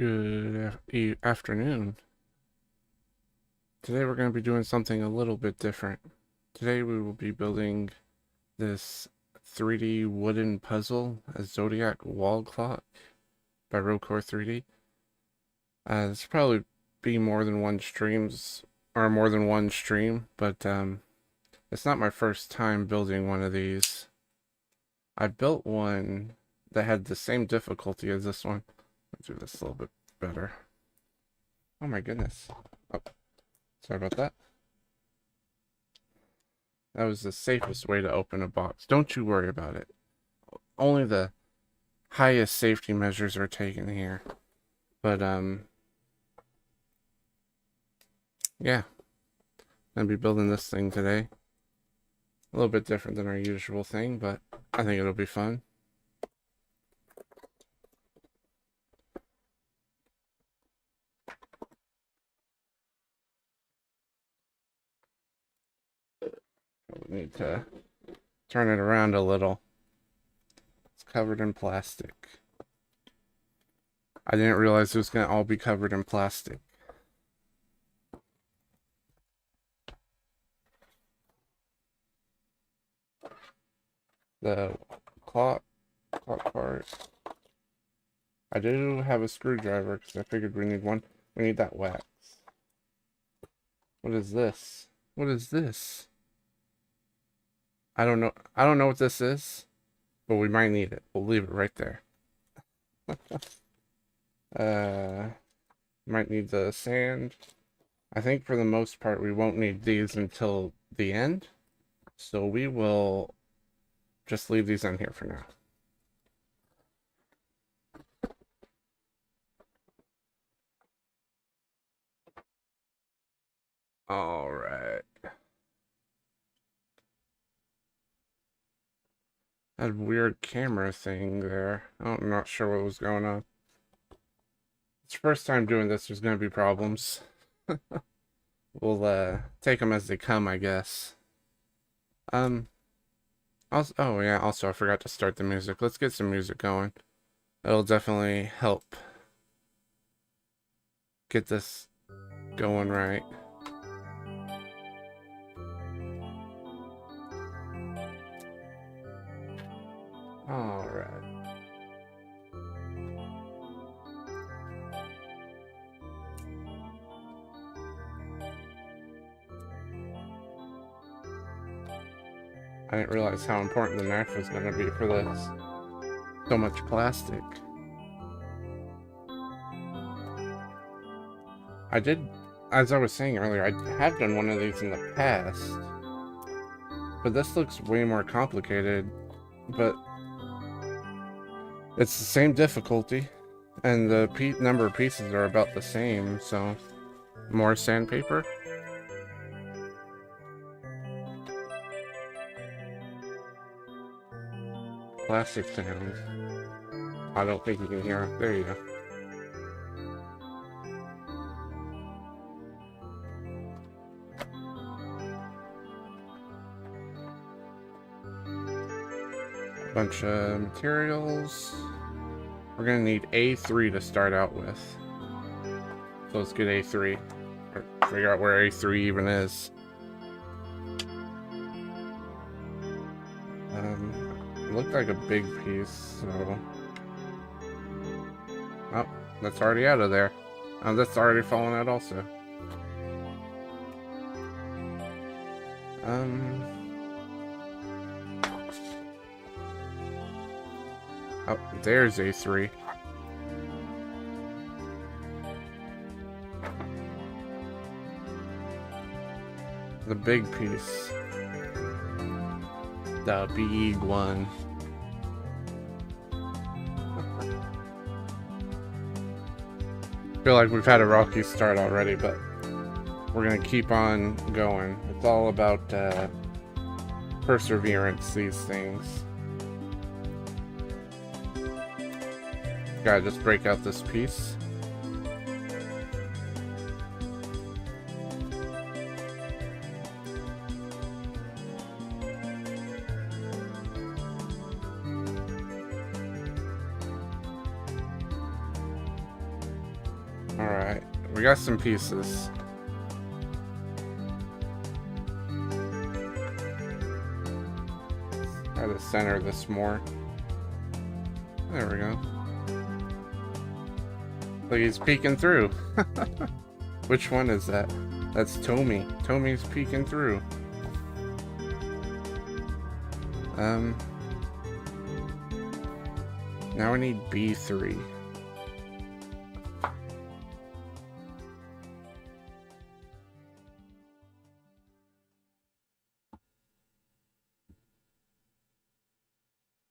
Good afternoon. Today we're going to be doing something a little bit different. Today we will be building this 3D wooden puzzle, a Zodiac wall clock by ROKR 3D. This will probably be more than one stream, but it's not my first time building one of these. I built one that had the same difficulty as this one. Let's do this a little bit better. Oh my goodness. Oh, sorry about that. That was the safest way to open a box. Don't you worry about it. Only the highest safety measures are taken here. But, yeah. I'm gonna be building this thing today. A little bit different than our usual thing, but I think it'll be fun. We need to turn it around a little. It's covered in plastic. I didn't realize it was going to all be covered in plastic. The clock part. I do have a screwdriver because I figured we need one. We need that wax. What is this? What is this? I don't know. I don't know what this is, but we might need it. We'll leave it right there. Might need the sand. I think for the most part we won't need these until the end, so we will just leave these on here for now. All right. That weird camera thing there. I'm not sure what was going on. It's the first time doing this. There's going to be problems. We'll take them as they come, I guess. Also, oh yeah, also I forgot to start the music. Let's get some music going. It'll definitely help get this going right. All right. I didn't realize how important the knife was going to be for this. So much plastic. I did, as I was saying earlier, I have done one of these in the past. But this looks way more complicated. But it's the same difficulty. And the number of pieces are about the same, so... More sandpaper? Plastic sounds. I don't think you can hear it. There you go. A bunch of materials. We're gonna need A3 to start out with. So let's get A3. Or figure out where A3 even is. It looked like a big piece, so... Oh, that's already out of there. Oh, that's already fallen out also. Oh, there's A3. The big piece. The big one. I feel like we've had a rocky start already, but we're gonna keep on going. It's all about perseverance, these things. Gotta just break out this piece. Alright, we got some pieces. Try to center this more. There we go. Look, he's peeking through. Which one is that? That's Tommy. Tommy's peeking through. Now we need B3.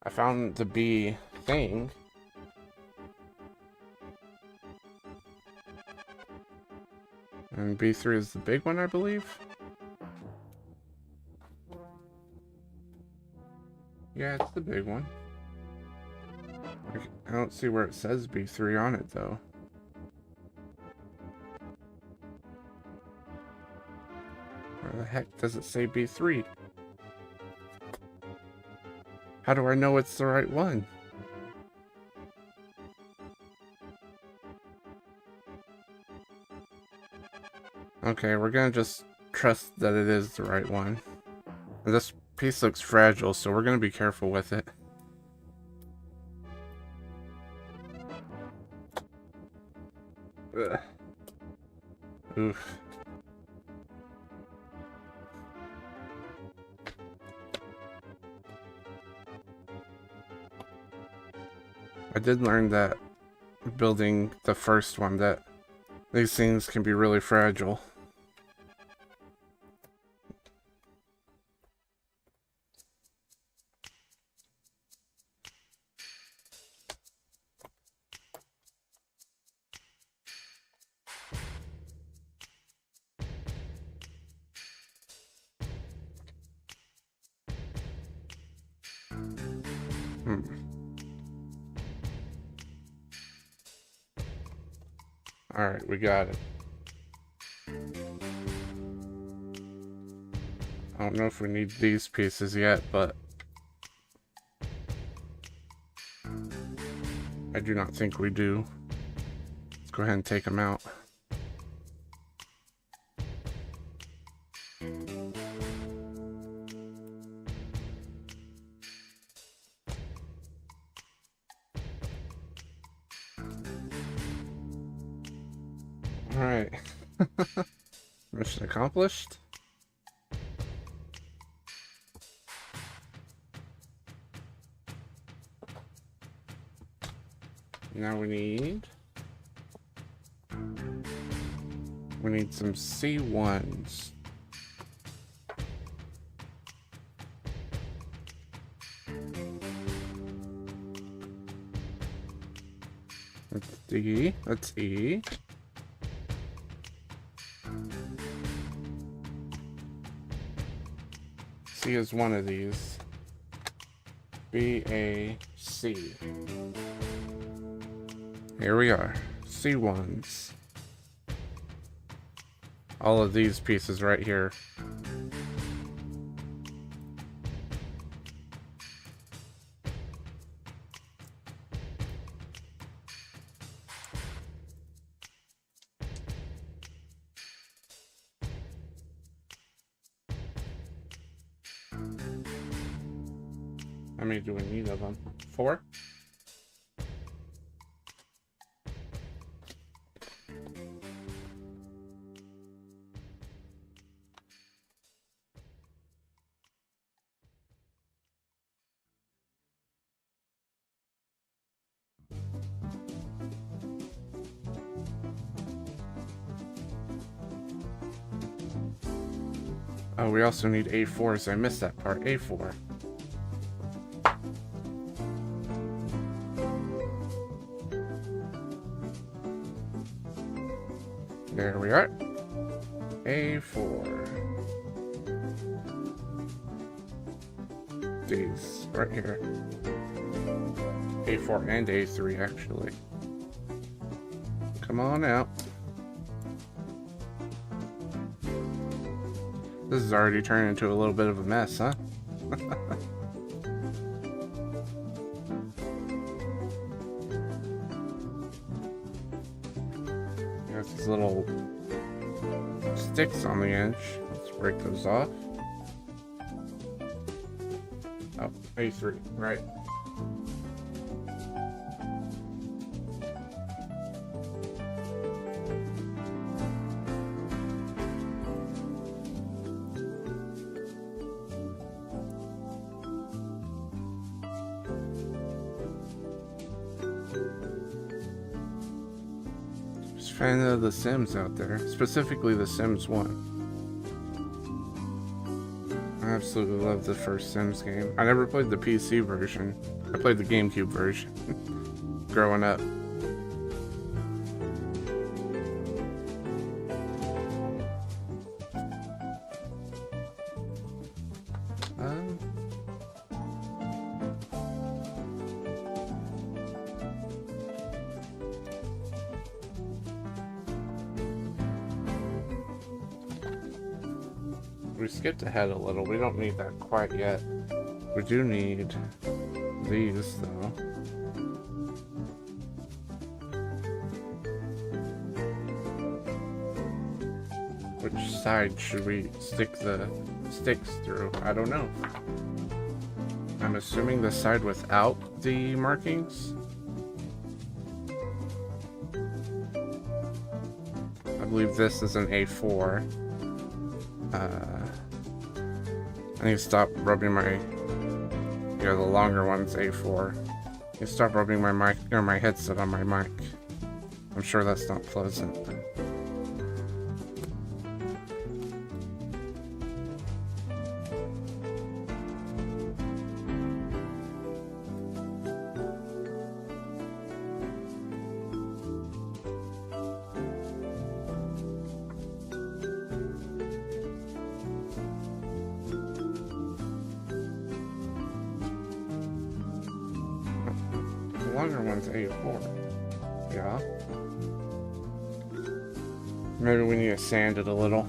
I found the B thing. And B3 is the big one, I believe. Yeah, it's the big one. I don't see where it says B3 on it, though. Where the heck does it say B3? How do I know it's the right one? Okay, we're gonna just trust that it is the right one. And this piece looks fragile, so we're gonna be careful with it. Ugh. Oof. I did learn that building the first one that these things can be really fragile. Alright, we got it. I don't know if we need these pieces yet, but I do not think we do. Let's go ahead and take them out. Alright. Mission accomplished. Now we need some C1s. That's D, that's E. C is one of these. B, A, C. Here we are. C1s. All of these pieces right here. How many do we need of them? 4? Oh, we also need A4s. I missed that part. A4. There we are. A4. These right here. A4 and A3 actually. Come on out. This is already turning into a little bit of a mess, huh? these little sticks on the edge. Let's break those off. Oh, A3, right. Just fan of the Sims out there, specifically the Sims 1. I absolutely love the first Sims game. I never played the PC version. I played the GameCube version growing up. We skipped ahead a little. We don't need that quite yet. We do need these, though. Which side should we stick the sticks through? I don't know. I'm assuming the side without the markings? I believe this is an A4. I need to stop rubbing my... Yeah, the longer one's A4. I need to stop rubbing my mic or my headset on my mic. I'm sure that's not pleasant. The longer one's A4. Yeah. Maybe we need to sand it a little.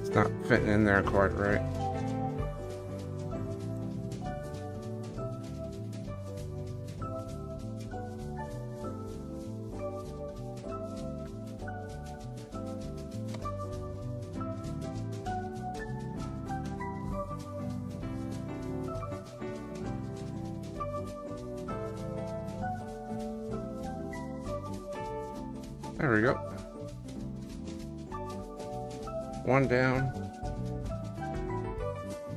It's not fitting in there quite right. There we go. One down.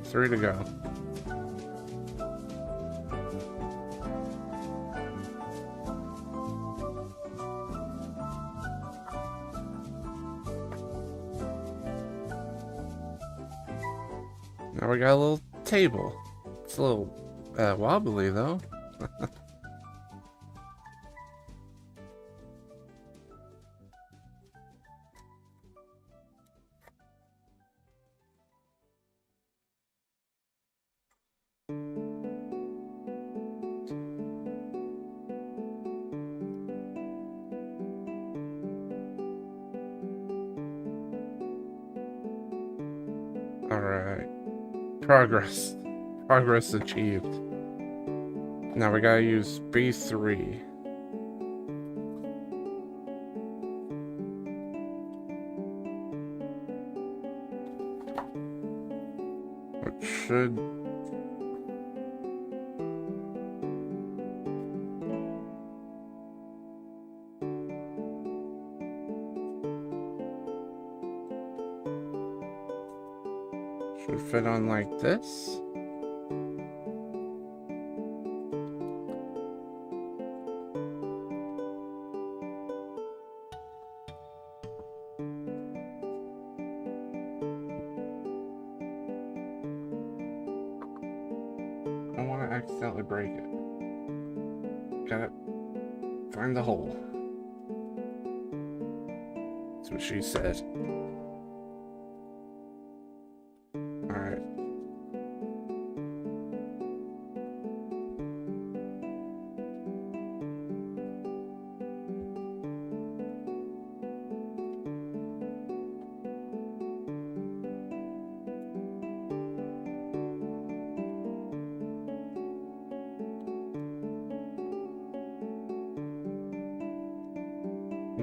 3 to go. Now we got a little table. It's a little wobbly though. Alright. Progress. Progress achieved. Now we gotta use B3. Which should... should fit on like this. I don't want to accidentally break it. Gotta find the hole. That's what she said. Alright.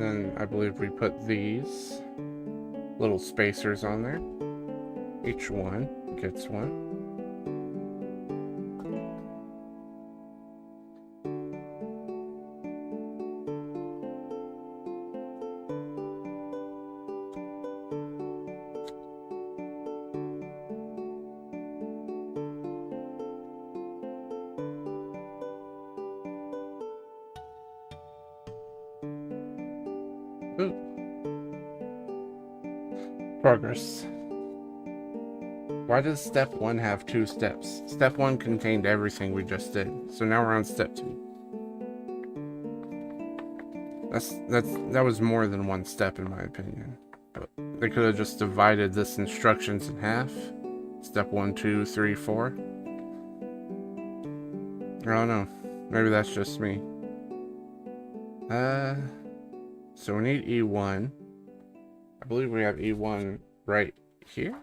And then I believe we put these little spacers on there. Each one gets one. Ooh. Progress. Why does step 1 have 2 steps? Step 1 contained everything we just did. So now we're on step 2. That was more than one step in my opinion. But they could have just divided this instructions in half. Step 1, 2, 3, 4. I don't know. Maybe that's just me. So we need E1. I believe we have E1 right here.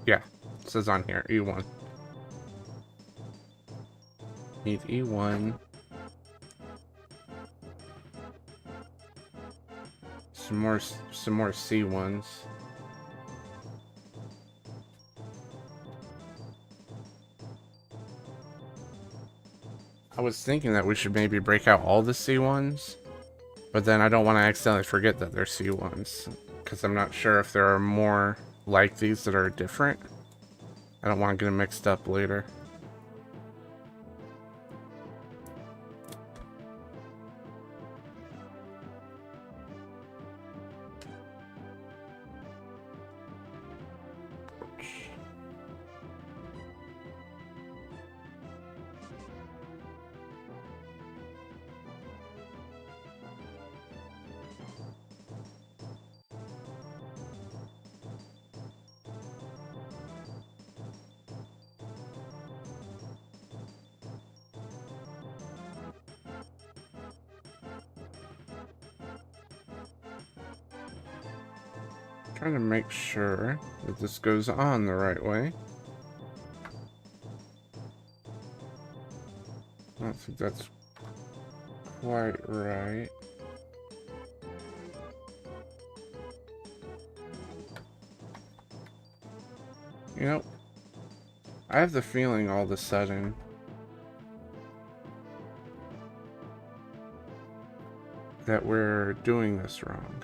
Yeah, it says on here, E1. Need E1. Some more C1s. I was thinking that we should maybe break out all the C1s, but then I don't want to accidentally forget that they're C1s, because I'm not sure if there are more like these that are different. I don't want to get them mixed up later. Trying to make sure that this goes on the right way. I don't think that's quite right. You know, I have the feeling all of a sudden that we're doing this wrong.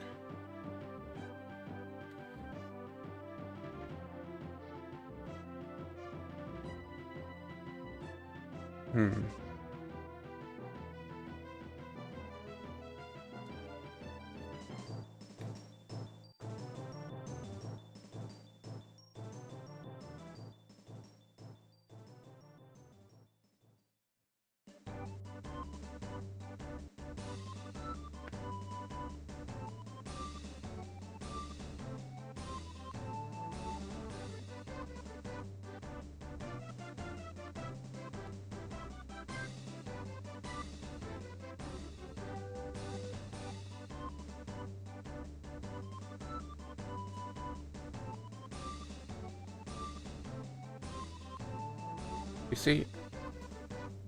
You see?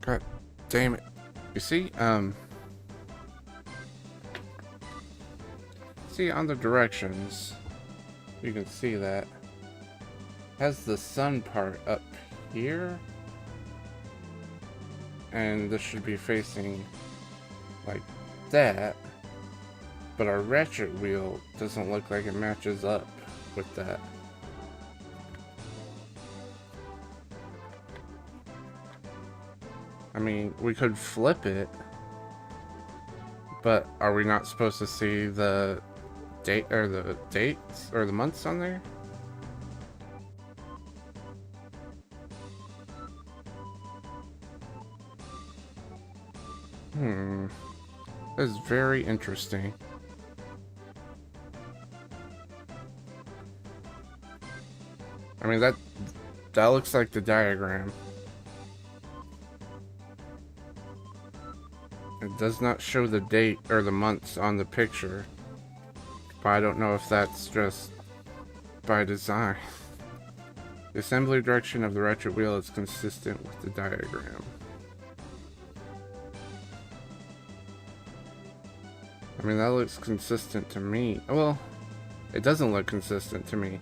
God damn it. You see? See on the directions, you can see that has the sun part up here, and this should be facing like that, but our ratchet wheel doesn't look like it matches up with that. I mean, we could flip it, but are we not supposed to see the date or the dates or the months on there? That is very interesting. I mean, that looks like the diagram. It does not show the date or the months on the picture, but I don't know if that's just by design. The assembly direction of the ratchet wheel is consistent with the diagram. I mean, that looks consistent to me. Well, it doesn't look consistent to me.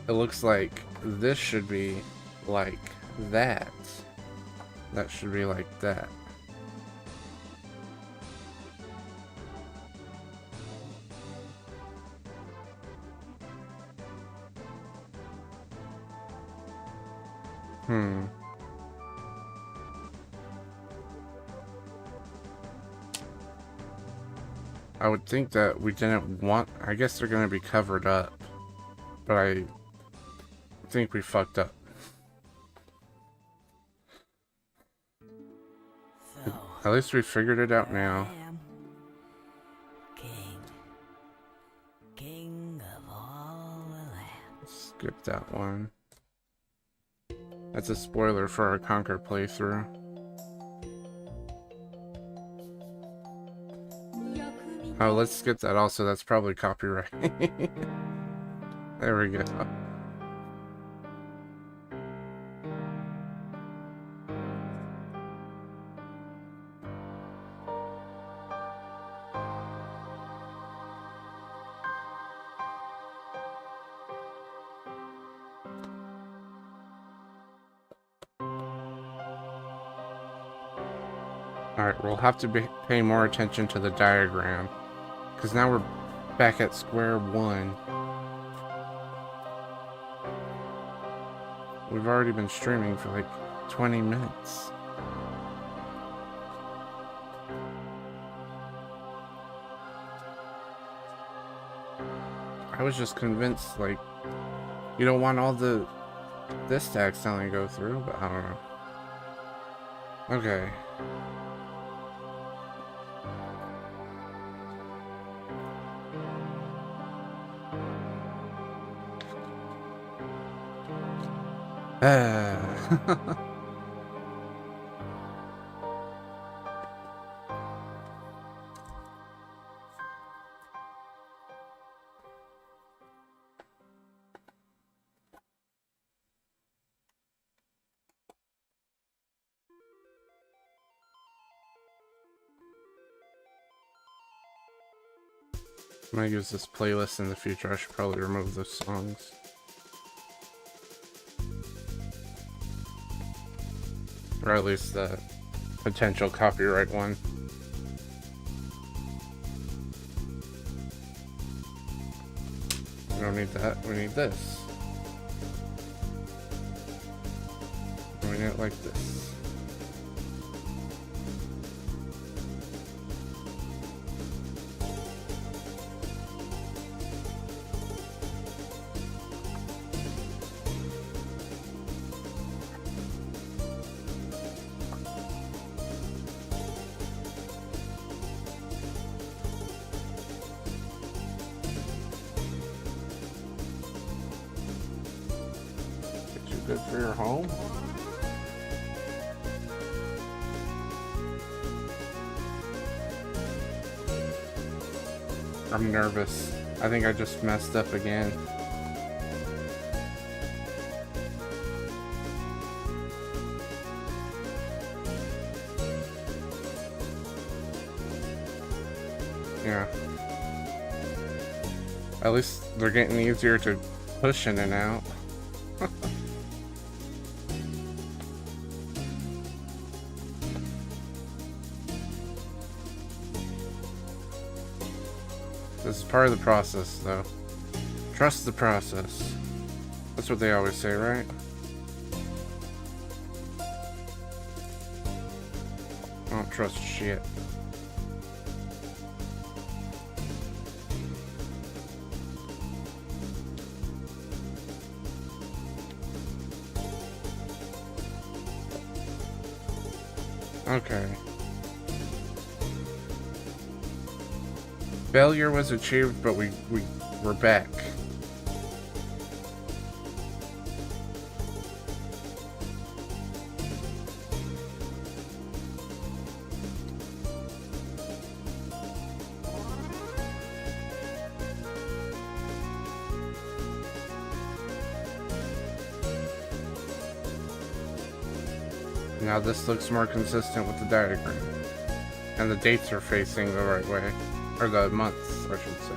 It looks like this should be like that. That should be like that. I would think that we didn't want... I guess they're going to be covered up. But I think we fucked up. So, at least we figured it out now. King of all the land. Skip that one. That's a spoiler for our Conquer playthrough. Oh, let's skip that also. That's probably copyright. There we go. Alright, we'll have to pay more attention to the diagram. Because now we're back at square one. We've already been streaming for like 20 minutes. I was just convinced, like, you don't want all this to accidentally go through, but I don't know. Okay. I'm gonna use this playlist in the future. I should probably remove those songs. Or at least the potential copyright one. We don't need that. We need this. We need it like this. Good for your home. I'm nervous. I think I just messed up again. Yeah. At least they're getting easier to push in and out. This is part of the process, though. Trust the process. That's what they always say, right? I don't trust shit. Okay. Failure was achieved, but we're back. Now this looks more consistent with the diagram. And the dates are facing the right way. Or the months, I should say.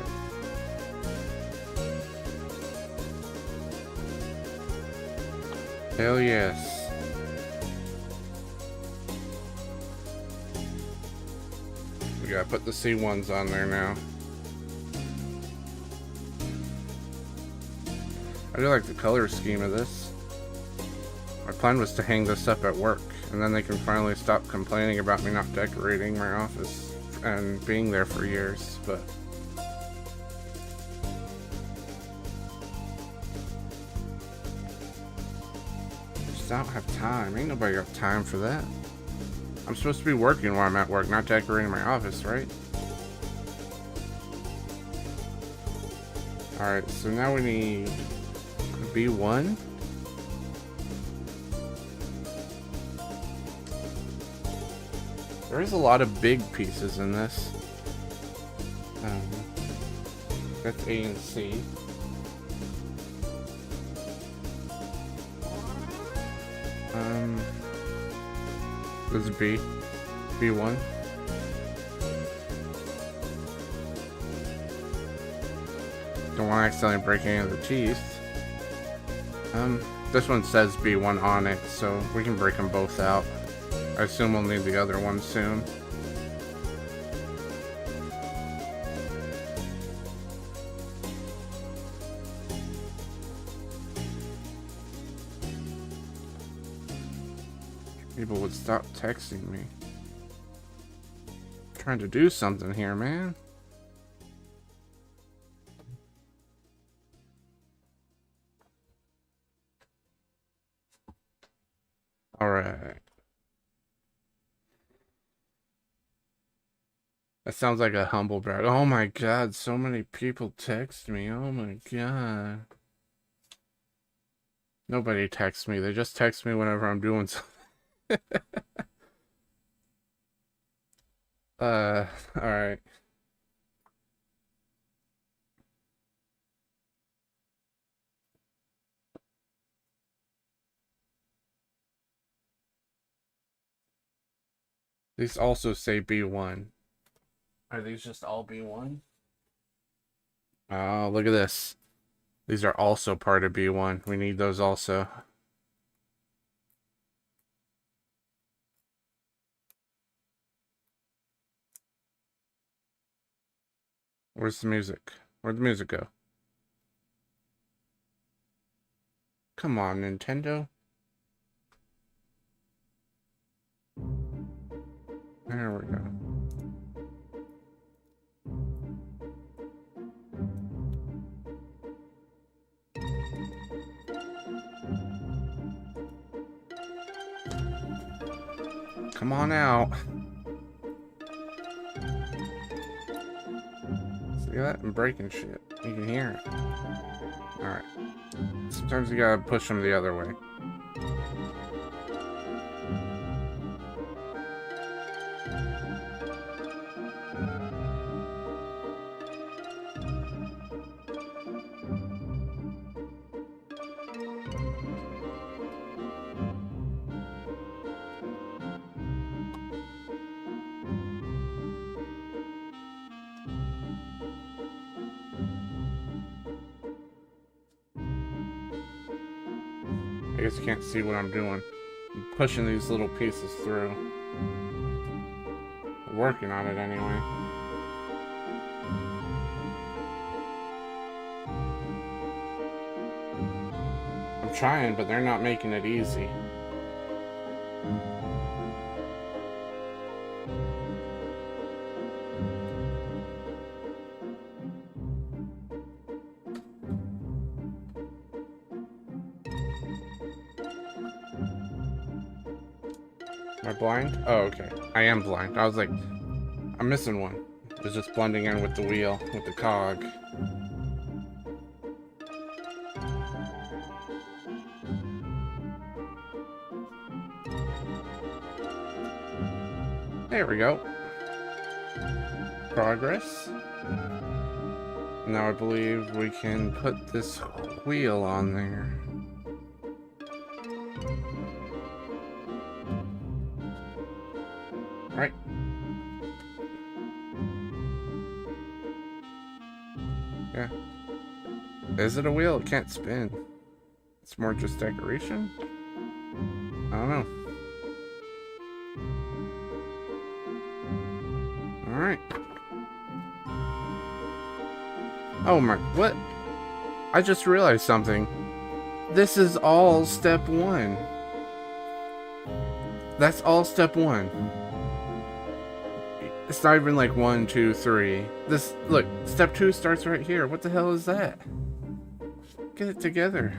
Hell yes. We gotta put the C1s on there now. I do like the color scheme of this. My plan was to hang this up at work, and then they can finally stop complaining about me not decorating my office and being there for years, but... I don't have time. Ain't nobody got time for that. I'm supposed to be working while I'm at work, not decorating my office, right? Alright, so now we need B1. There is a lot of big pieces in this. That's A and C. This is B. B1. Don't want to accidentally break any of the teeth. This one says B1 on it, so we can break them both out. I assume we'll need the other one soon. People would stop texting me. I'm trying to do something here, man. Alright. That sounds like a humble brag. Oh my god, so many people text me. Oh my god. Nobody texts me. They just text me whenever I'm doing something. Alright. These also say B1. Are these just all B1? Oh, look at this. These are also part of B1. We need those also. Where's the music? Where'd the music go? Come on, Nintendo. There we go. Come on out. See that? I'm breaking shit. You can hear it. Alright. Sometimes you gotta push them the other way. I guess you can't see what I'm doing. I'm pushing these little pieces through. I'm working on it anyway. I'm trying, but they're not making it easy. Am I blind? Oh, okay. I am blind. I was like, I'm missing one. It was just blending in with the wheel, with the cog. There we go. Progress. Now I believe we can put this wheel on there. Yeah. Is it a wheel? It can't spin. It's more just decoration? I don't know. Alright. Oh my, what? I just realized something. This is all step 1. That's all step 1. It's not even like 1, 2, 3. This, look, step 2 starts right here. What the hell is that? Get it together.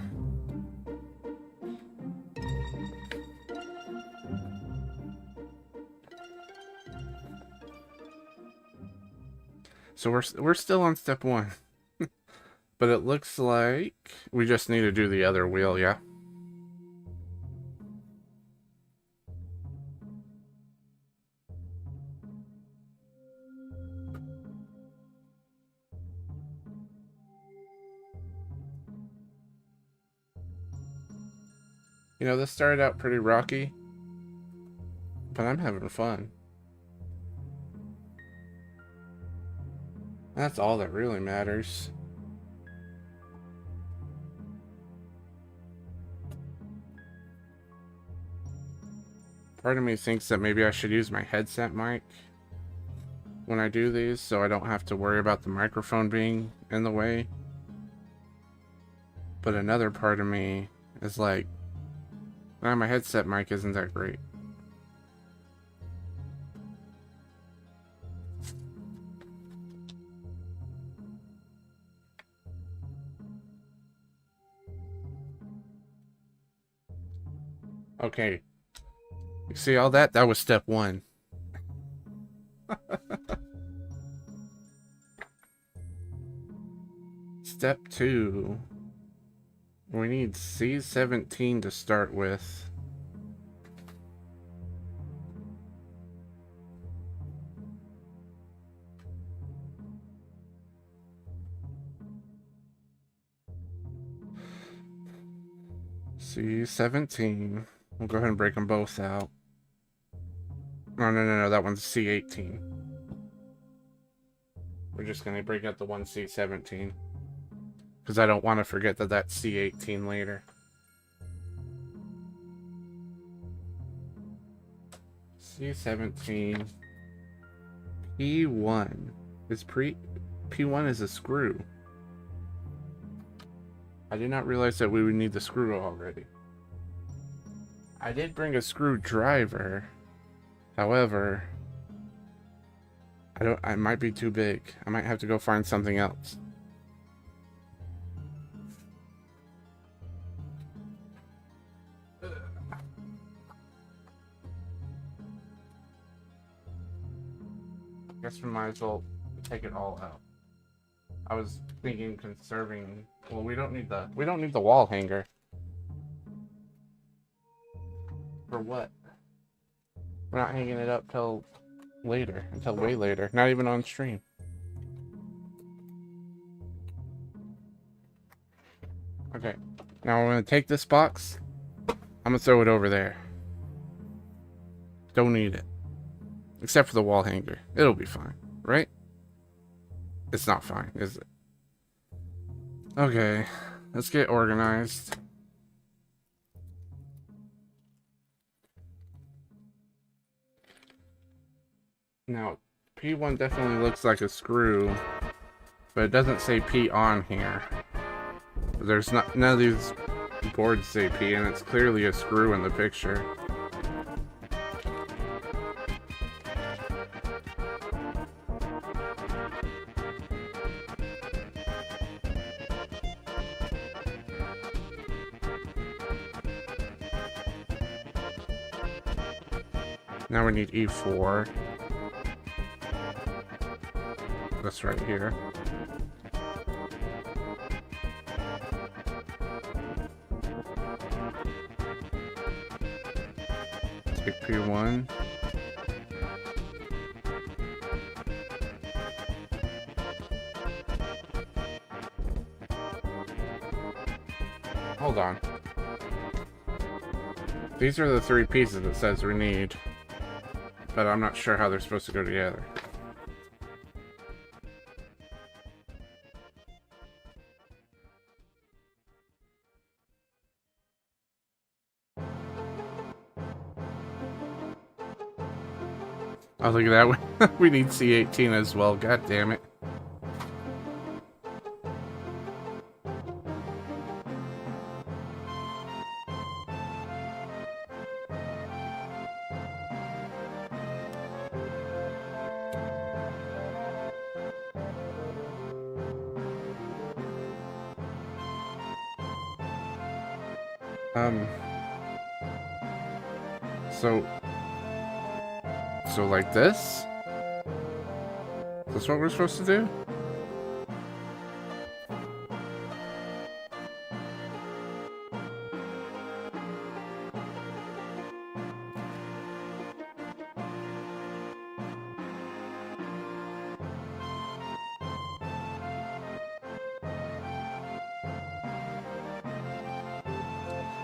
So we're still on step 1. But it looks like we just need to do the other wheel, yeah? You know, this started out pretty rocky, but I'm having fun. That's all that really matters. Part of me thinks that maybe I should use my headset mic when I do these, so I don't have to worry about the microphone being in the way. But another part of me is like, nah, my headset mic isn't that great. Okay. You see all that? That was step 1. Step 2. We need C17 to start with. C17. We'll go ahead and break them both out. No, that one's C18. We're just going to break out the one C17. Because I don't want to forget that that's C18 later. C17. P1 is P1 is a screw. I did not realize that we would need the screw already. I did bring a screwdriver. However, I might be too big. I might have to go find something else. Guess we might as well take it all out. I was thinking conserving. Well, we don't need the wall hanger. For what? We're not hanging it up till later, until way later. Not even on stream. Okay, now we're gonna take this box. I'm gonna throw it over there. Don't need it. Except for the wall hanger. It'll be fine, right? It's not fine, is it? Okay, let's get organized. Now, P1 definitely looks like a screw, but it doesn't say P on here. There's none of these boards say P, and it's clearly a screw in the picture. Now we need E4. That's right here. Take P1. Hold on. These are the 3 pieces it says we need, but I'm not sure how they're supposed to go together. Oh, look at that. We need C18 as well. God damn it. So like this? Is this what we're supposed to do?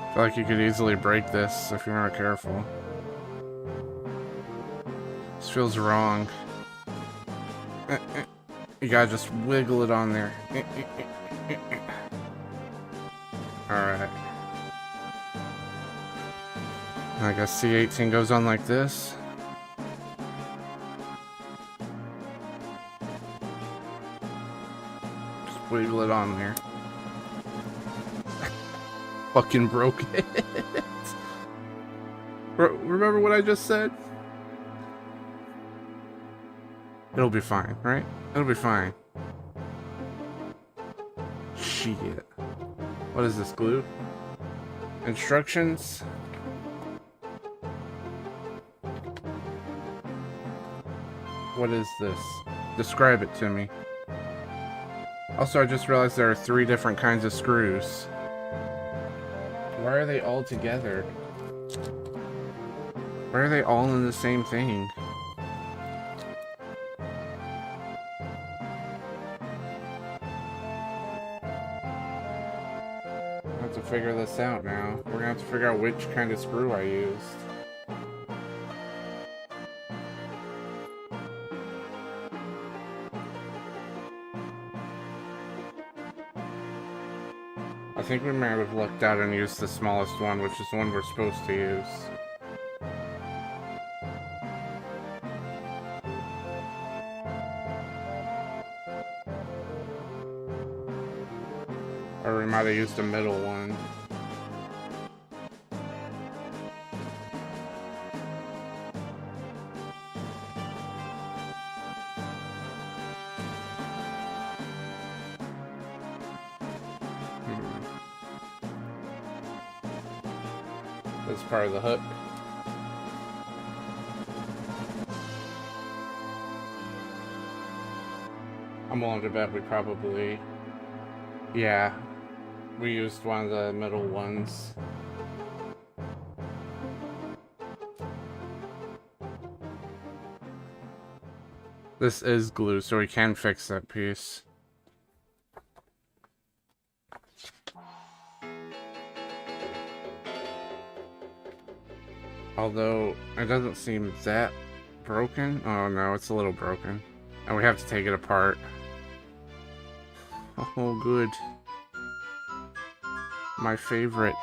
I feel like you could easily break this if you're not careful. This feels wrong. You gotta just wiggle it on there. Alright. I guess C18 goes on like this. Just wiggle it on there. Fucking broke it. Remember what I just said? It'll be fine, right? It'll be fine. Shit. What is this, glue? Instructions? What is this? Describe it to me. Also, I just realized there are 3 different kinds of screws. Why are they all together? Why are they all in the same thing? I have to figure this out now. We're gonna have to figure out which kind of screw I used. I think we might have lucked out and used the smallest one, which is the one we're supposed to use. Or we might have used the middle one. That's part of the hook. I'm willing to bet we probably... Yeah. We used one of the middle ones. This is glue, so we can fix that piece. Although, it doesn't seem that broken. Oh no, it's a little broken. And we have to take it apart. Oh, good. My favorite.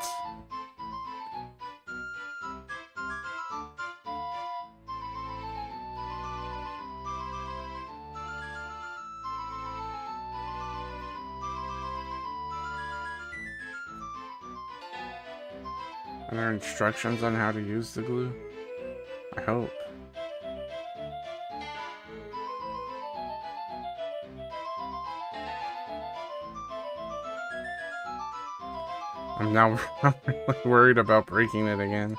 Are there instructions on how to use the glue? I hope. I'm now really worried about breaking it again.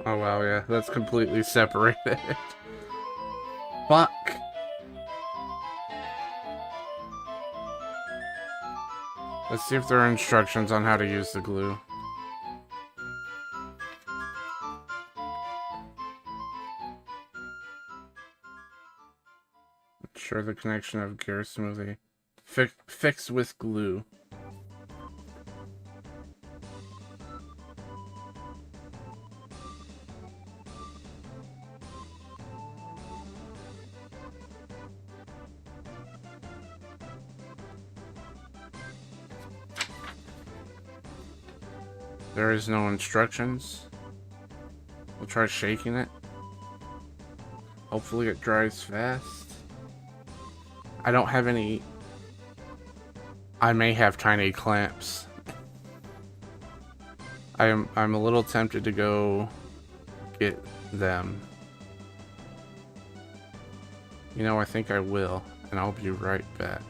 Oh wow, yeah, that's completely separated. Fuck. Let's see if there are instructions on how to use the glue. Ensure the connection of gear smoothly. Fix with glue. There is no instructions. We'll try shaking it. Hopefully it dries fast. I don't have any... I may have tiny clamps. I'm a little tempted to go get them. You know, I think I will, and I'll be right back.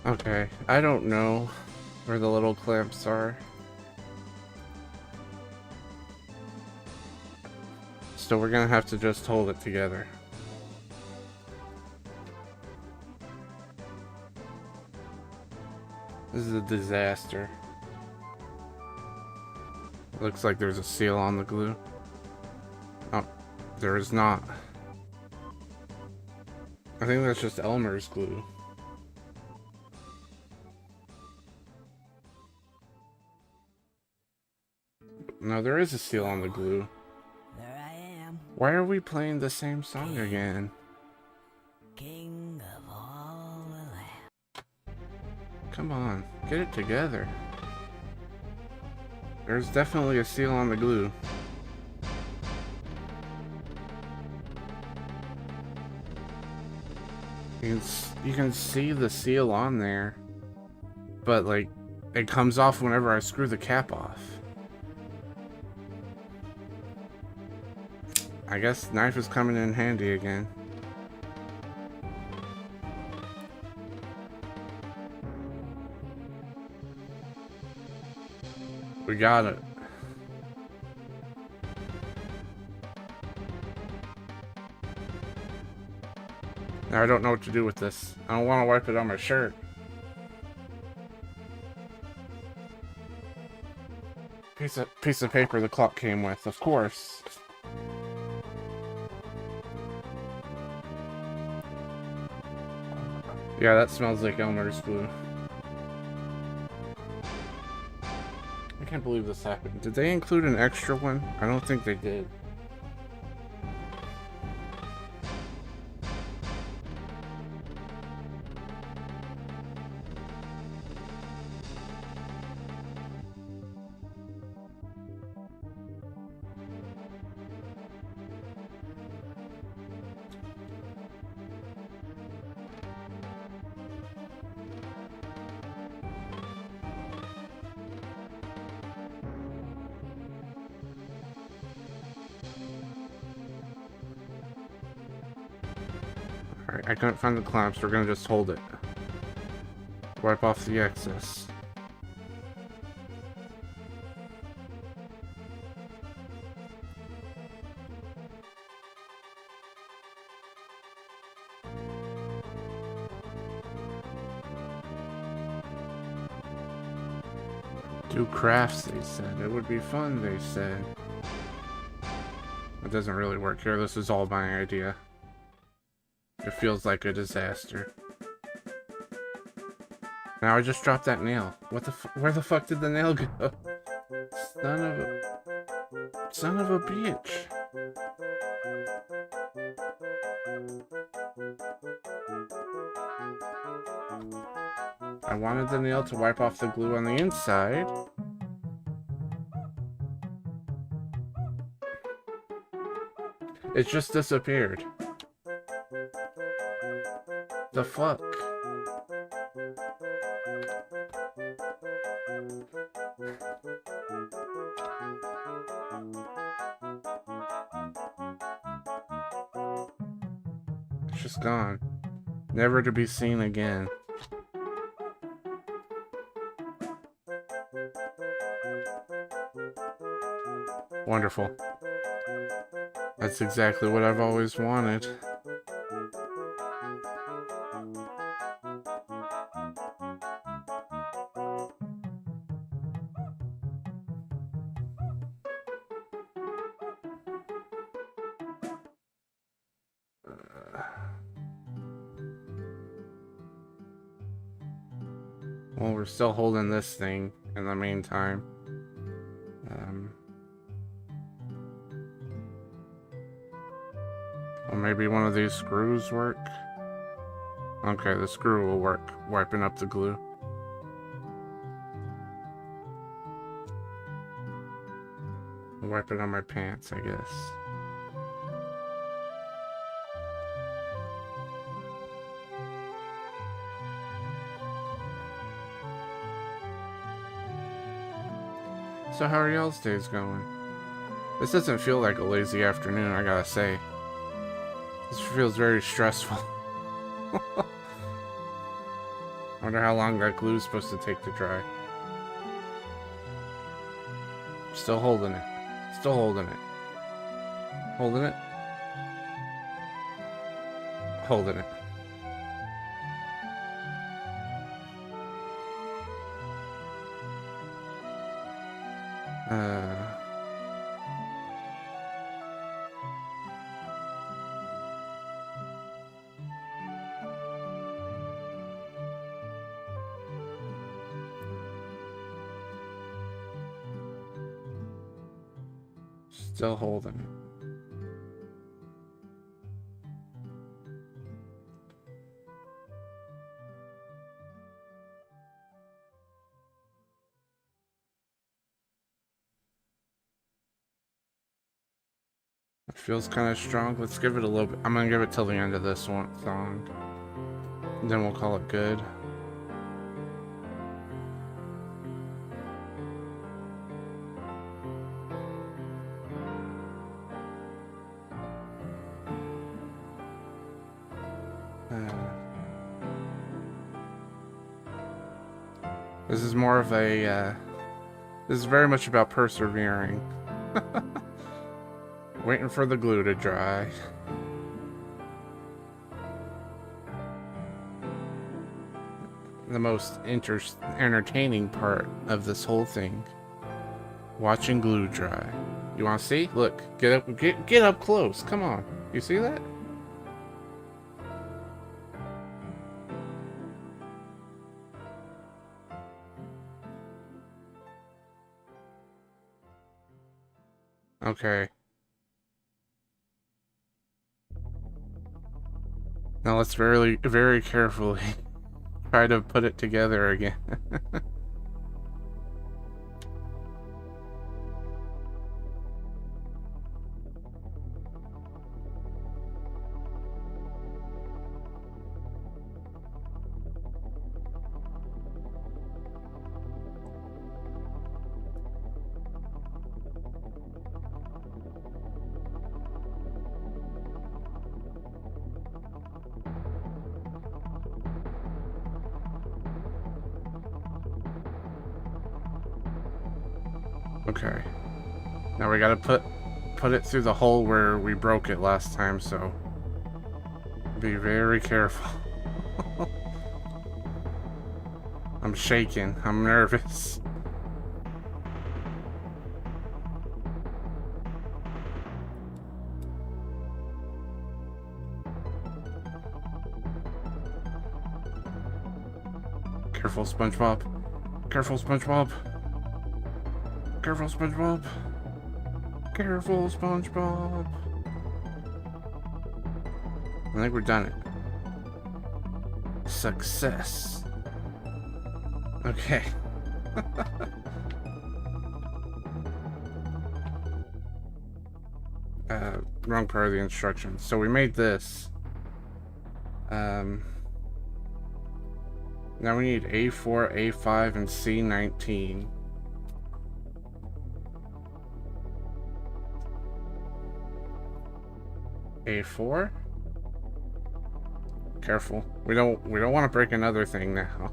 Okay, I don't know where the little clamps are. So we're gonna have to just hold it together. This is a disaster. Looks like there's a seal on the glue. Oh, there is not. I think that's just Elmer's glue. No, there is a seal on the glue. There I am. Why are we playing the same song again? King of all the land. Come on, get it together. There's definitely a seal on the glue. You can see the seal on there, but like it comes off whenever I screw the cap off. I guess knife is coming in handy again. We got it. Now I don't know what to do with this. I don't want to wipe it on my shirt. Piece of paper the clock came with, of course. Yeah, that smells like Elmer's glue. I can't believe this happened. Did they include an extra one? I don't think they did. Alright, I couldn't find the clamps, we're gonna just hold it. Wipe off the excess. Do crafts, they said. It would be fun, they said. It doesn't really work here, this is all my idea. It feels like a disaster. Now I just dropped that nail. What the where the fuck did the nail go? Son of a bitch. I wanted the nail to wipe off the glue on the inside. It just disappeared. The fuck? It's just gone. Never to be seen again. Wonderful. That's exactly what I've always wanted. Well, we're still holding this thing in the meantime. Or maybe one of these screws work? Okay, the screw will work, wiping up the glue. I'll wipe it on my pants, I guess. So how are y'all's days going? This doesn't feel like a lazy afternoon, I gotta say. This feels very stressful. I wonder how long that glue is supposed to take to dry. Still holding it. Still holding it. Holding it. Holding it. Still holding it. It feels kind of strong. Let's give it a little bit. I'm gonna give it till the end of this one song. And then we'll call it good. This is more of a, this is very much about persevering. Waiting for the glue to dry. The most entertaining part of this whole thing. Watching glue dry. You wanna see? Look, get up close. Come on. You see that? Okay. Now let's very carefully try to put it together again. Okay. Now we gotta put it through the hole where we broke it last time, so be very careful. I'm shaking. I'm nervous. Careful, SpongeBob. Careful, SpongeBob. Careful, SpongeBob. Careful, SpongeBob. I think we're done it. Success. Okay. wrong part of the instructions. So we made this. Now we need A4, A5, and C19. A4? Careful. We don't want to break another thing now.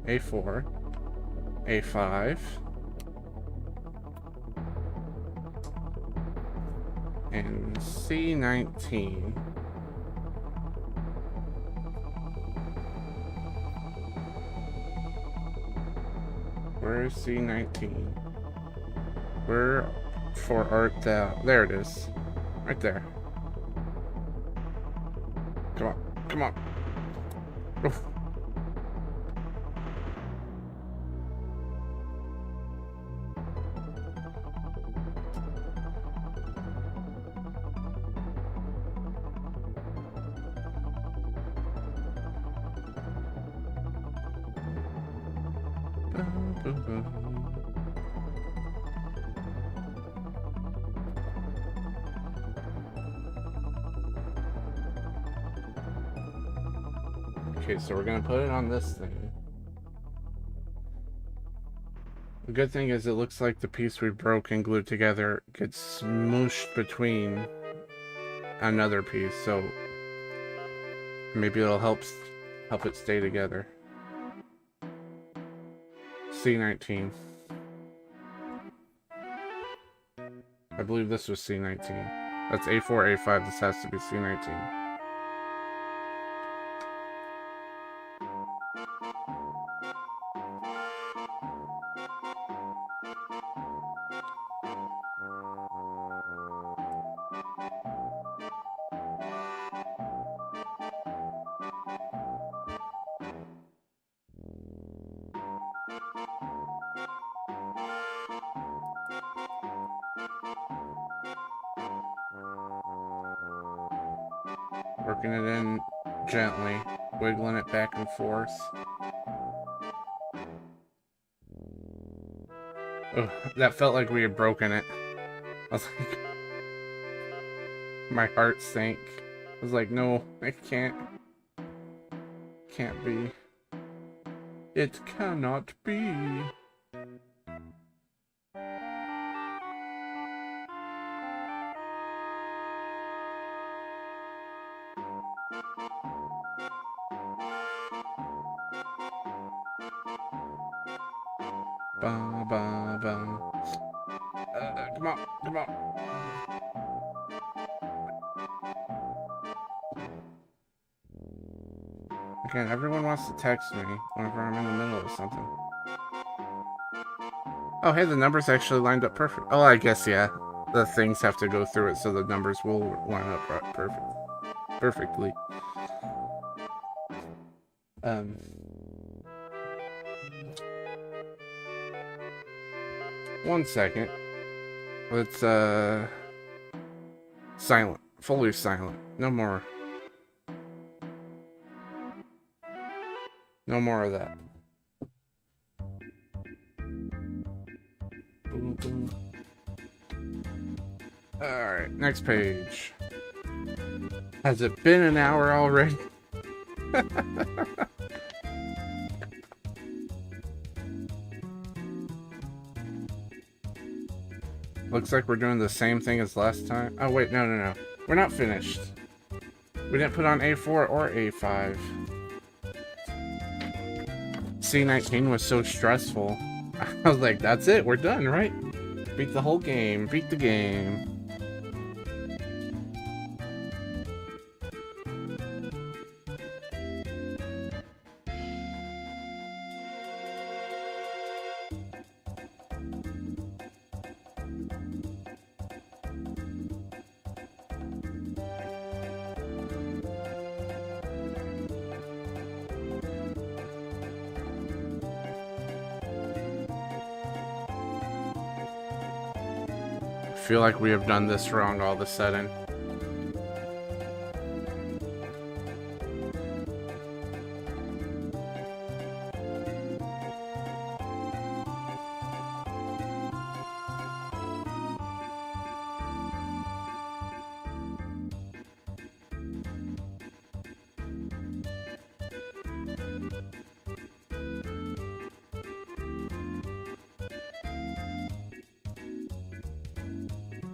A4, A5, and C19. Where is C19? Where for art thou? There it is. Right there. Come on. Come on. Oof. Okay, so we're gonna put it on this thing. The good thing is it looks like the piece we broke and glued together gets smooshed between another piece, so maybe it'll help it stay together. C19. I believe this was C19. That's A4, A5. This has to be C19. Working it in gently, wiggling it back and forth. Oh, that felt like we had broken it. I was like, my heart sank. I was like, no, it can't be. It cannot be. Ba ba ba. Come on, come on. Again, everyone wants to text me whenever I'm in the middle of something. Oh, hey, the numbers actually lined up perfect. Oh, I guess, yeah. The things have to go through it, so the numbers will line up perfectly. One second. Let's, silent. Fully silent. No more. No more of that. Boom, boom. Alright, next page. Has it been an hour already? Looks like we're doing the same thing as last time. Oh, wait, no. We're not finished. We didn't put on A4 or A5. C19 was so stressful. I was like, that's it, we're done, right? Beat the whole game, beat the game. I feel like we have done this wrong all of a sudden.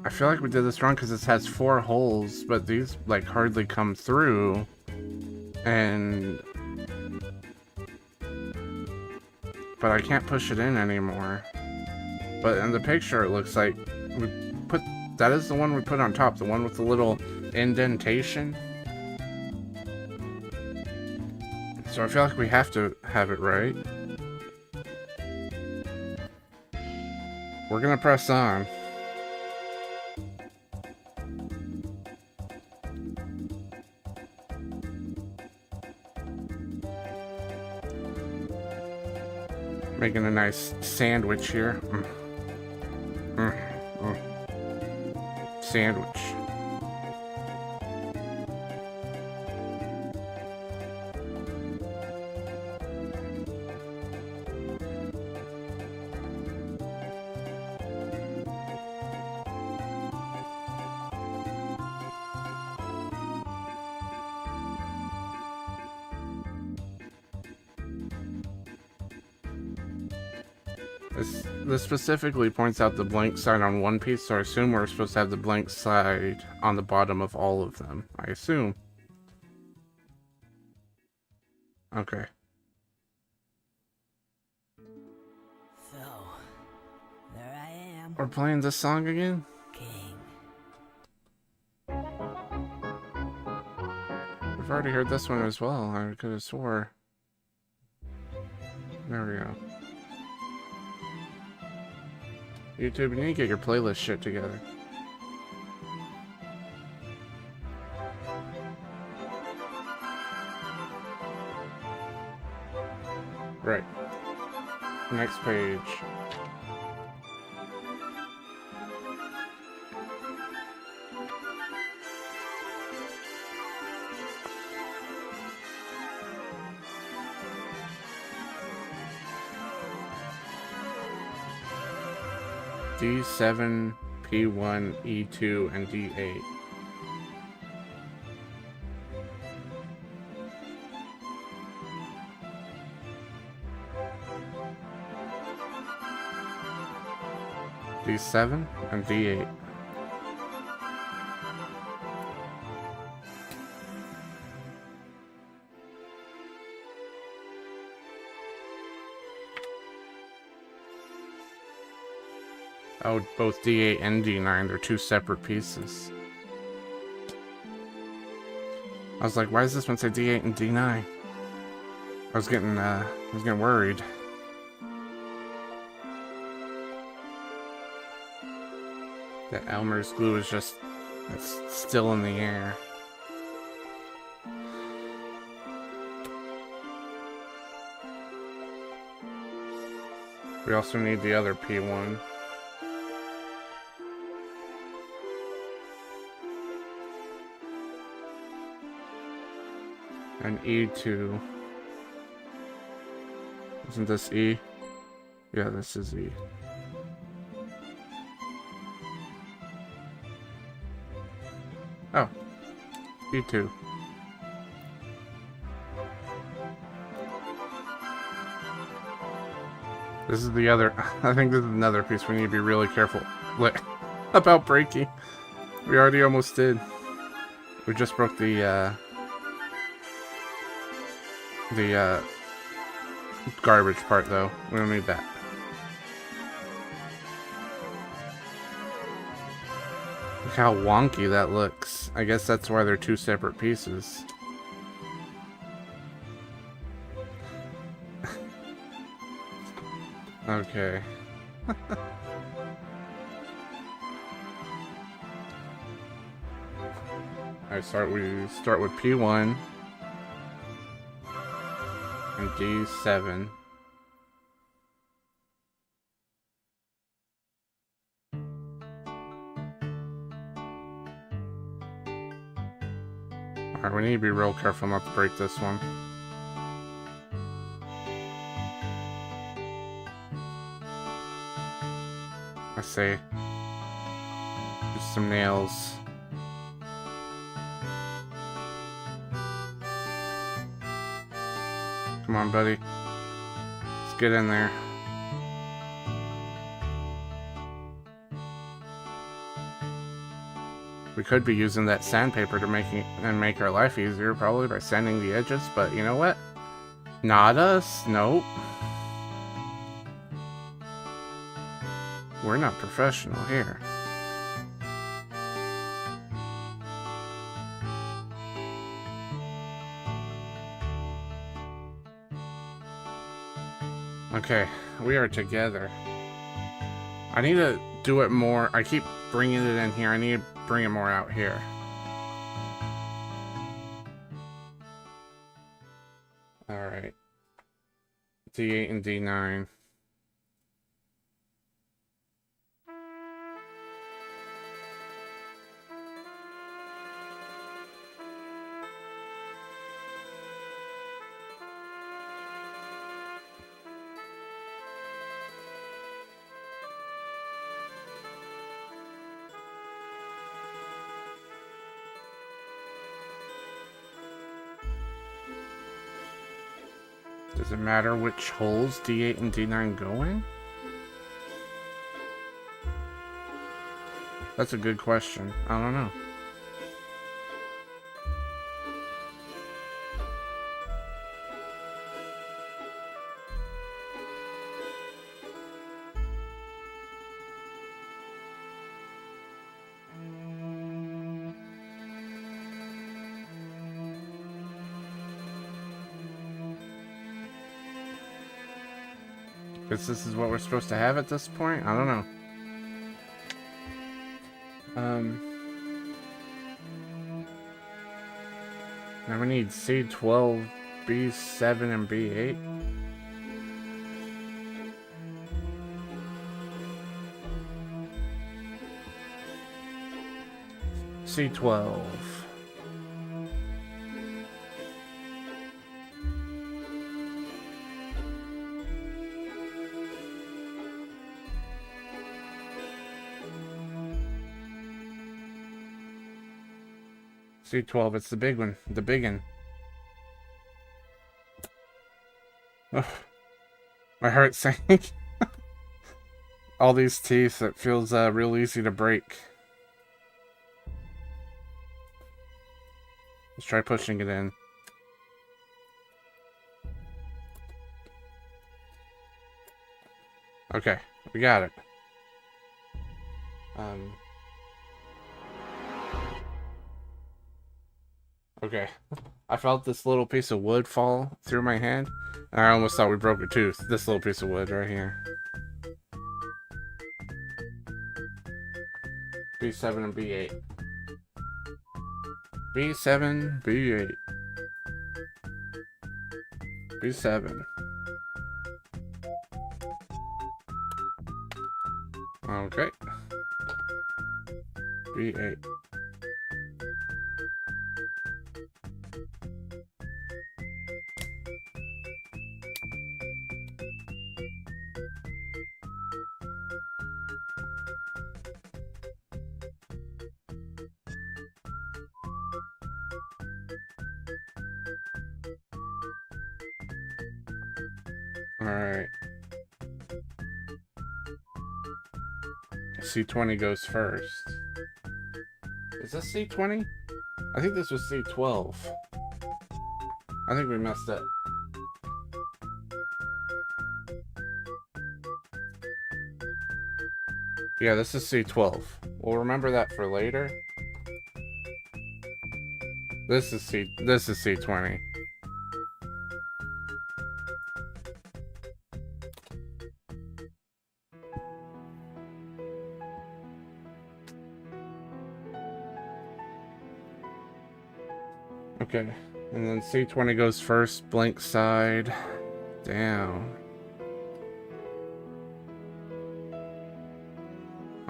I feel like we did this wrong because this has 4 holes, but these like hardly come through. And but I can't push it in anymore. But in the picture it looks like we put that is the one we put on top, the one with the little indentation. So I feel like we have to have it right. We're gonna press on. Making a nice sandwich here. Sandwich. This specifically points out the blank side on one piece, so I assume we're supposed to have the blank side on the bottom of all of them. I assume. Okay. So, there I am. We're playing this song again? King. We've already heard this one as well. I could have swore. There we go. YouTube, you need to get your playlist shit together. Right. Next page. D7, P1, E2, and D8. D7 and D8. Oh, both D8 and D9, they're 2 separate pieces. I was like, why does this one say D8 and D9? I was getting worried. That Elmer's glue is just, it's still in the air. We also need the other P1. And E2. Isn't this E? Yeah, this is E. Oh. E2. This is the other... I think this is another piece we need to be really careful about breaking. We already almost did. We just broke the garbage part, though. We don't need that. Look how wonky that looks. I guess that's why they're 2 separate pieces. Okay. We start with P1 and D7. Alright, we need to be real careful not to break this one. Let's see. Just some nails. Come on, buddy. Let's get in there. could be using that sandpaper to make our life easier, probably by sanding the edges, but you know what? Not us. Nope. We're not professional here. Okay, we are together. I need to do it more. I keep bringing it in here. I need to bring it more out here. Alright. D8 and D9. Does it matter which holes D8 and D9 go in? That's a good question. I don't know. Guess this is what we're supposed to have at this point? I don't know. Now we need C12, B7, and B8. C12. C12, it's the big one. The big one. Ugh. My heart's sank. All these teeth, it feels real easy to break. Let's try pushing it in. Okay, we got it. Okay. I felt this little piece of wood fall through my hand, and I almost thought we broke a tooth. This little piece of wood right here. B7 and B8. B7, B8. B7. Okay. B8. Alright. C20 goes first. Is this C20? I think this was C12. I think we messed up. Yeah, this is C12. We'll remember that for later. This is C20. Okay, and then C20 goes first, blank side, down.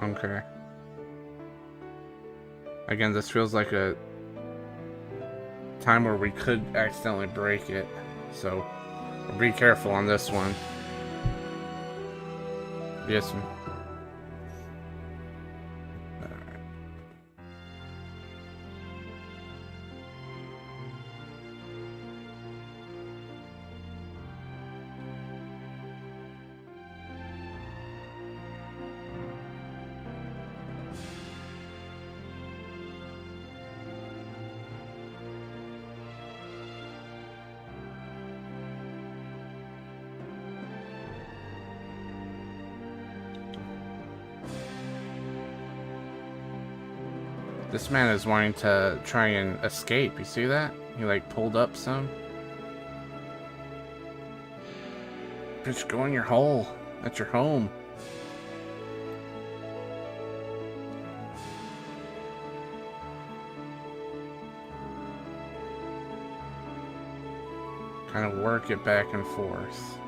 Okay. Again, this feels like a time where we could accidentally break it, so be careful on this one. Yes, ma'am. This man is wanting to try and escape. You see that? He like pulled up some. Bitch, go in your hole. That's your home. Kind of work it back and forth.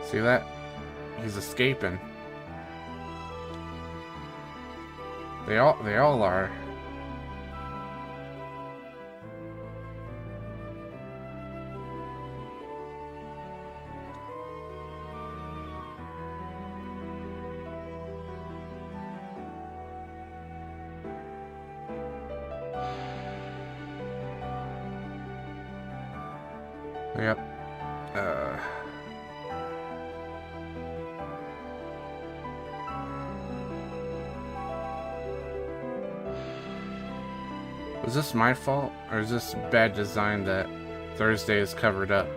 See that? He's escaping. They all are. Yep. Was this my fault, or is this bad design that Thursday is covered up?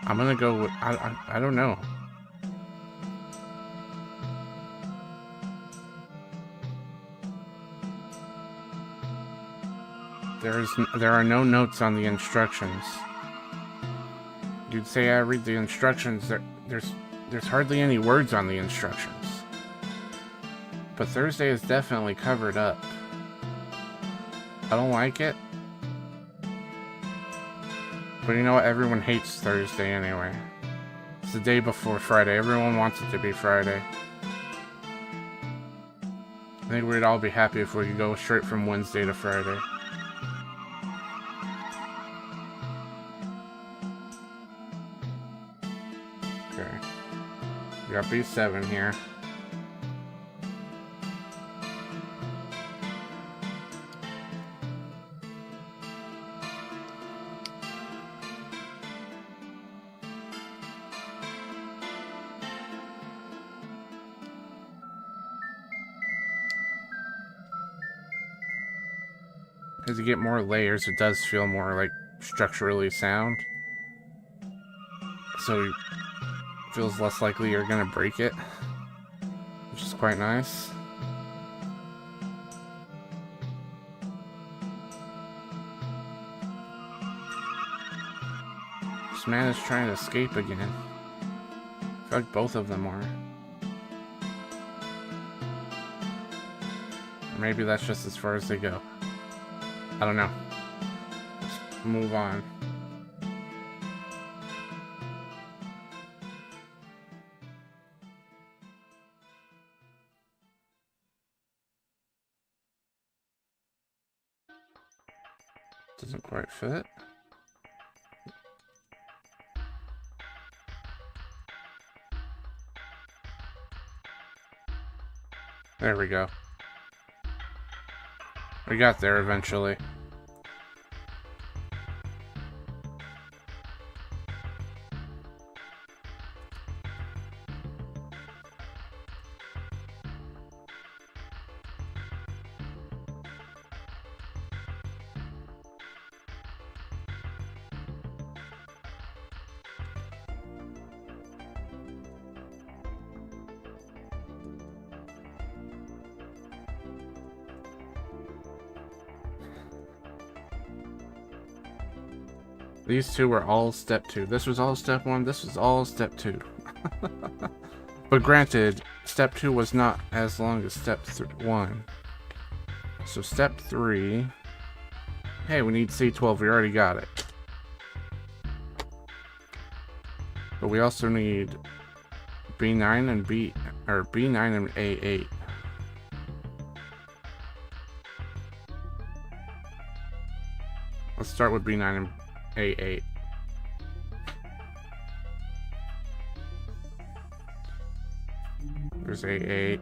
I'm gonna go with, I don't know. There are no notes on the instructions. You'd say I read the instructions. There's hardly any words on the instructions. But Thursday is definitely covered up. I don't like it. But you know what? Everyone hates Thursday anyway. It's the day before Friday. Everyone wants it to be Friday. I think we'd all be happy if we could go straight from Wednesday to Friday. Okay. We got B7 here. As you get more layers, it does feel more like structurally sound. So it feels less likely you're gonna break it, which is quite nice. This man is trying to escape again. I feel like both of them are. Or maybe that's just as far as they go. I don't know. Let's move on. Doesn't quite fit. There we go. We got there eventually. These two were all step 2. This was all step 1. This was all step 2. But granted, step 2 was not as long as step 1. So step 3. Hey, we need C12. We already got it. But we also need B9 and B9 and A8. Let's start with B9 and A8. There's A8.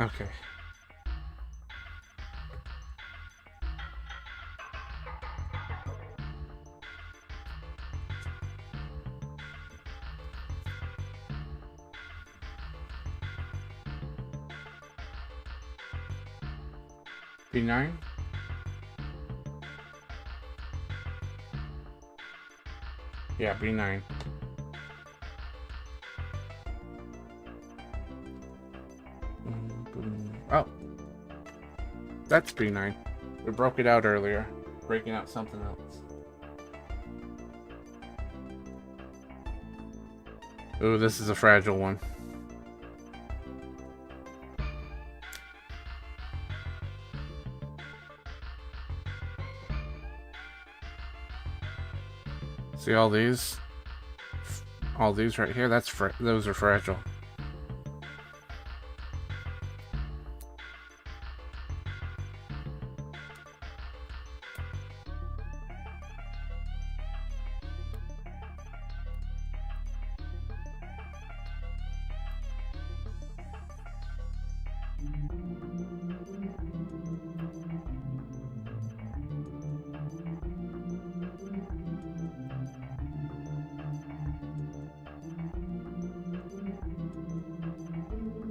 Okay. B9? Yeah, B9. Oh, that's B9. We broke it out earlier. Breaking out something else. Ooh, this is a fragile one. See all these? All these right here? Those are fragile.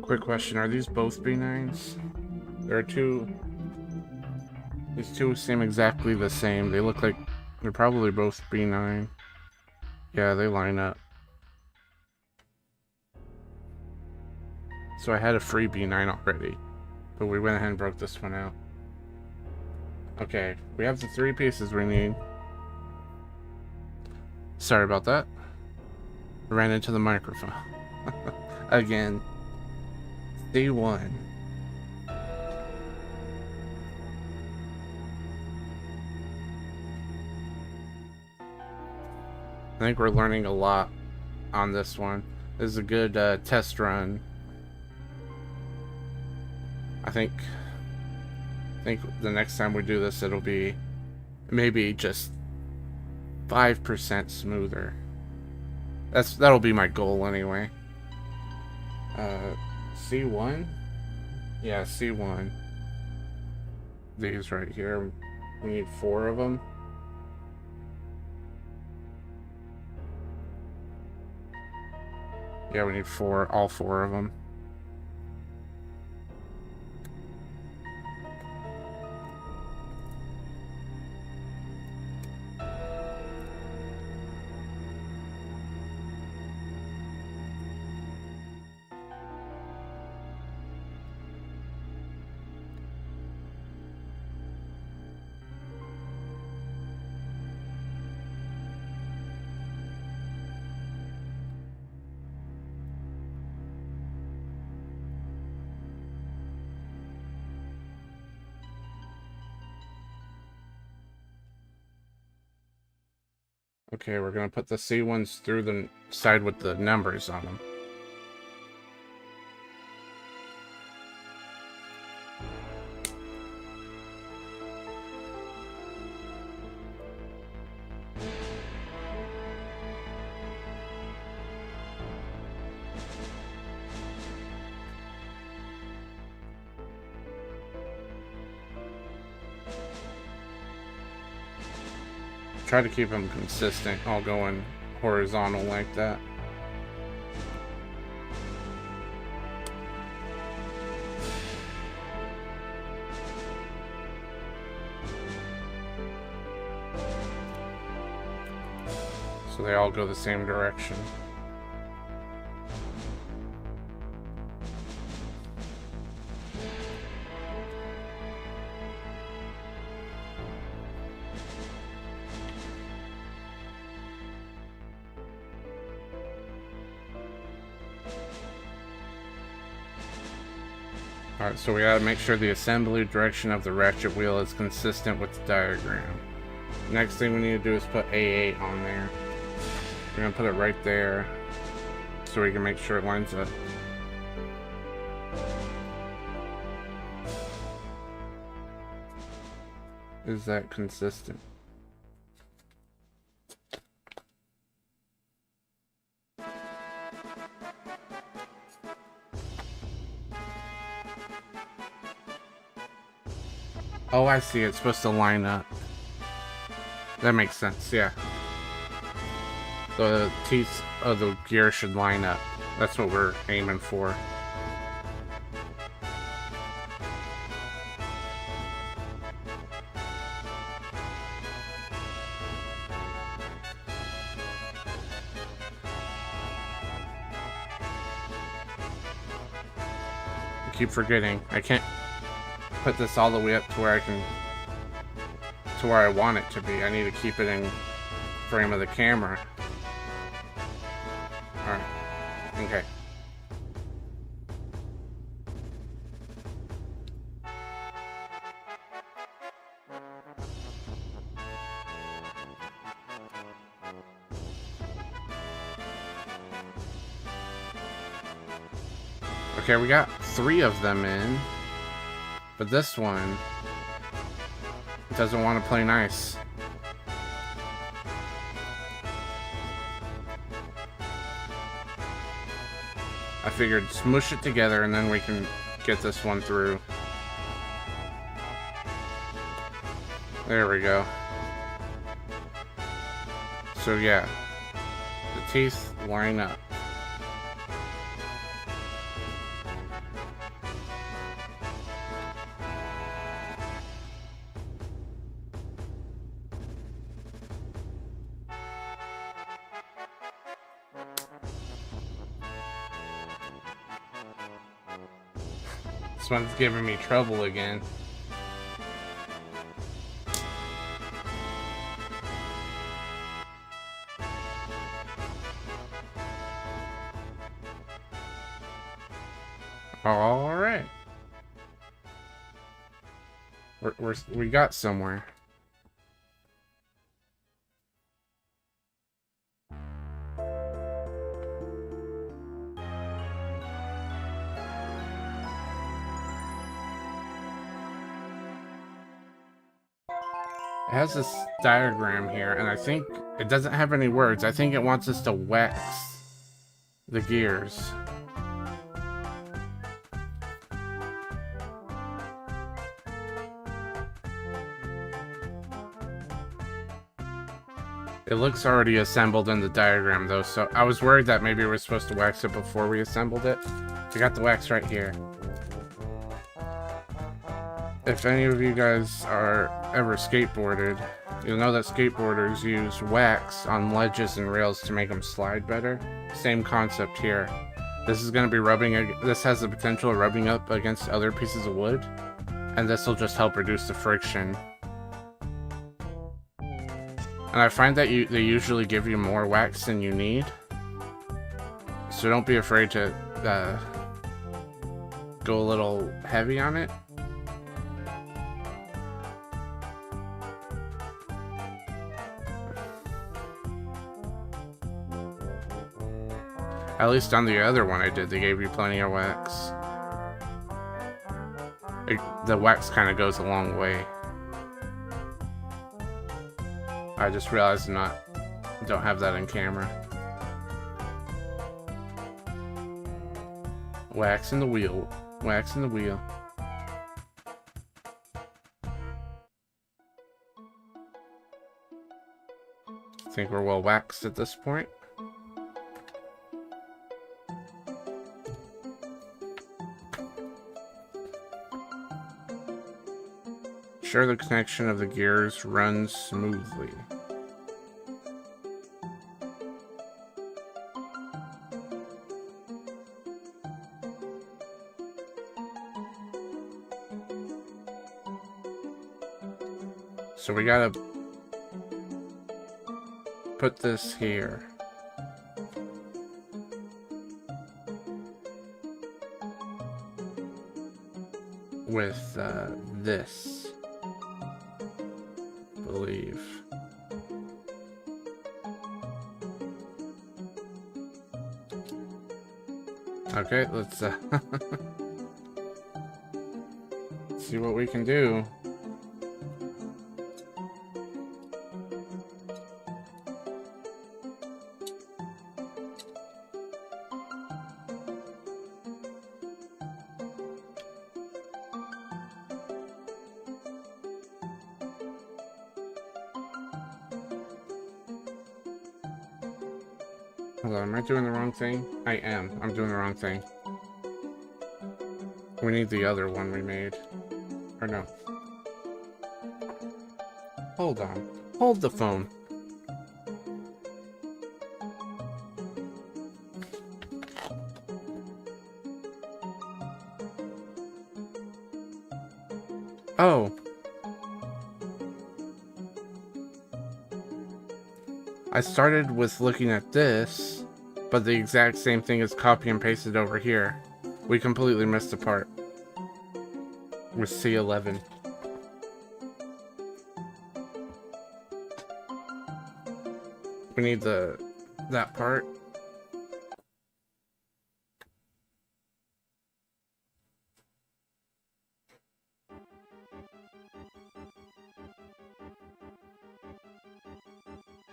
Quick question, are these both B9s? There are two. These two seem exactly the same. They look like they're probably both B9. Yeah, they line up. So I had a free B9 already, but we went ahead and broke this one out. Okay, we have the 3 pieces we need. Sorry about that. I ran into the microphone. Again. C1. I think we're learning a lot on this one. This is a good test run. I think the next time we do this, it'll be maybe just 5% smoother. That'll be my goal anyway. C1? Yeah, C1. These right here. We need 4 of them. Yeah, we need all 4 of them. Okay, we're gonna put the C1s through the side with the numbers on them. Try to keep them consistent, all going horizontal like that. So they all go the same direction. Alright, so we gotta make sure the assembly direction of the ratchet wheel is consistent with the diagram. Next thing we need to do is put A8 on there. We're gonna put it right there so we can make sure it lines up. Is that consistent? Oh, I see. It's supposed to line up. That makes sense, yeah. The teeth of the gear should line up. That's what we're aiming for. I keep forgetting. I can't put this all the way up to where I can... to where I want it to be. I need to keep it in frame of the camera. Alright. Okay. Okay, we got 3 of them in. But this one doesn't want to play nice. I figured smush it together and then we can get this one through. There we go. So yeah, the teeth line up. This one's giving me trouble again. All right, we got somewhere. It has this diagram here, and I think it doesn't have any words. I think it wants us to wax the gears. It looks already assembled in the diagram, though, so I was worried that maybe we're supposed to wax it before we assembled it. I got the wax right here. If any of you guys are ever skateboarded, you'll know that skateboarders use wax on ledges and rails to make them slide better. Same concept here. This is going to be this has the potential of rubbing up against other pieces of wood, and this will just help reduce the friction. And I find that they usually give you more wax than you need, so don't be afraid to go a little heavy on it. At least on the other one I did, they gave you plenty of wax. The wax kind of goes a long way. I just realized I don't have that in camera. Wax in the wheel. Wax in the wheel. I think we're well waxed at this point. Ensure the connection of the gears runs smoothly. So we gotta put this here. With this. Believe. Okay, let's see what we can do. Hold on, am I doing the wrong thing? I am. I'm doing the wrong thing. We need the other one we made. Or no. Hold on. Hold the phone. Oh. I started with looking at this, but the exact same thing is copy and pasted over here. We completely missed a part. With C11. We need that part.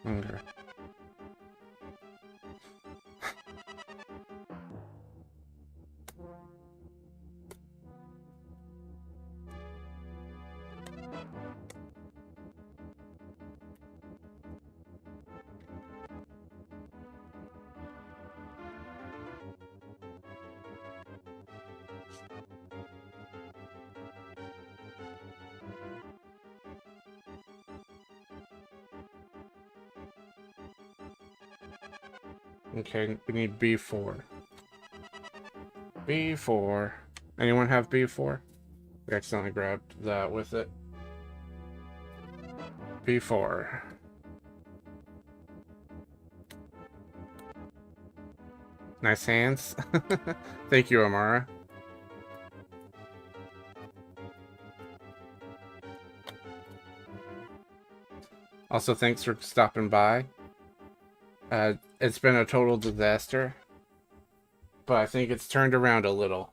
Okay. Okay, we need B4. B4. Anyone have B4? We accidentally grabbed that with it. B4. Nice hands. Thank you, Amara. Also, thanks for stopping by. It's been a total disaster, but I think it's turned around a little.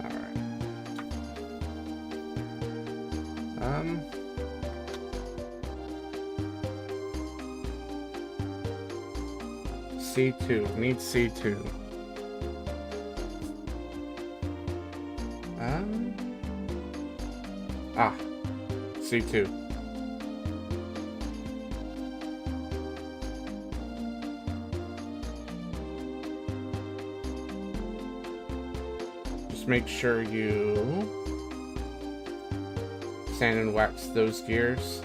Alright. C2. Need C2. C2. Just make sure you sand and wax those gears.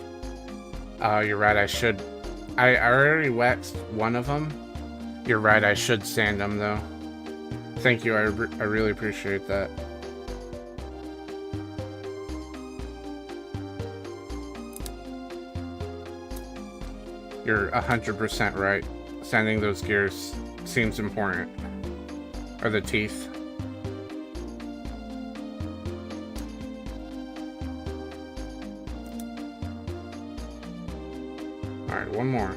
You're right, I should. I already waxed one of them. You're right, I should sand them though. Thank you, I really appreciate that. You're 100% right. Sanding those gears seems important. Or the teeth. Alright, one more.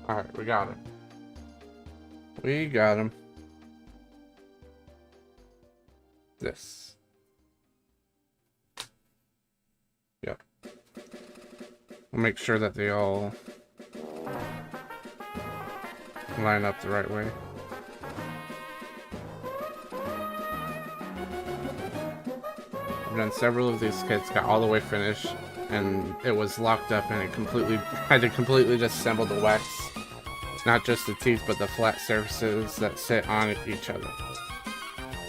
Alright, we got him. We got him. This. Yep. We'll make sure that they all line up the right way. I've done several of these kits, got all the way finished, and it was locked up and it had to completely disassemble the wax. Not just the teeth, but the flat surfaces that sit on each other.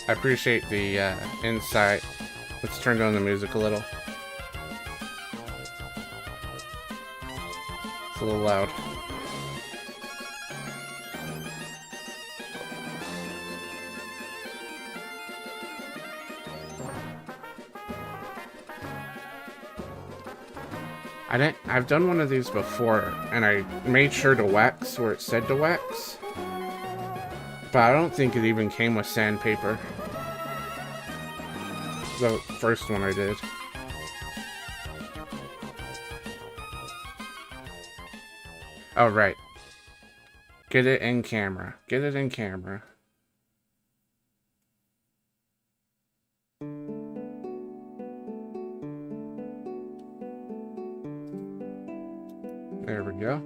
I appreciate the insight. Let's turn down the music a little. It's a little loud. I've done one of these before, and I made sure to wax where it said to wax. But I don't think it even came with sandpaper. The first one I did. Oh, right. Get it in camera. Get it in camera. There we go.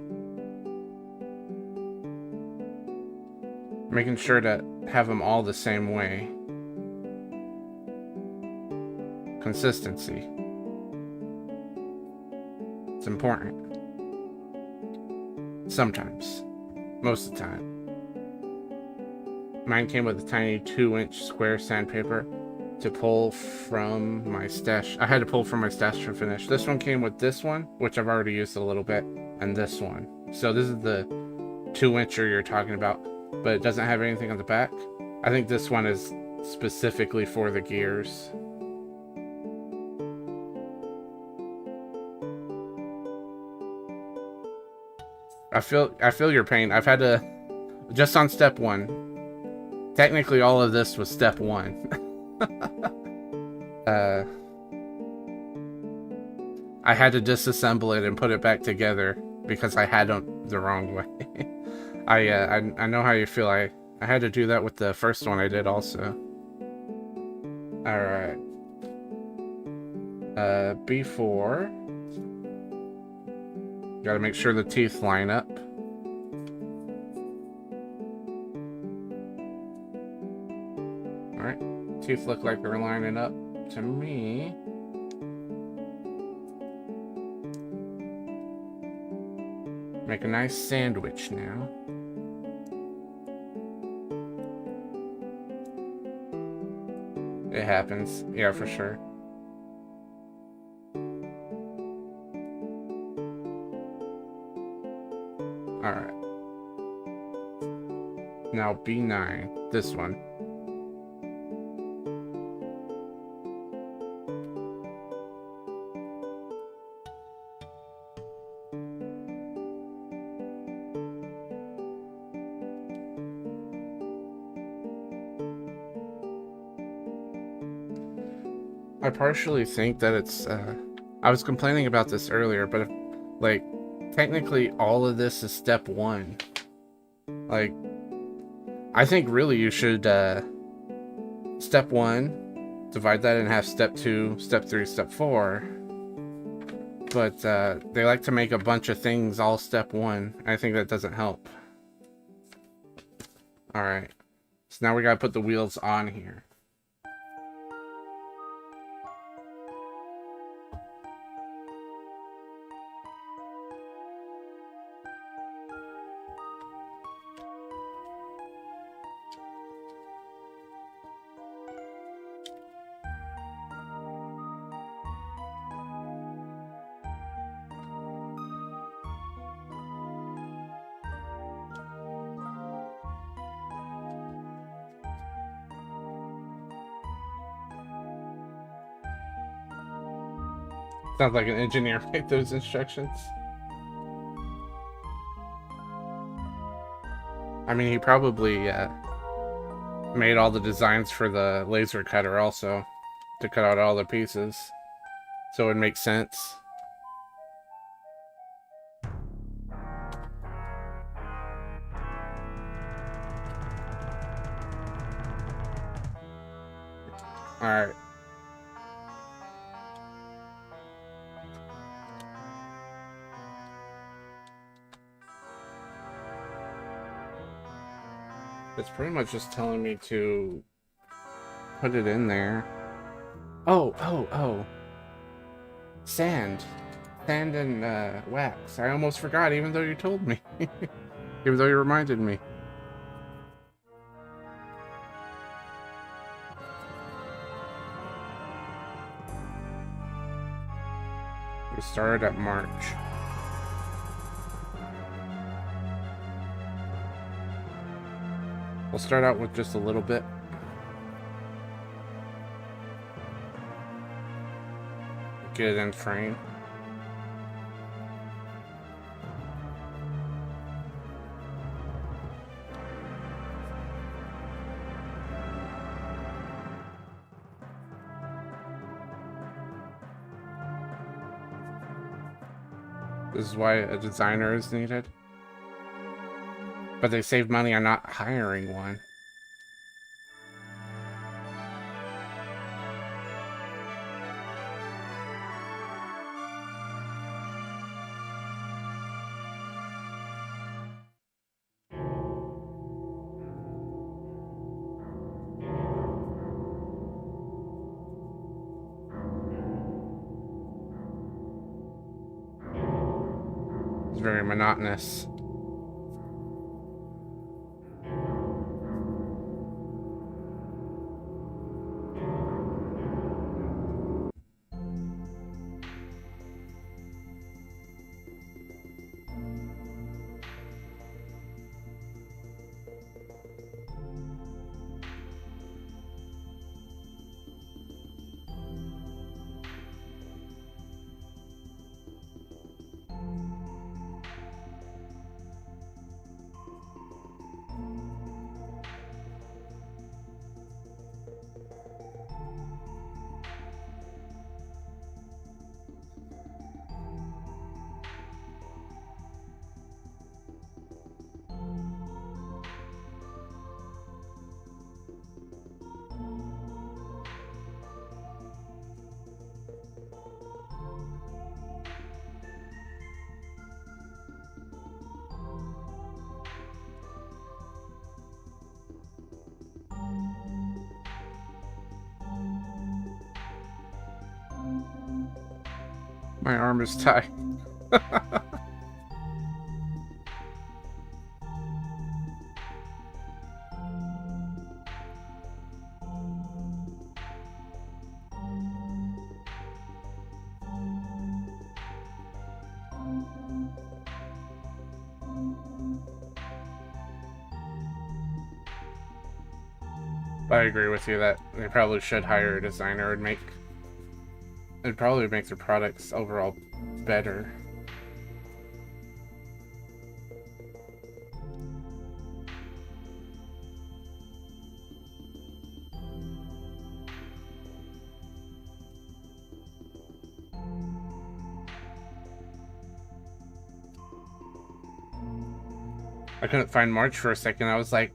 Making sure to have them all the same way. Consistency. It's important. Sometimes. Most of the time. Mine came with a tiny 2-inch square sandpaper to pull from my stash. I had to pull from my stash to finish. This one came with this one, which I've already used a little bit, and this one. So this is the 2-incher you're talking about, but it doesn't have anything on the back. I think this one is specifically for the gears. I feel your pain. I've had to, just on step 1. Technically all of this was step 1. I had to disassemble it and put it back together because I had it the wrong way. I know how you feel. I had to do that with the first one I did also. Alright. B4. Gotta make sure the teeth line up. Alright. Teeth look like they're lining up to me. Make a nice sandwich now. It happens. Yeah, for sure. Alright. Now B9. This one. I partially think that it's, I was complaining about this earlier, but if, like, technically all of this is step 1. Like, I think really you should, step 1, divide that in half, step 2, step 3, step 4. But, they like to make a bunch of things all step 1. I think that doesn't help. Alright. So now we gotta put the wheels on here. Sounds like an engineer made those instructions. I mean, he probably made all the designs for the laser cutter also to cut out all the pieces, so it would make sense. Alright. It's pretty much just telling me to put it in there. Oh. Sand. Sand and wax. I almost forgot even though you told me. Even though you reminded me. We started at March. We'll start out with just a little bit. Get it in frame. This is why a designer is needed. But they save money on not hiring one. It's very monotonous. My arm is tied. But I agree with you that they probably should hire a designer and it'd probably make their products overall better. I couldn't find March for a second. I was like,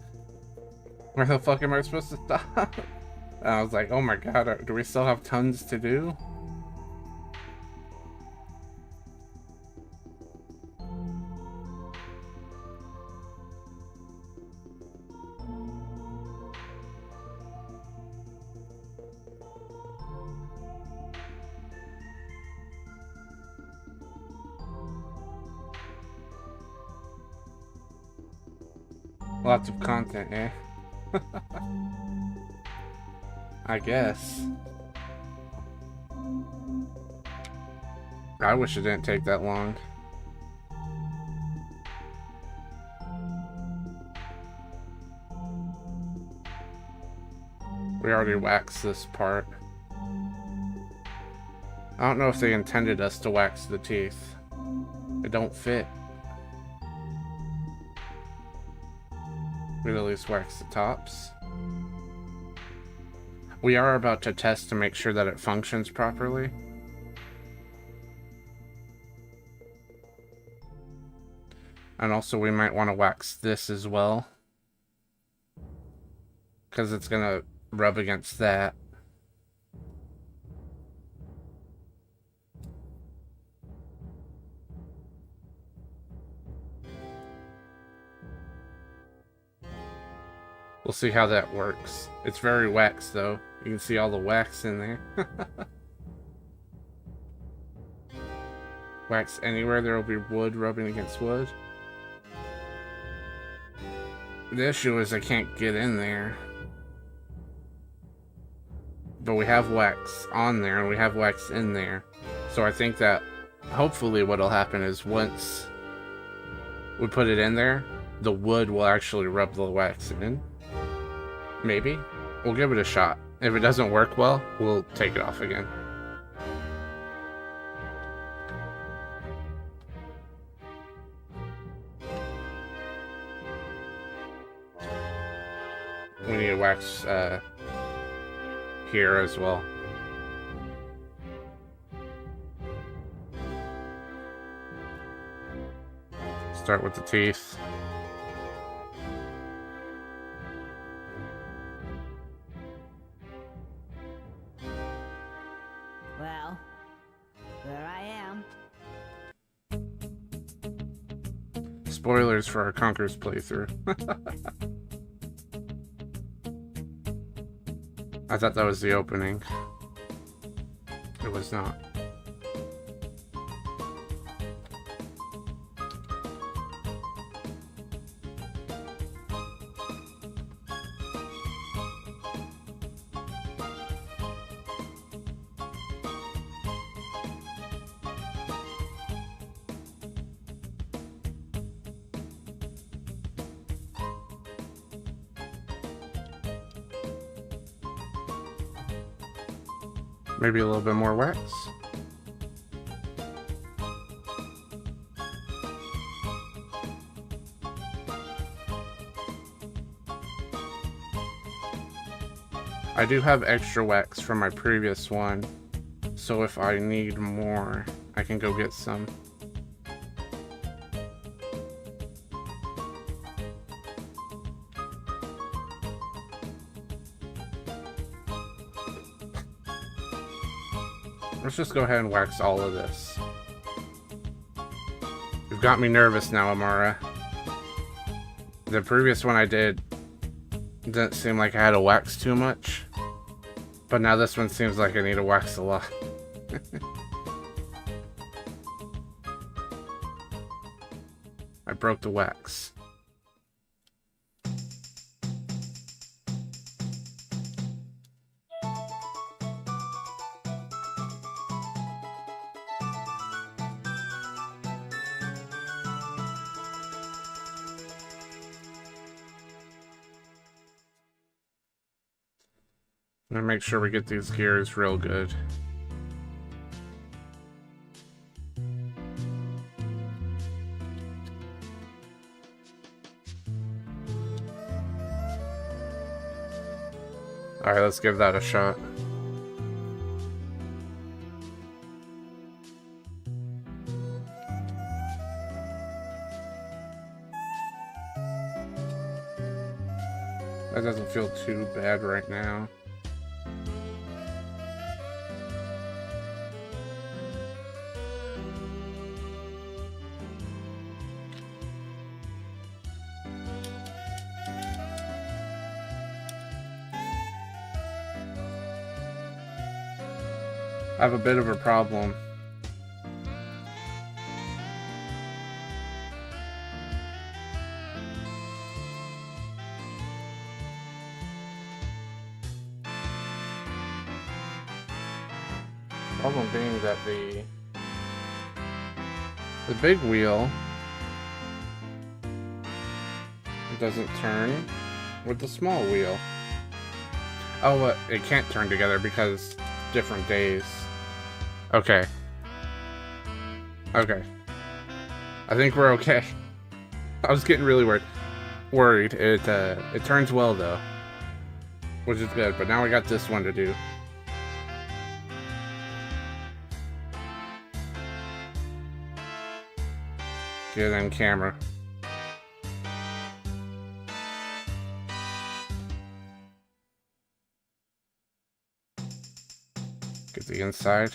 where the fuck am I supposed to stop? And I was like, oh my god, do we still have tons to do? Lots of content, eh? I guess. I wish it didn't take that long. We already waxed this part. I don't know if they intended us to wax the teeth. It don't fit. We'd at least wax the tops. We are about to test to make sure that it functions properly. And also we might want to wax this as well, because it's gonna rub against that. We'll see how that works. It's very wax though. You can see all the wax in there. Wax anywhere, there will be wood rubbing against wood. The issue is I can't get in there. But we have wax on there and we have wax in there. So I think that hopefully what'll happen is once we put it in there, the wood will actually rub the wax in. Maybe. We'll give it a shot. If it doesn't work well, we'll take it off again. We need to wax here as well. Start with the teeth. Well, there I am. Spoilers for our Conker's playthrough. I thought that was the opening. It was not. Maybe a little bit more wax. I do have extra wax from my previous one, so if I need more, I can go get some. Let's just go ahead and wax all of this. You've got me nervous now, Amara. The previous one I did didn't seem like I had to wax too much, but now this one seems like I need to wax a lot. I broke the wax. I'm gonna make sure we get these gears real good. Alright, let's give that a shot. That doesn't feel too bad right now. I have a bit of a problem. Problem being that the big wheel doesn't turn with the small wheel. Oh, it can't turn together because different days. Okay. Okay. I think we're okay. I was getting really worried. It turns well though, which is good. But now we got this one to do. Get in camera. Get the inside.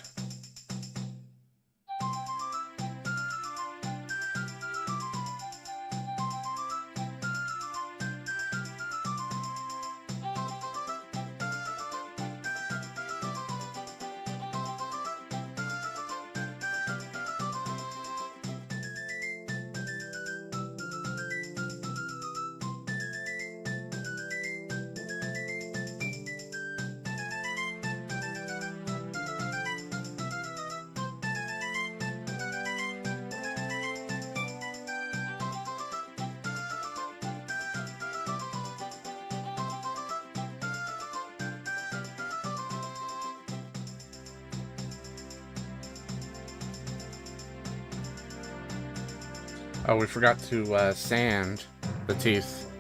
Oh, we forgot to sand the teeth.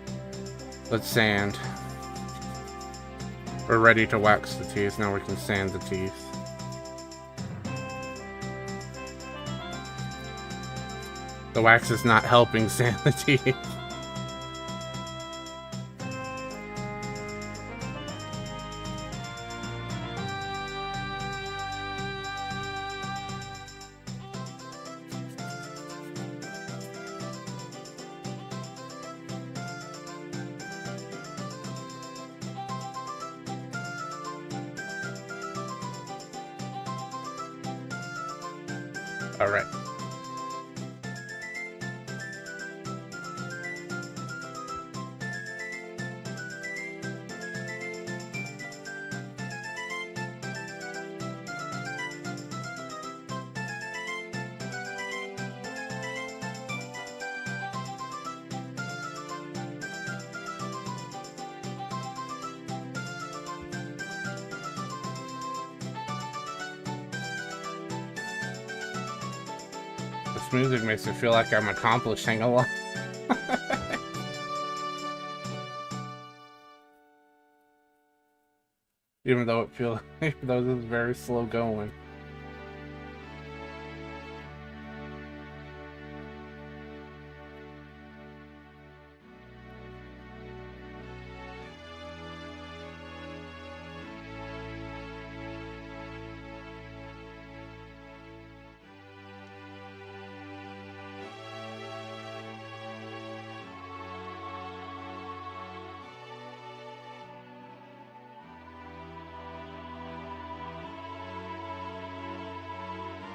Let's sand. We're ready to wax the teeth. Now we can sand the teeth. The wax is not helping sand the teeth. All right. music makes it feel like I'm accomplishing a lot. Even though even though this is very slow going.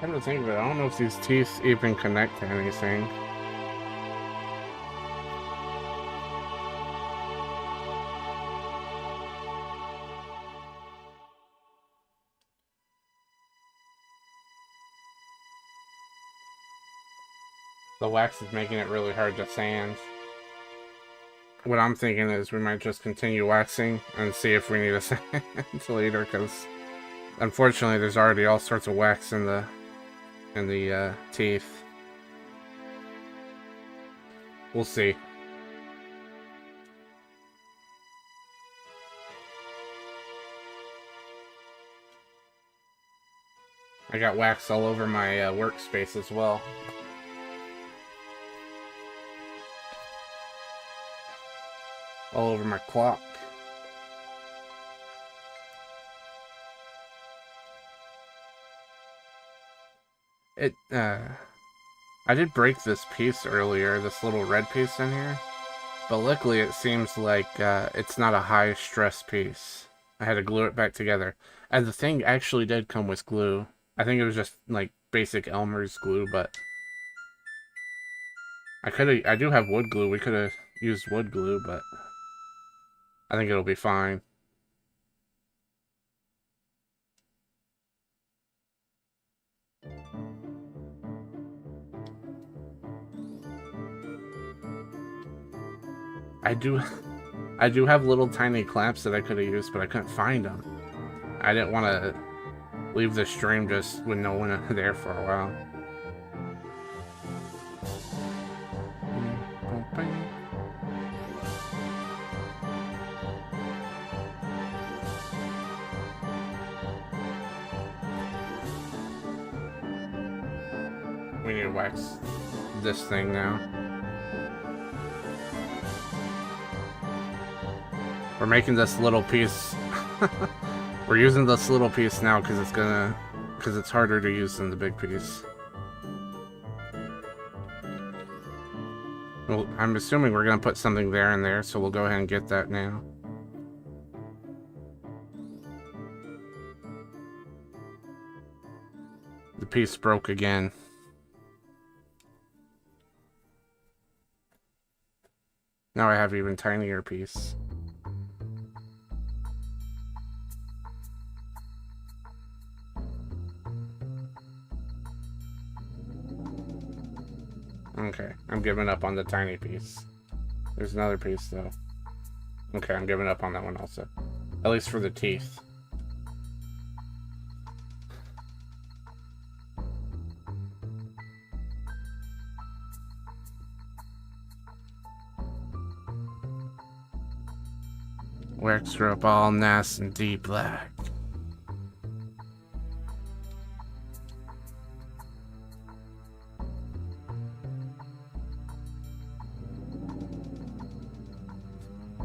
Come to think of it, I don't know if these teeth even connect to anything. The wax is making it really hard to sand. What I'm thinking is we might just continue waxing and see if we need a sand later, because unfortunately there's already all sorts of wax in the teeth. We'll see. I got wax all over my workspace as well. All over my clock. I did break this piece earlier, this little red piece in here, but luckily it seems like it's not a high stress piece. I had to glue it back together, and the thing actually did come with glue. I think it was just like basic Elmer's glue, but I do have wood glue. We could have used wood glue, but I think it'll be fine. I do have little tiny clamps that I could have used, but I couldn't find them. I didn't want to leave the stream just with no one there for a while. We need to wax this thing now. We're making this little piece. We're using this little piece now because it's harder to use than the big piece. Well, I'm assuming we're gonna put something there and there, so we'll go ahead and get that now. The piece broke again. Now I have even tinier piece. Okay, I'm giving up on the tiny piece. There's another piece, though. Okay, I'm giving up on that one also. At least for the teeth. Wax her up all nice and deep black.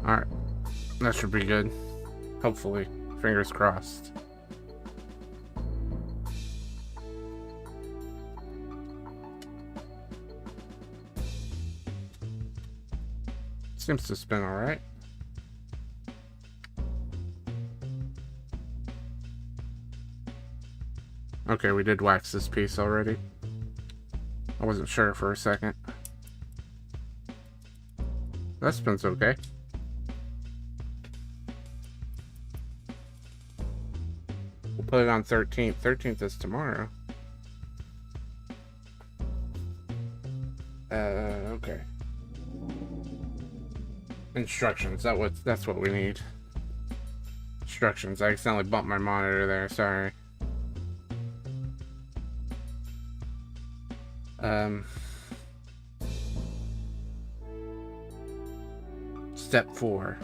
Alright, that should be good. Hopefully. Fingers crossed. Seems to spin alright. Okay, we did wax this piece already. I wasn't sure for a second. That spins okay. We'll put it on 13th. 13th is tomorrow. Okay. Instructions. That's what we need. Instructions. I accidentally bumped my monitor there. Sorry. Um, Step 4.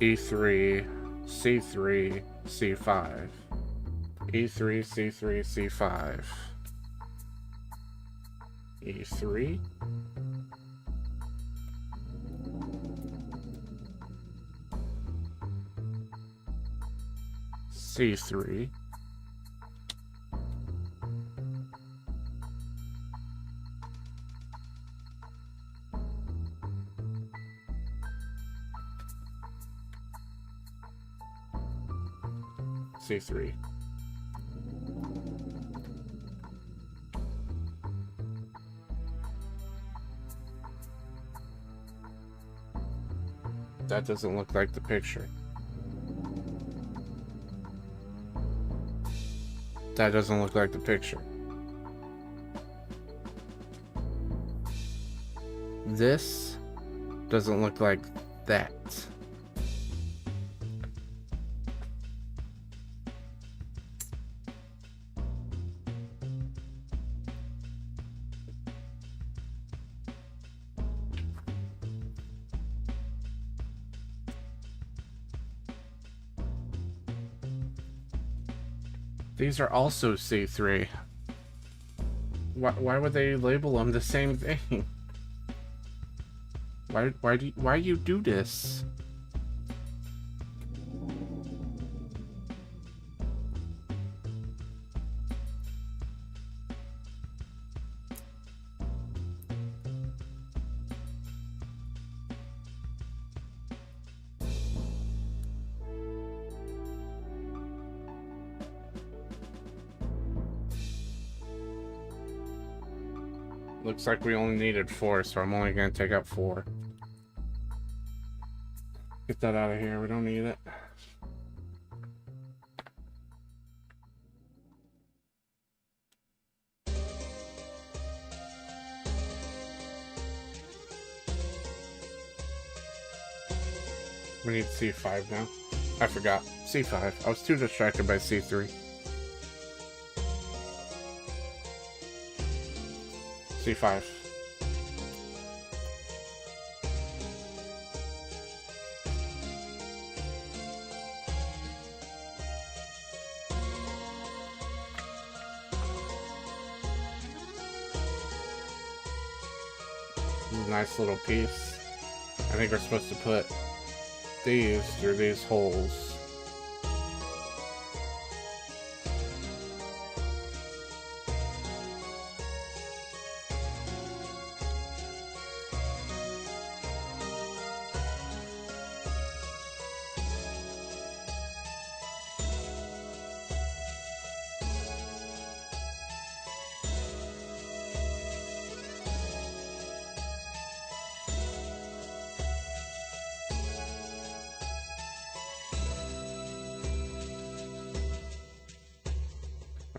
E3, C3, C5. E3, C3, C5. E3. C3. C3. That doesn't look like the picture. That doesn't look like the picture. This doesn't look like that. These are also C3. Why would they label them the same thing? Why you do this? Looks like we only needed 4, so I'm only gonna take out 4. Get that out of here, we don't need it. We need C5 now. I forgot. C5. I was too distracted by C3. C5. Nice little piece. I think we're supposed to put these through these holes.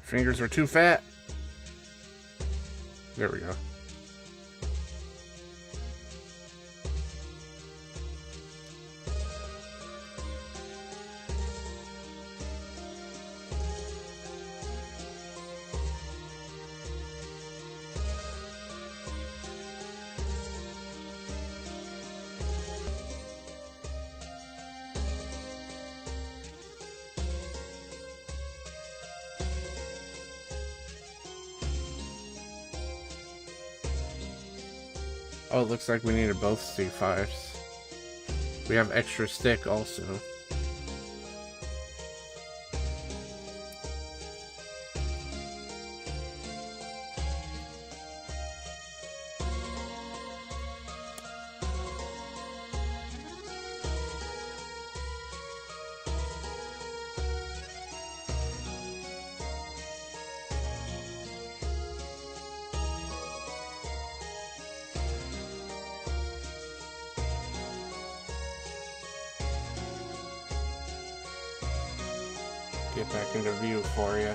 Fingers are too fat. There we go. Oh, it looks like we needed both C5s. We have extra stick also. Get back into view for you.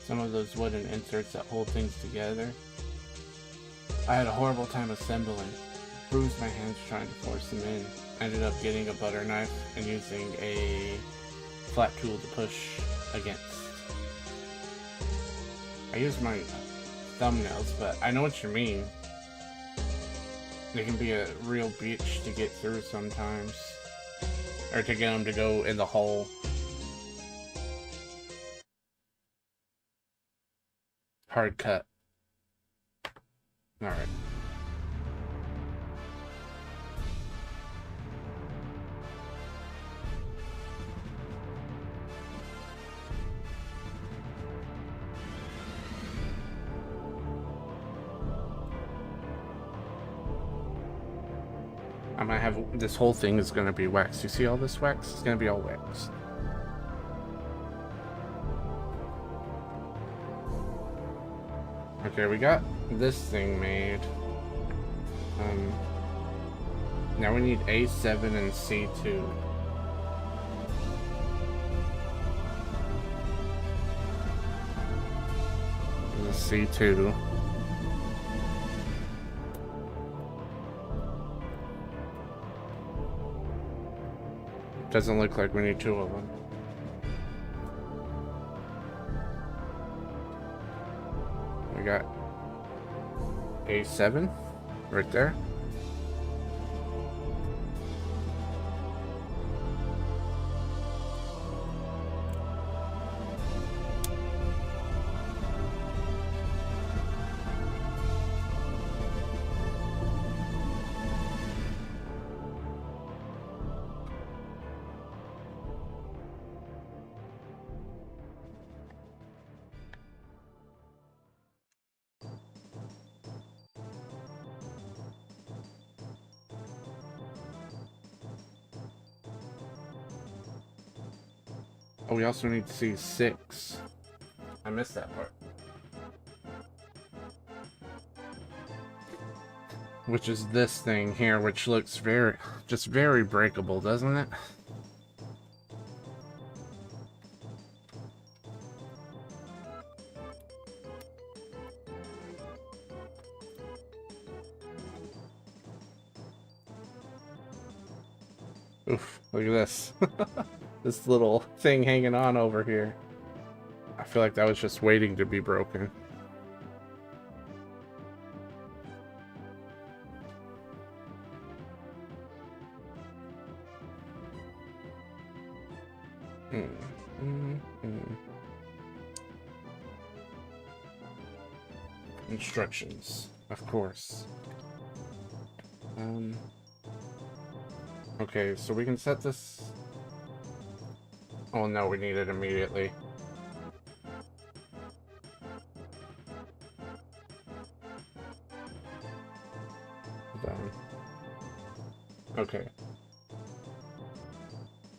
some of those wooden inserts that hold things together. I had a horrible time assembling. Bruised my hands trying to force them in. Ended up getting a butter knife and using a flat tool to push against. I use my thumbnails, but I know what you mean. They can be a real bitch to get through sometimes. Or to get them to go in the hole. Hard cut. Alright. I'm gonna have this whole thing is gonna be wax. You see all this wax? It's gonna be all wax. Okay, we got this thing made. Now we need A7 and C2. This is C2. Doesn't look like we need two of them. We got A7 right there. Oh, we also need C6. I missed that part. Which is this thing here, which looks very breakable, doesn't it? Oof, look at this. This little thing hanging on over here. I feel like that was just waiting to be broken. Instructions, of course. Okay, so we can set this. Oh no, we need it immediately. Done. Okay.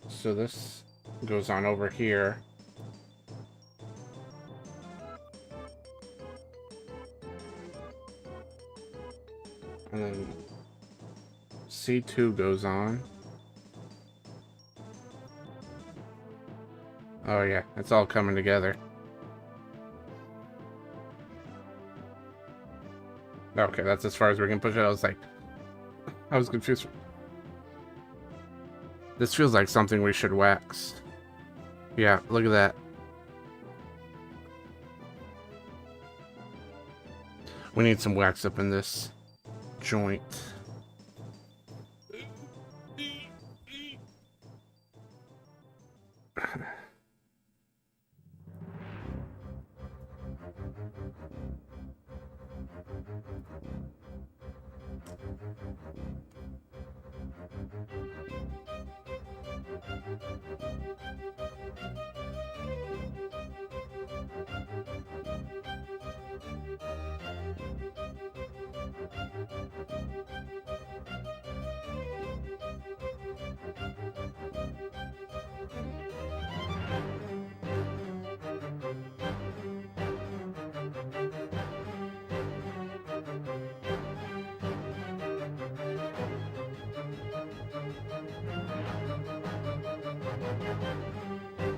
So this goes on over here. And then C2 goes on. Oh yeah, it's all coming together. Okay, that's as far as we can push it. I was confused. This feels like something we should wax. Yeah, look at that. We need some wax up in this joint.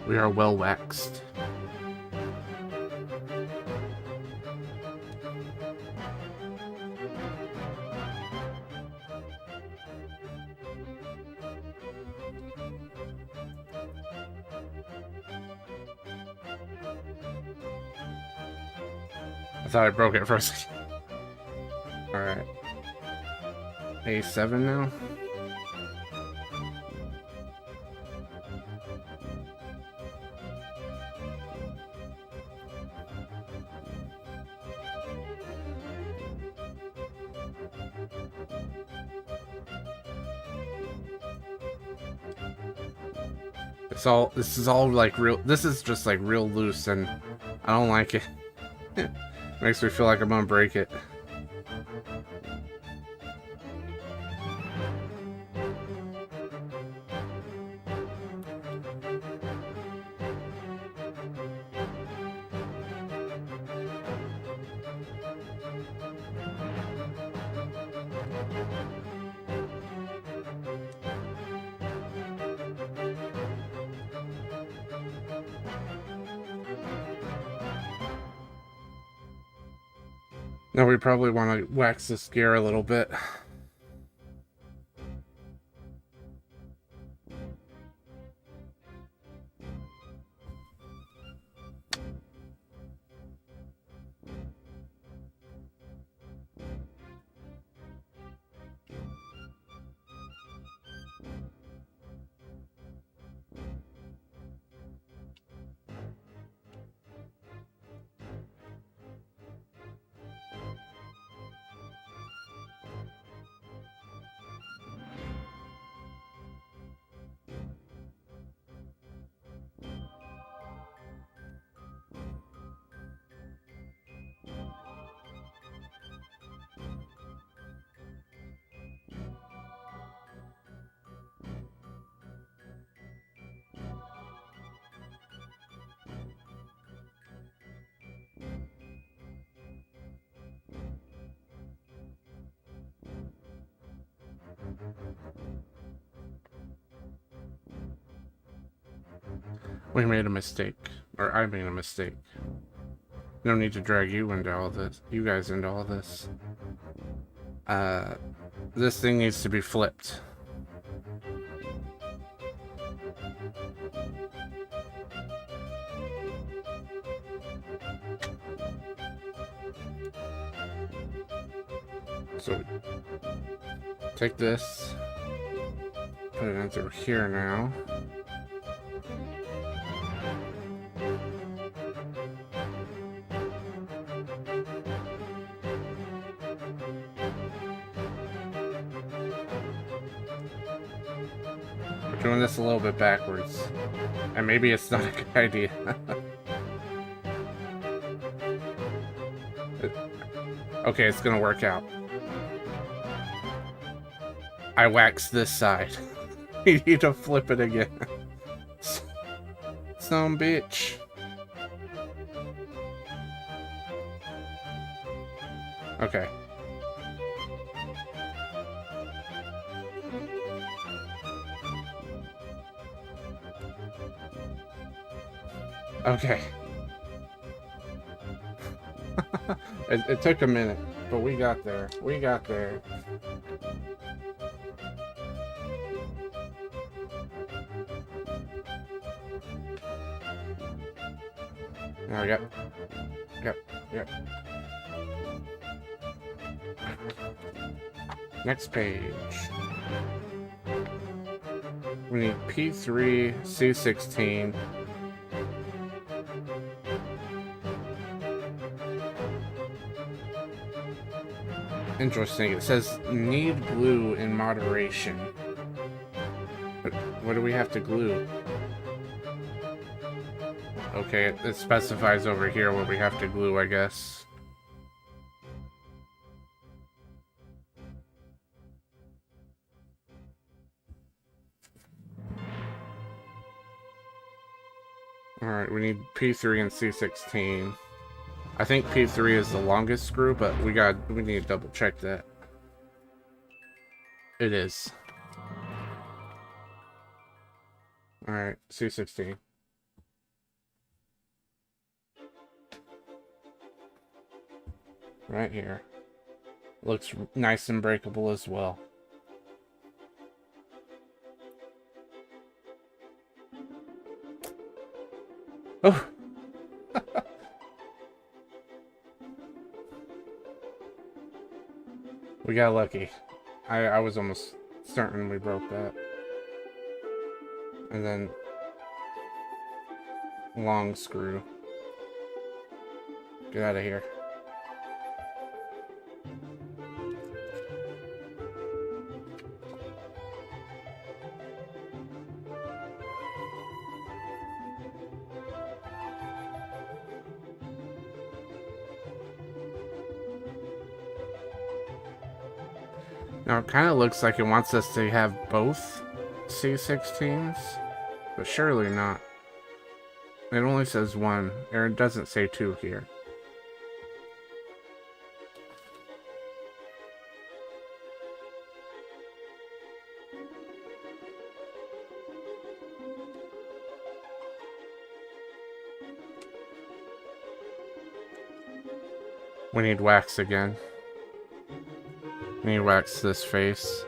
We are well waxed. thought I broke it for a second. Alright. A7 now? This is all like real, this is just like real loose and I don't like it. Makes me feel like I'm gonna break it. Now we probably want to wax this gear a little bit. We made a mistake. Or I made a mistake. No need to drag you into all this. You guys into all this. This thing needs to be flipped. So, take this. Put it in through here now. Doing this a little bit backwards. And maybe it's not a good idea. Okay, it's gonna work out. I waxed this side. You need to flip it again. Some bitch. Okay. Okay. It took a minute, but we got there. We got there. Oh, yep. Yep. Next page. We need P3, C16. Interesting. It says need glue in moderation. But what do we have to glue? Okay, it specifies over here what we have to glue, I guess. Alright, we need P3 and C16. I think P3 is the longest screw, but we need to double check that. It is. Alright, C16. Right here. Looks nice and breakable as well. Oh! We got lucky. I was almost certain we broke that. And then long screw. Get out of here. Now it kind of looks like it wants us to have both C16s, but surely not. It only says one, or it doesn't say two here. We need wax again. We need wax this face.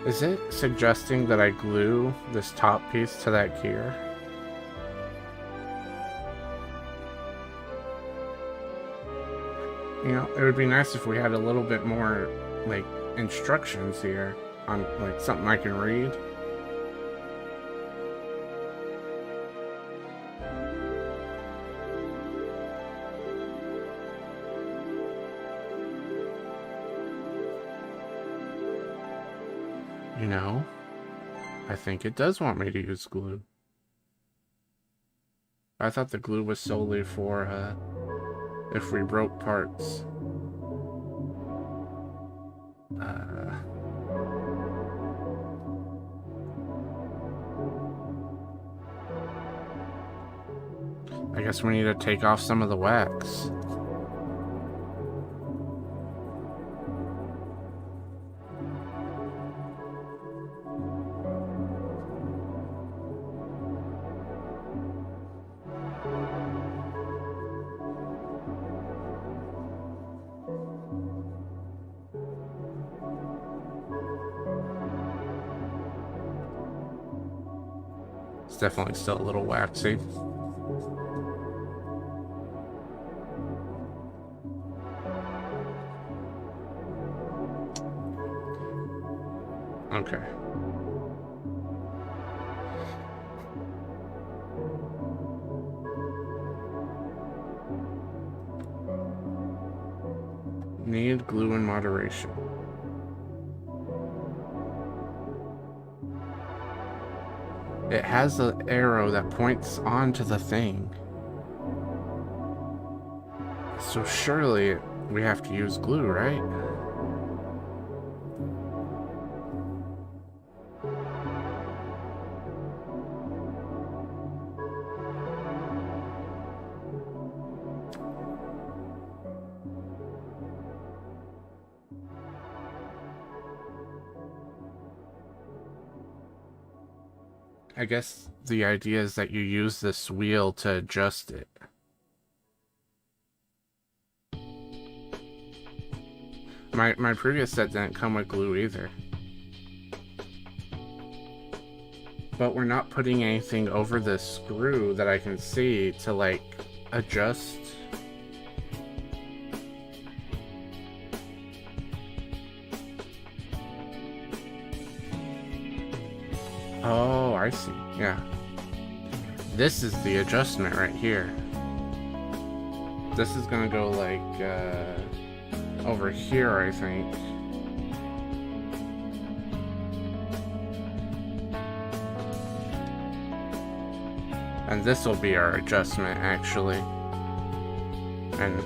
Is it suggesting that I glue this top piece to that gear? You know, it would be nice if we had a little bit more, like, instructions here on, like, something I can read. You know, I think it does want me to use glue. I thought the glue was solely for, if we broke parts. I guess we need to take off some of the wax. It's definitely still a little waxy. Okay. Need glue in moderation. It has an arrow that points onto the thing. So surely we have to use glue, right? I guess the idea is that you use this wheel to adjust it. My previous set didn't come with glue either. But we're not putting anything over this screw that I can see to, like, adjust. Oh, I see. Yeah. This is the adjustment right here. This is gonna go, like, over here, I think. And this will be our adjustment, actually. And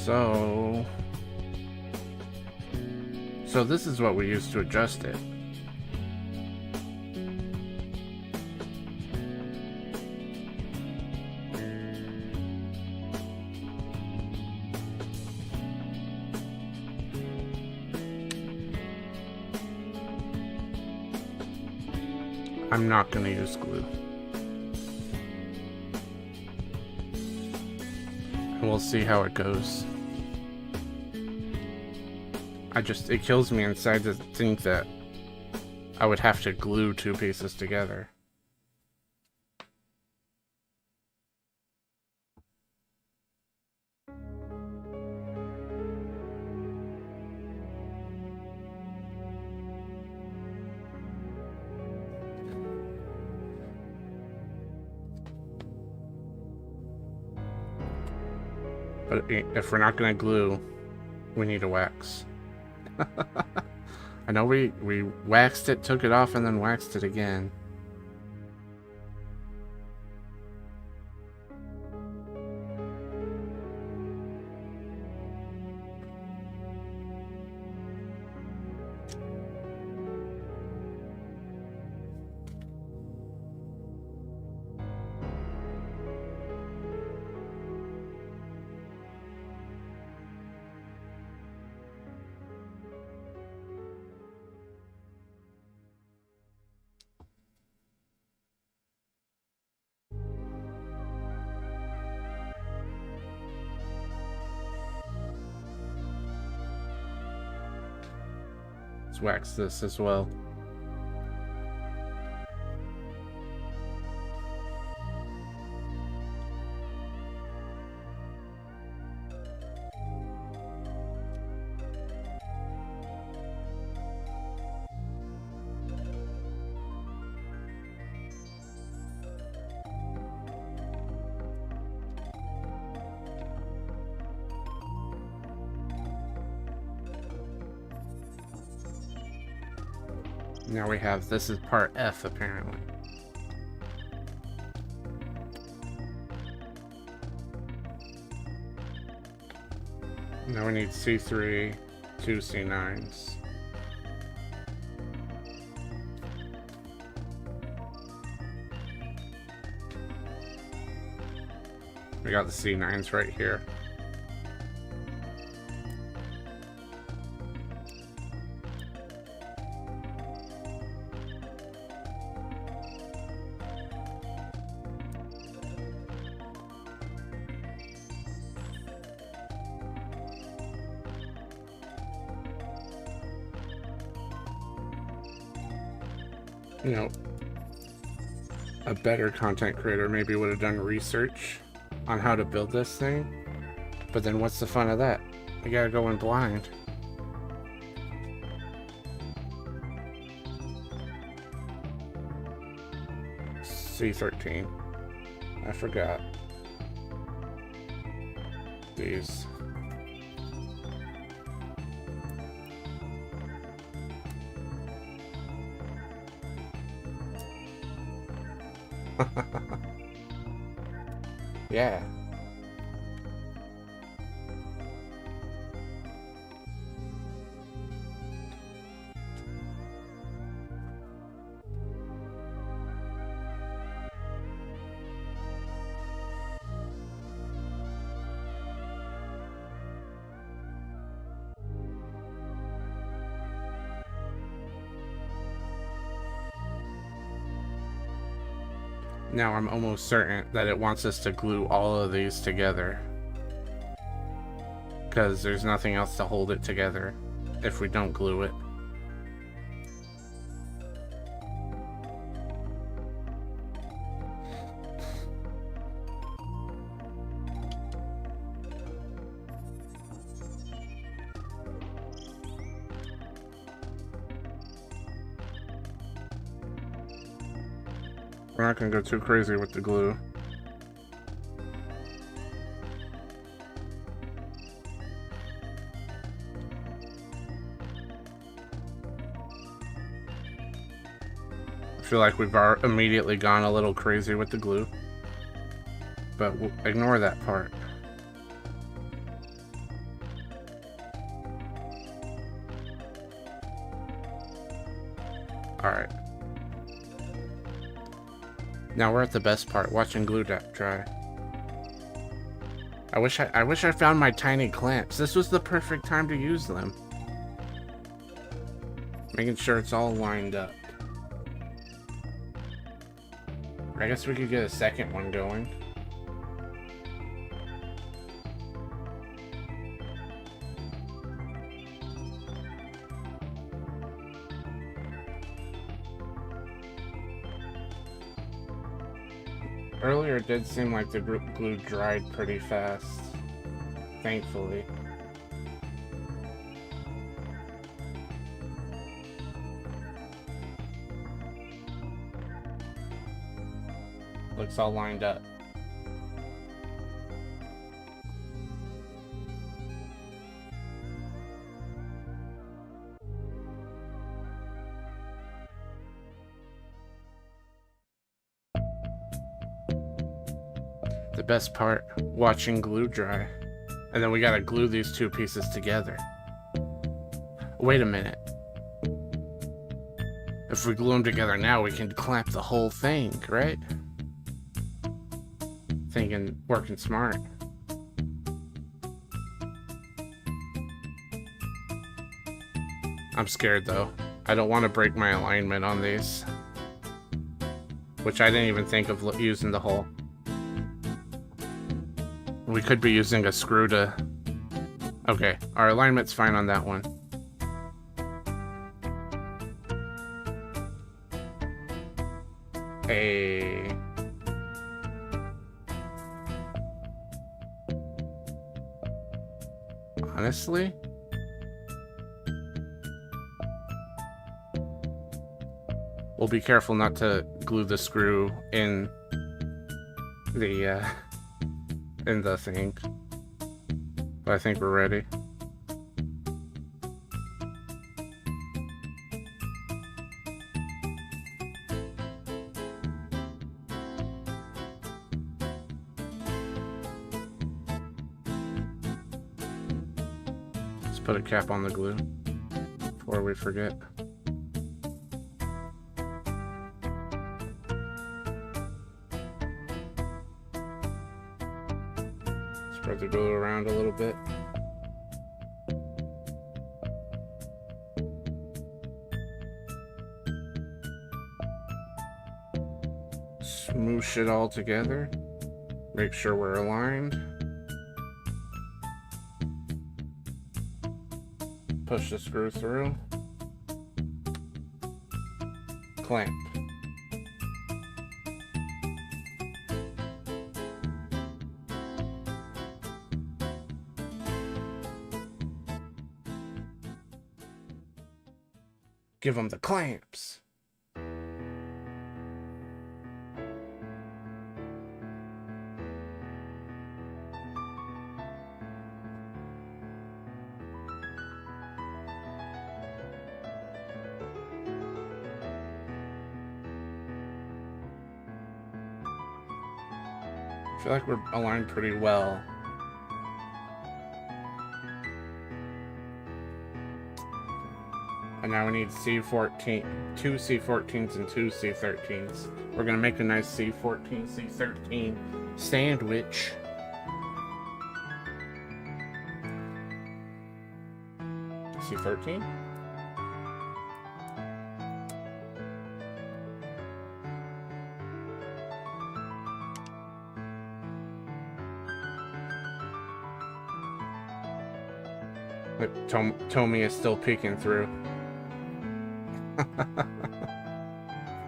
So this is what we use to adjust it. I'm not going to use glue. And we'll see how it goes. It kills me inside to think that I would have to glue two pieces together. But if we're not going to glue, we need a wax. I know we waxed it, took it off, and then waxed it again. Let's wax this as well. Now we have, this is part F apparently. Now we need C3, 2 C9s. We got the C9s right here. You know, a better content creator maybe would have done research on how to build this thing, but then what's the fun of that? You gotta go in blind. C13. I forgot. These. Yeah. Now I'm almost certain that it wants us to glue all of these together, because there's nothing else to hold it together if we don't glue it. We're not gonna go too crazy with the glue. I feel like we've immediately gone a little crazy with the glue, but we'll ignore that part. Alright. Now we're at the best part, watching glue dry. I wish I found my tiny clamps. This was the perfect time to use them. Making sure it's all lined up. I guess we could get a second one going. Earlier it did seem like the glue dried pretty fast, thankfully. Looks all lined up. The best part, watching glue dry. And then we gotta glue these two pieces together. Wait a minute. If we glue them together now, we can clamp the whole thing, right? Working smart. I'm scared though. I don't want to break my alignment on these. Which I didn't even think of using the hole. We could be using a screw to... Okay, our alignment's fine on that one. Honestly? We'll be careful not to glue the screw in the thing. But I think we're ready. Let's put a cap on the glue before we forget. Spread the glue around a little bit. Smoosh it all together. Make sure we're aligned. Push the screw through. Clamp. Give them the clamps. I feel like we're aligned pretty well. And now we need C14, 2 C14s and 2 C13s. We're gonna make a nice C14, C13 sandwich. C13? But Tommy is still peeking through.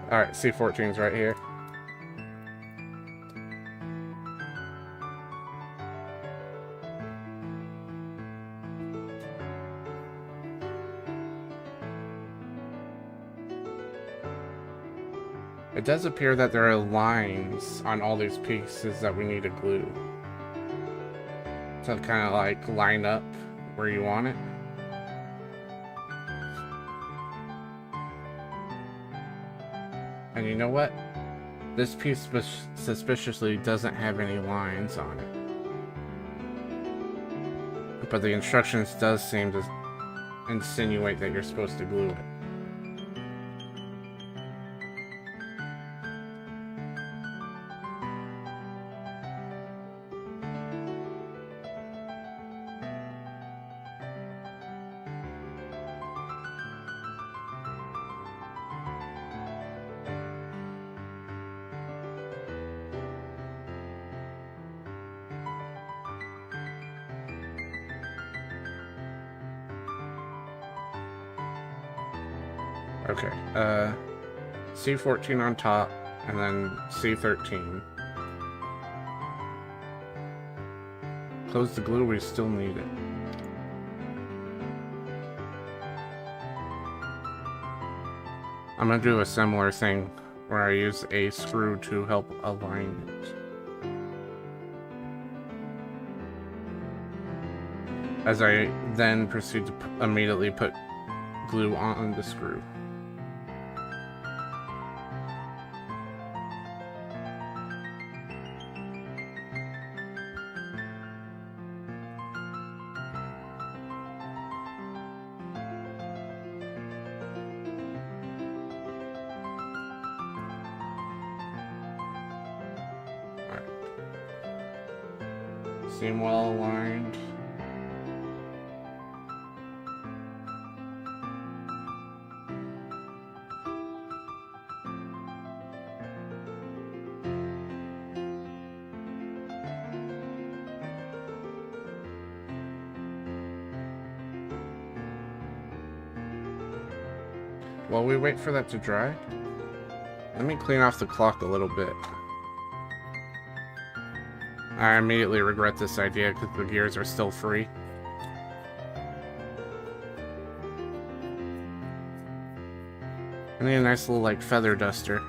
Alright, C14's right here. It does appear that there are lines on all these pieces that we need to glue. To kind of like line up where you want it. And you know what? This piece suspiciously doesn't have any lines on it. But the instructions does seem to insinuate that you're supposed to glue it. Okay, C14 on top, and then C13. Close the glue, we still need it. I'm gonna do a similar thing where I use a screw to help align it. As I then proceed to immediately put glue on the screw. Seem well aligned. While we wait for that to dry, let me clean off the clock a little bit. I immediately regret this idea because the gears are still free. I need a nice little, like, feather duster.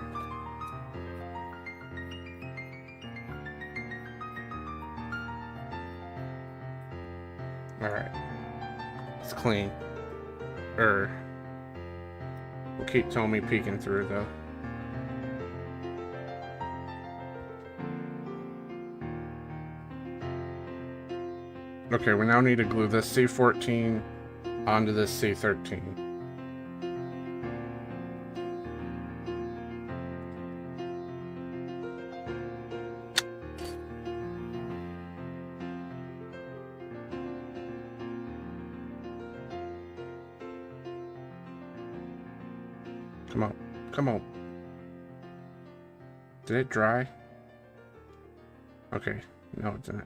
Alright. It's clean. Will keep Tommy peeking through, though. Okay, we now need to glue this C14 onto this C13. Come on, come on. Did it dry? Okay, no it didn't.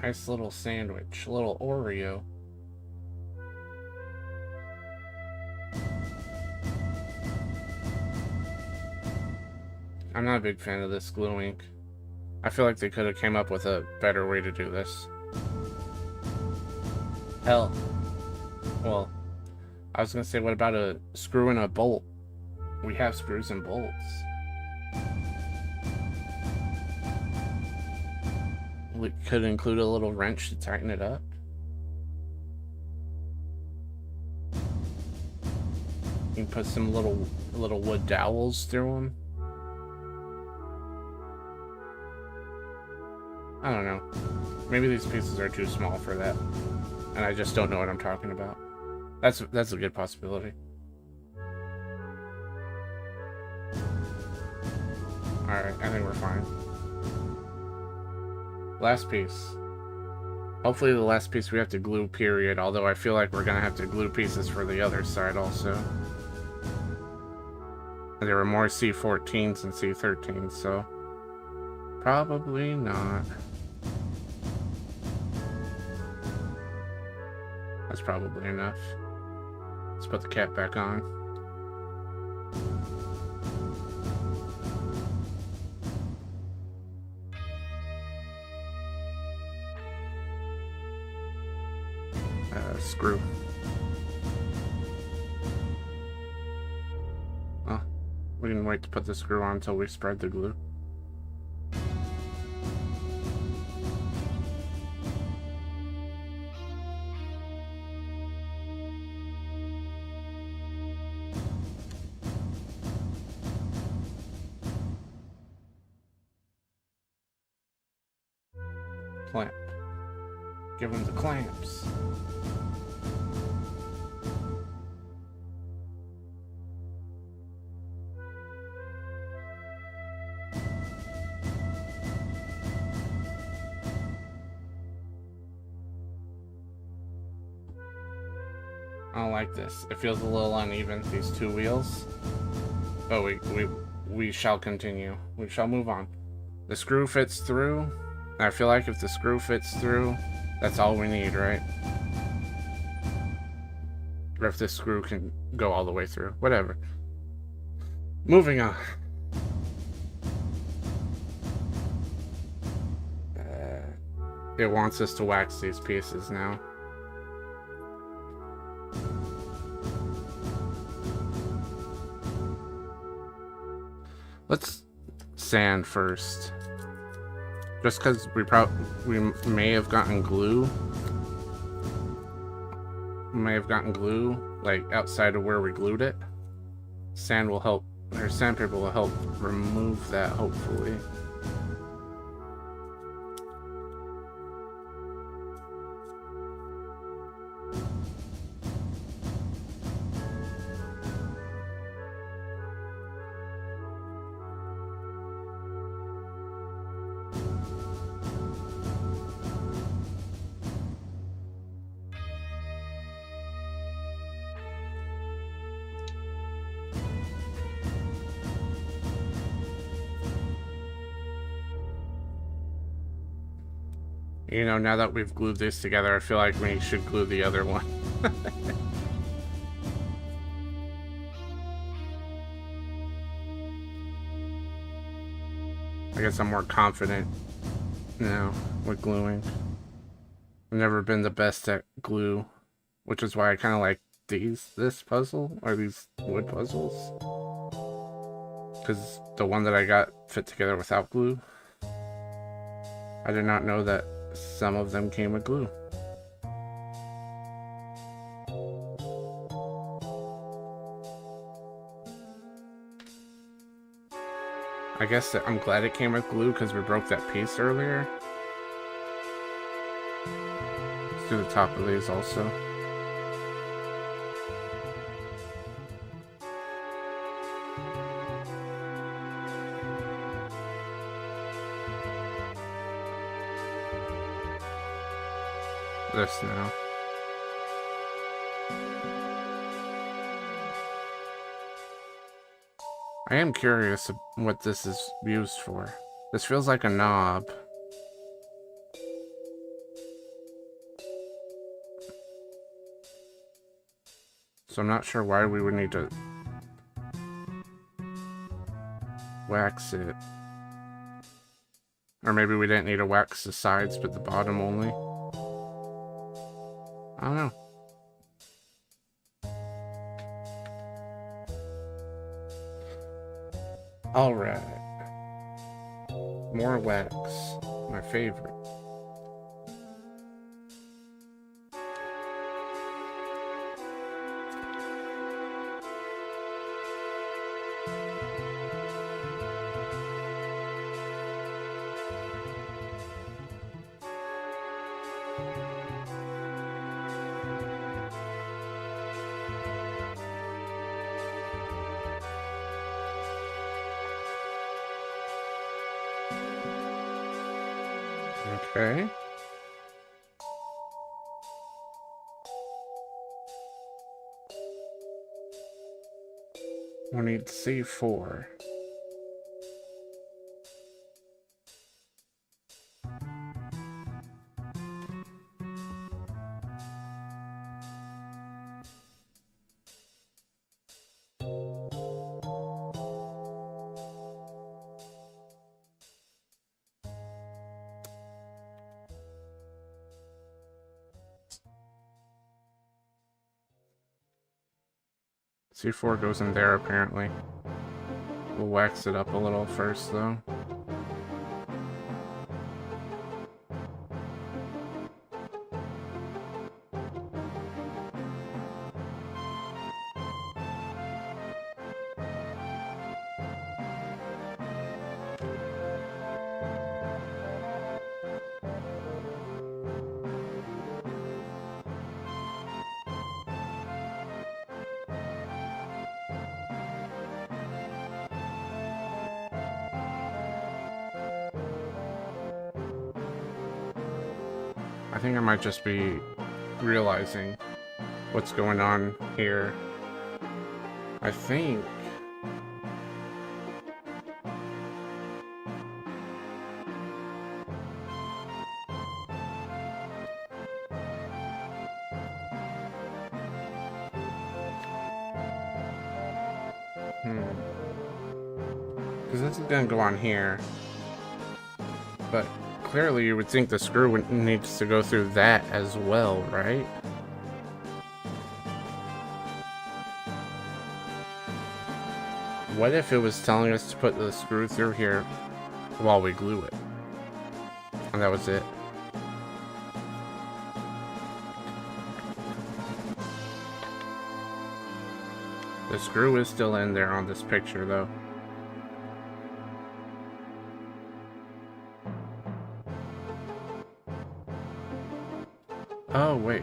Nice little sandwich, little Oreo. I'm not a big fan of this glue ink. I feel like they could have came up with a better way to do this. Hell. Well, I was gonna say, what about a screw and a bolt? We have screws and bolts. We could include a little wrench to tighten it up. You can put some little wood dowels through them. I don't know. Maybe these pieces are too small for that, and I just don't know what I'm talking about. That's a good possibility. Alright, I think we're fine. Last piece. Hopefully the last piece we have to glue, period, although I feel like we're gonna have to glue pieces for the other side also. And there were more C14s and C13s, so probably not. That's probably enough. Let's put the cap back on. Screw. Oh, we didn't wait to put the screw on until we spread the glue. Clamp. Give them the clamps. I don't like this. It feels a little uneven, these two wheels. But we shall continue. We shall move on. The screw fits through. I feel like if the screw fits through, that's all we need, right? Or if this screw can go all the way through. Whatever. Moving on. It wants us to wax these pieces now. Let's sand first. Just because we may have gotten glue. May have gotten glue, like, outside of where we glued it. Sand will help, or sandpaper will help remove that, hopefully. You know, now that we've glued this together, I feel like we should glue the other one. I guess I'm more confident now with gluing. I've never been the best at glue, which is why I kind of like this puzzle, or these wood puzzles. Because the one that I got fit together without glue, I did not know that some of them came with glue. I guess I'm glad it came with glue because we broke that piece earlier. Let's do the top of these also. This now. I am curious what this is used for. This feels like a knob. So I'm not sure why we would need to wax it. Or maybe we didn't need to wax the sides but the bottom only. I don't know. Alright. More wax. My favorite. Okay. We need C4. C4 goes in there, apparently. We'll wax it up a little first, though. I think I might just be realizing what's going on here. I think because this is gonna go on here, but clearly you would think the screw needs to go through that as well, right? What if it was telling us to put the screw through here while we glue it? And that was it. The screw is still in there on this picture, though. Oh, wait.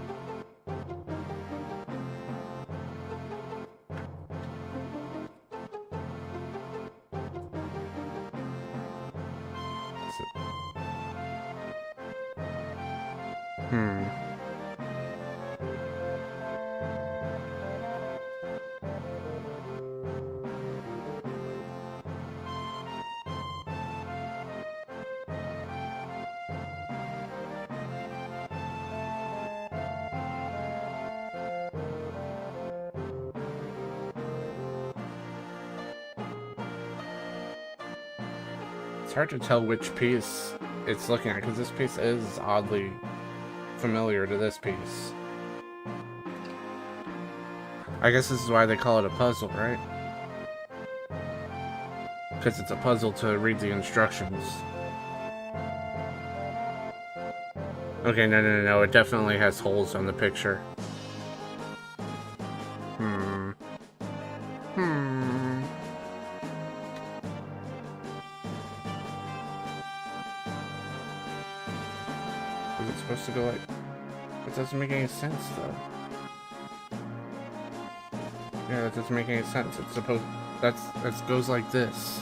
It's hard to tell which piece it's looking at, because this piece is oddly familiar to this piece. I guess this is why they call it a puzzle, right? Because it's a puzzle to read the instructions. Okay, no, it definitely has holes on the picture. Is it supposed to go like... It doesn't make any sense, though. Yeah, that doesn't make any sense. It's supposed... That goes like this.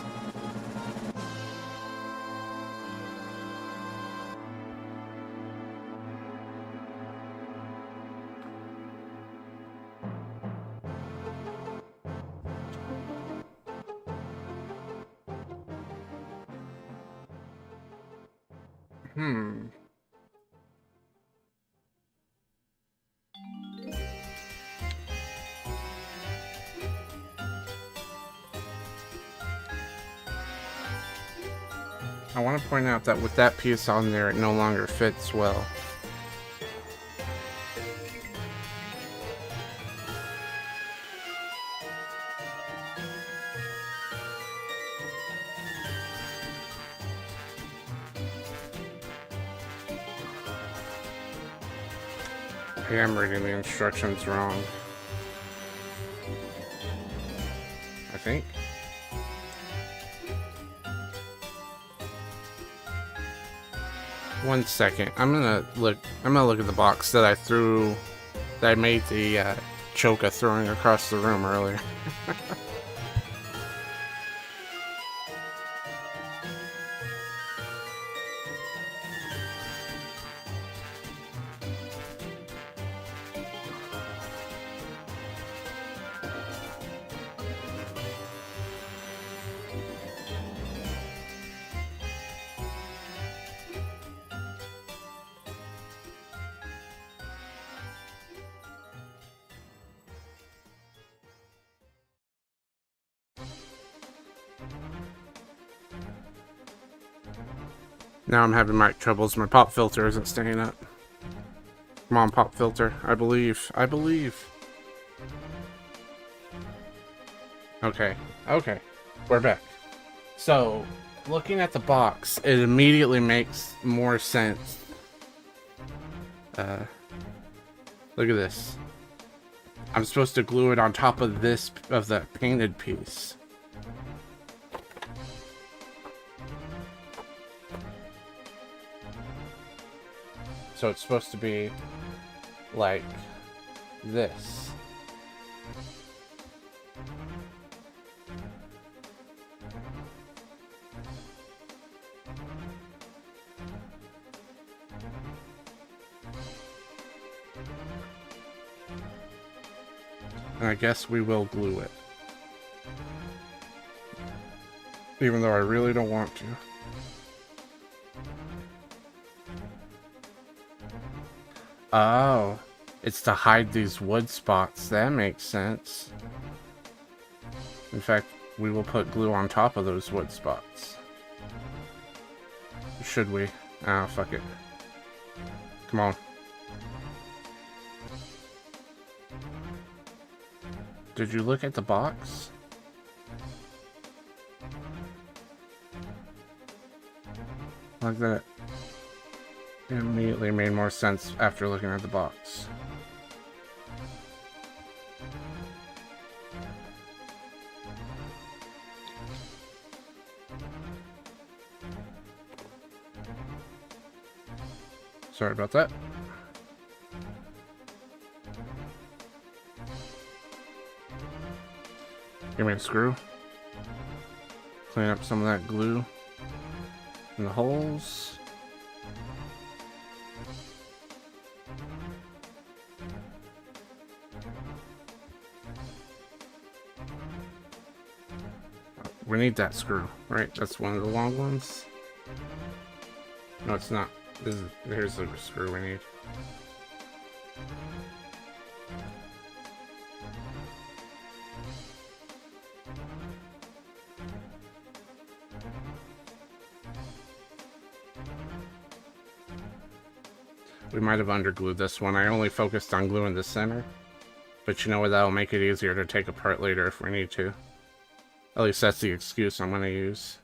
I want to point out that with that piece on there, it no longer fits well. I am reading the instructions wrong. I think. One second. I'm gonna look at the box that I made the choke of throwing across the room earlier. Now I'm having mic troubles. My pop filter isn't staying up. Come on, pop filter. I believe. Okay. We're back. So, looking at the box, it immediately makes more sense. Look at this. I'm supposed to glue it on top of the painted piece. So it's supposed to be like this. And I guess we will glue it. Even though I really don't want to. Oh, it's to hide these wood spots. That makes sense. In fact, we will put glue on top of those wood spots. Should we? Ah, fuck it. Come on. Did you look at the box? Like that. It immediately made more sense after looking at the box. Sorry about that. Give me a screw. Clean up some of that glue in the holes. We need that screw, right? That's one of the long ones. No, it's not. Here's the screw we need. We might have underglued this one. I only focused on gluing the center. But you know what? That'll make it easier to take apart later if we need to. At least that's the excuse I'm going to use.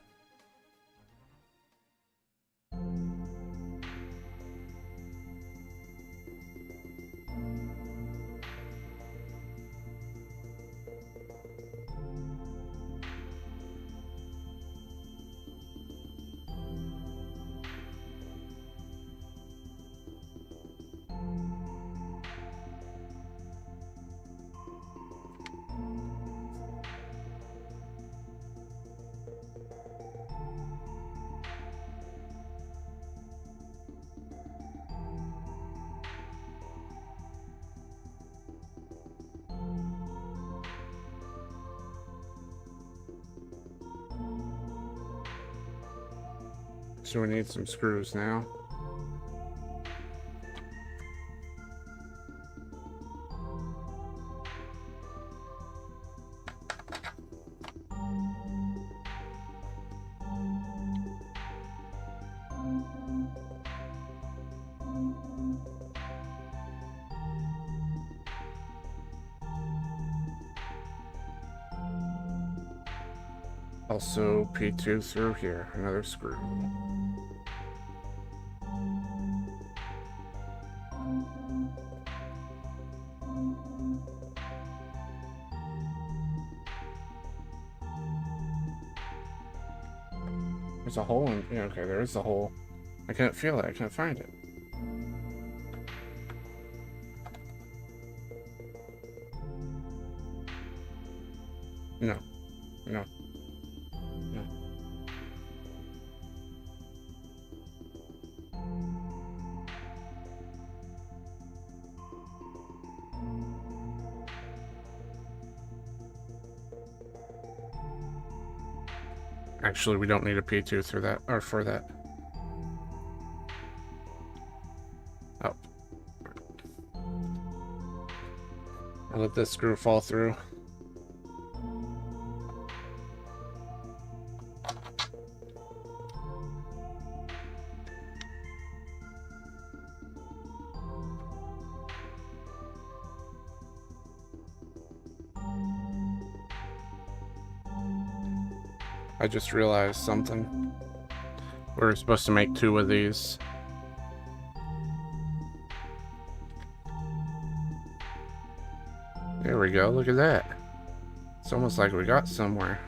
So we need some screws now. Also, P2 through here, another screw. There's a hole in, yeah, okay, there is a hole. I can't feel it, I can't find it. No, no, no. Actually, we don't need a P2 through that, or for that. Oh. I'll let this screw fall through. I just realized something. We're supposed to make 2 of these. There we go, look at that. It's almost like we got somewhere.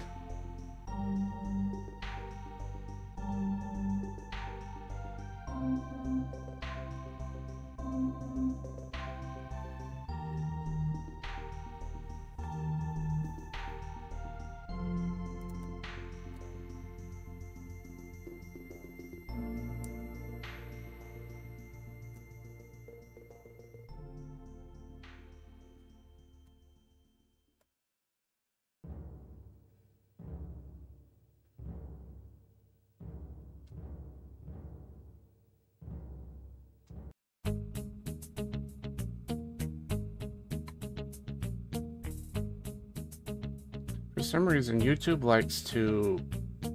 For some reason, YouTube likes to,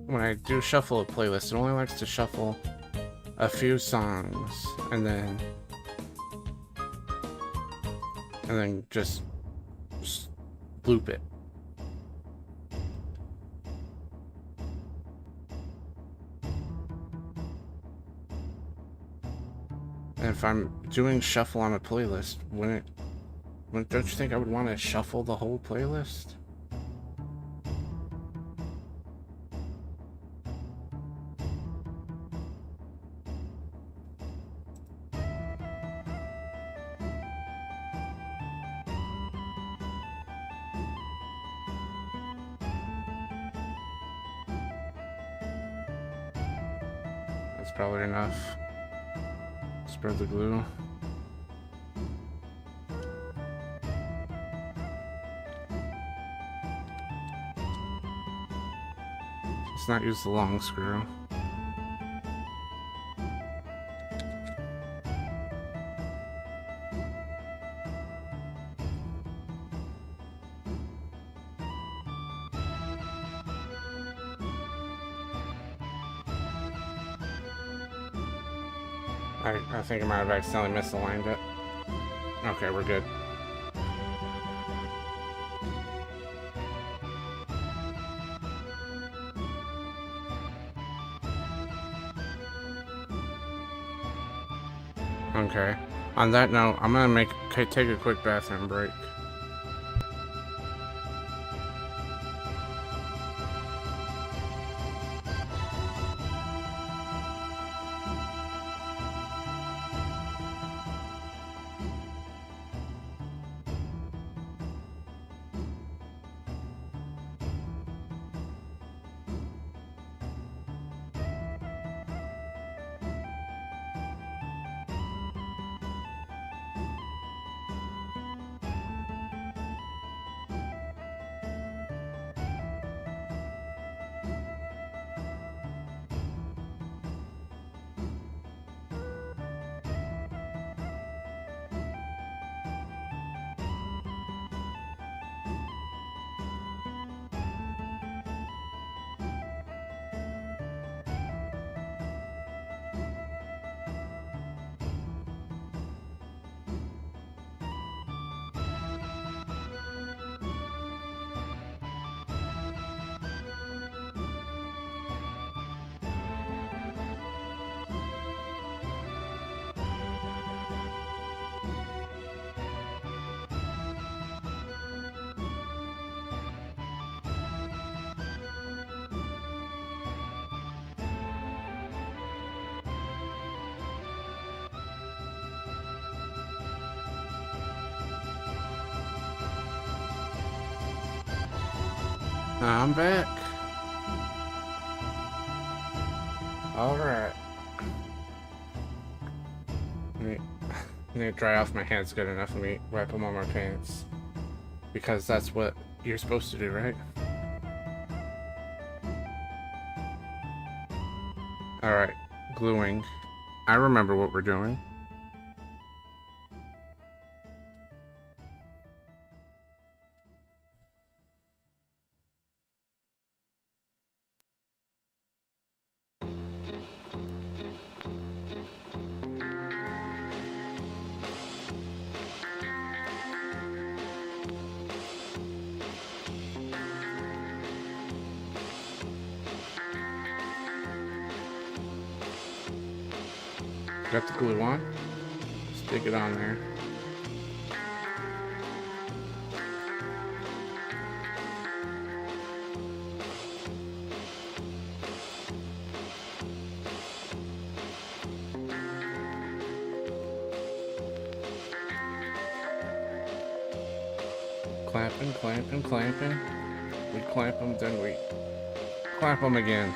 when I do shuffle a playlist, it only likes to shuffle a few songs and then just loop it. And if I'm doing shuffle on a playlist, don't you think I would want to shuffle the whole playlist? That's probably enough. Spread the glue. Let's not use the long screw. I think I might have accidentally misaligned it. Okay, we're good. Okay. On that note, I'm gonna take a quick bathroom break. I'm back. Alright. I need to dry off my hands good enough. Let me wipe them on my pants. Because that's what you're supposed to do, right? Alright. Gluing. I remember what we're doing. Got the glue on. Stick it on there. Clamping, clamping, clamping. We clamp them, then we clamp them again.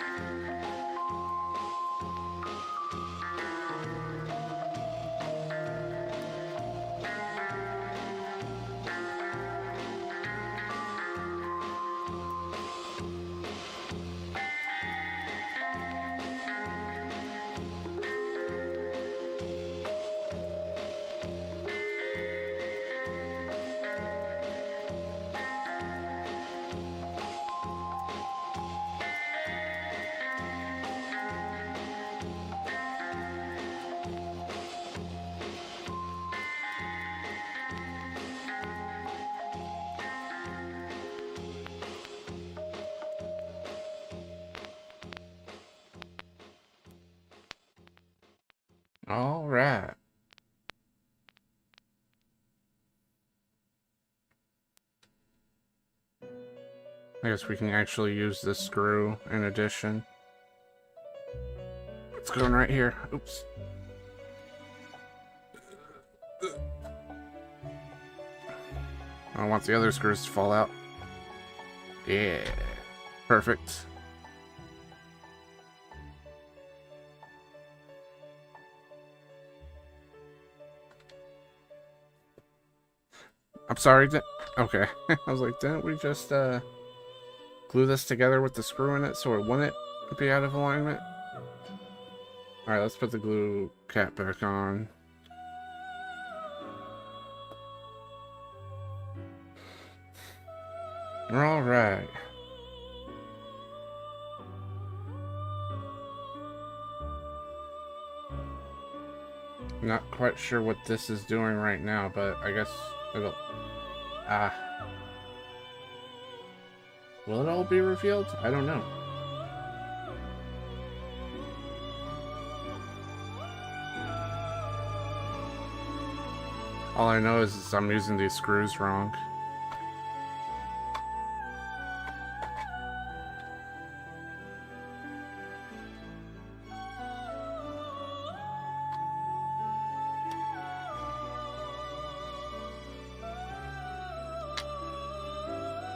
All right. I guess we can actually use this screw in addition. It's going right here. Oops. I want the other screws to fall out. Yeah. Perfect. I'm sorry. Okay. I was like, didn't we just glue this together with the screw in it so it wouldn't be out of alignment? Alright, let's put the glue cap back on. We're alright. Not quite sure what this is doing right now, but I guess it'll... Will it all be revealed? I don't know. All I know is I'm using these screws wrong.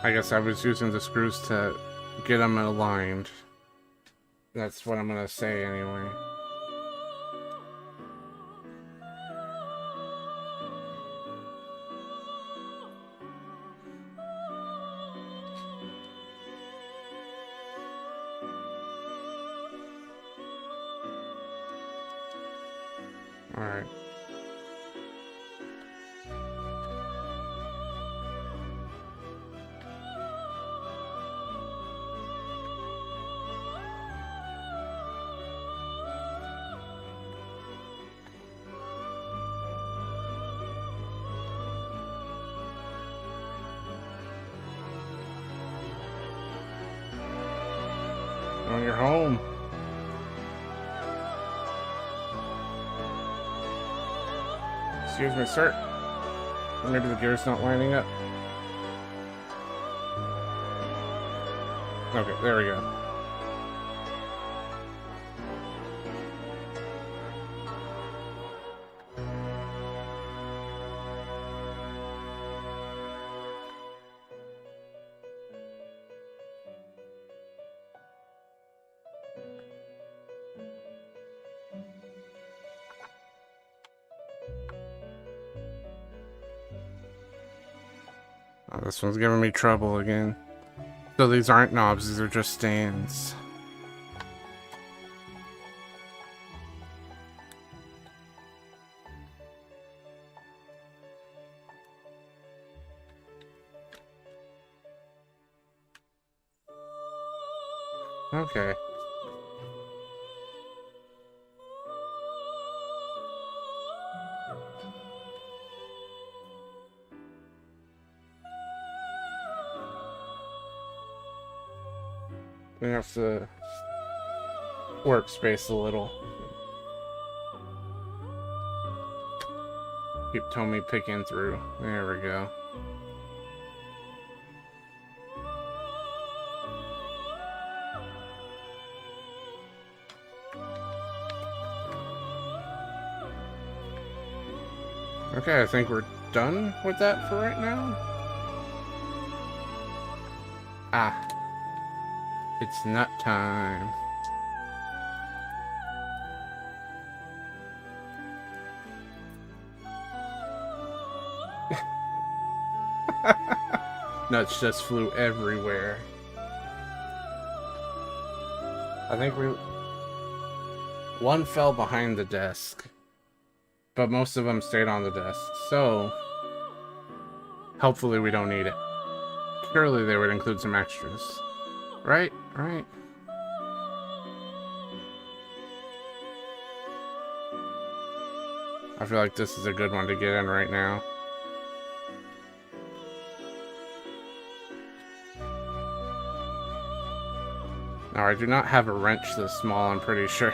I guess I was using the screws to get them aligned. That's what I'm gonna say anyway. Alright. When you're home. Excuse me, sir. Maybe the gear's not lining up. Okay, there we go. Oh, this one's giving me trouble again. So these aren't knobs, these are just stands. Okay. Clean up the workspace a little. Keep Tommy picking through. There we go. Okay, I think we're done with that for right now. Ah. It's nut time. Nuts just flew everywhere. I think one fell behind the desk, but most of them stayed on the desk, so hopefully we don't need it. Surely they would include some extras. Right? Right. I feel like this is a good one to get in right now. Now, I do not have a wrench this small, I'm pretty sure.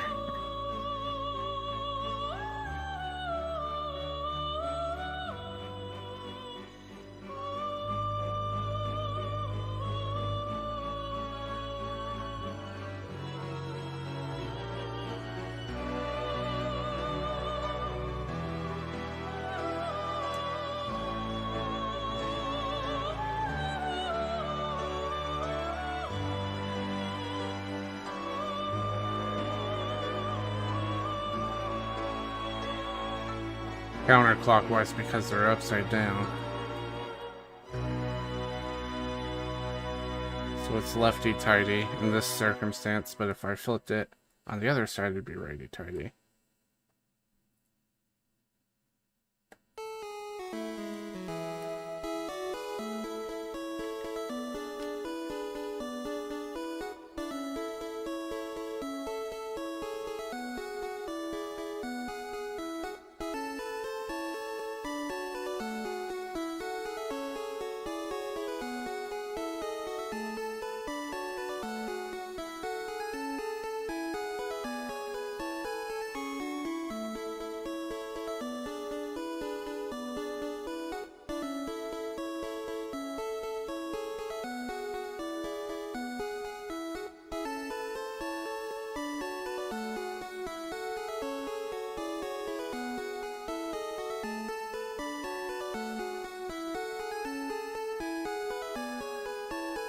counterclockwise because they're upside down. So it's lefty-tighty in this circumstance, but if I flipped it on the other side, it'd be righty-tighty.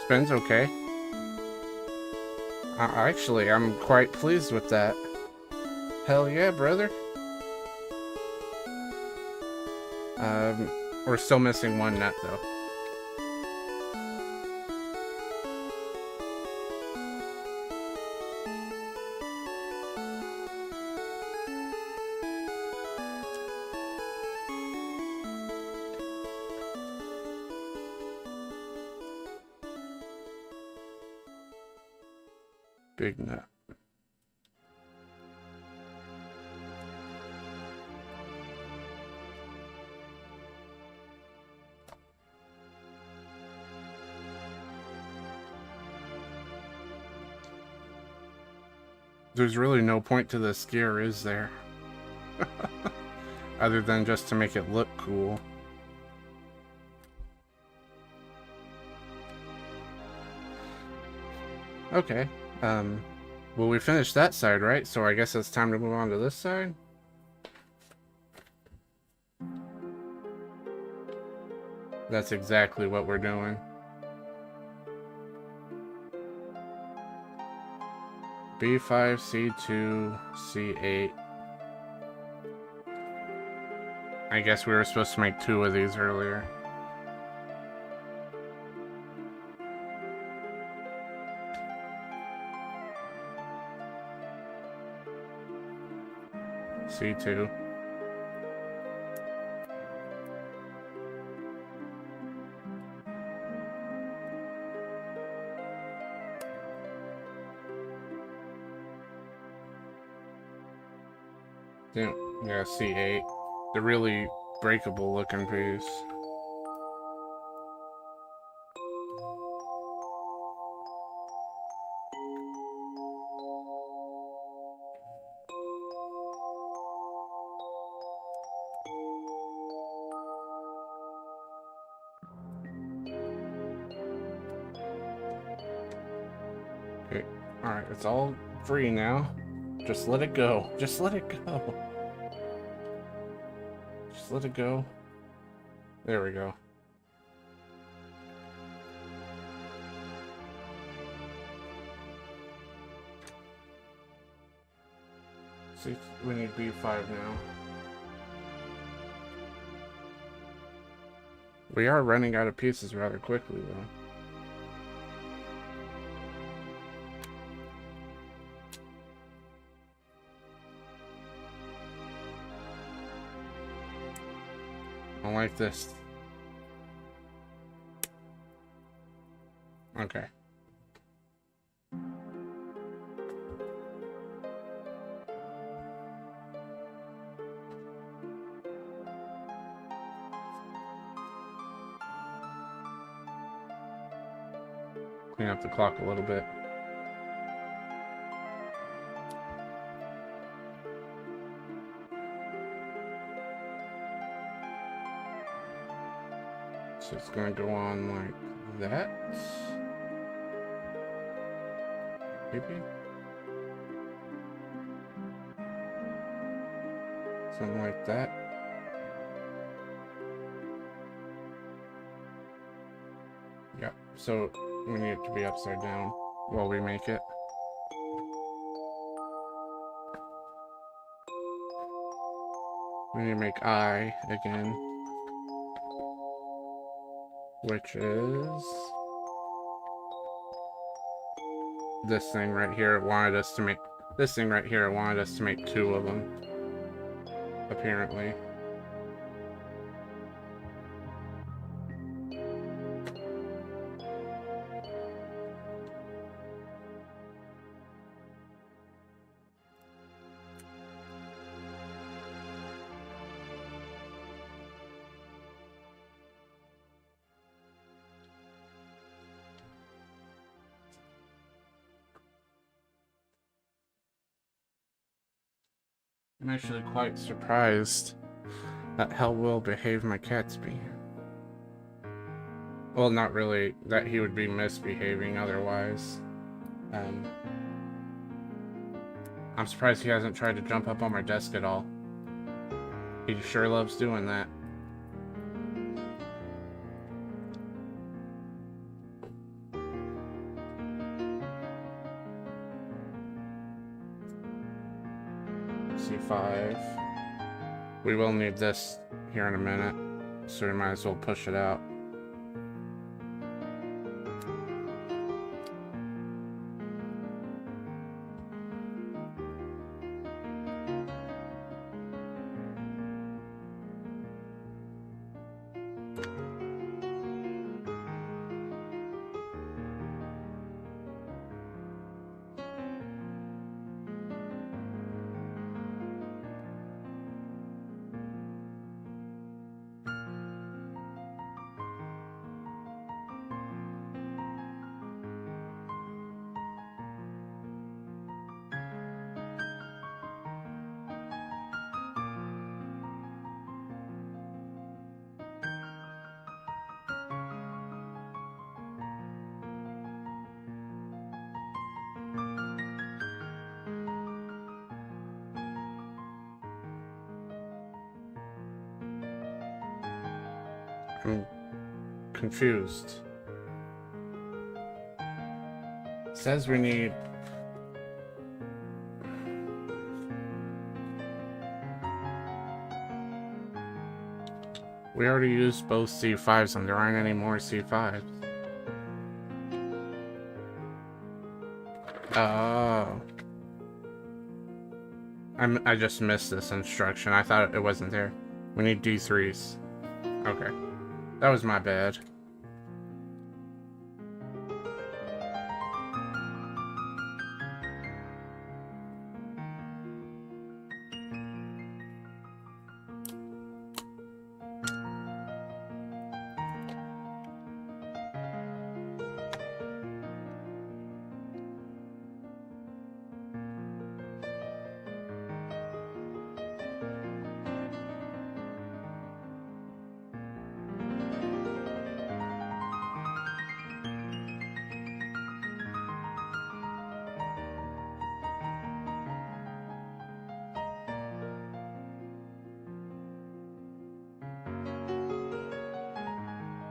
Spins okay. Actually, I'm quite pleased with that. Hell yeah, brother. We're still missing one nut though. Big nut. There's really no point to this gear, is there? Other than just to make it look cool. Okay. Well, we finished that side, right? So I guess it's time to move on to this side. That's exactly what we're doing. B5, C2, C8. I guess we were supposed to make 2 of these earlier. C2. Yeah, C8. The really breakable looking piece. Okay, alright, it's all free now. Just let it go. Just let it go. Just let it go. There we go. See, we need B5 now. We are running out of pieces rather quickly, though. I like this. Okay. Clean up the clock a little bit. So it's gonna go on like that. Maybe? Something like that. Yeah, so we need it to be upside down while we make it. We need to make I again, which is this thing right here. It wanted us to make this thing right here. It wanted us to make 2 of them, apparently. I'm actually quite surprised at how well behaved my cats be. Well, not really that he would be misbehaving otherwise. I'm surprised he hasn't tried to jump up on my desk at all. He sure loves doing that. C5. We will need this here in a minute, so we might as well push it out. I'm confused. It says we need... We already used both C5s and there aren't any more C5s. Oh. I just missed this instruction. I thought it wasn't there. We need D3s. Okay. That was my bad.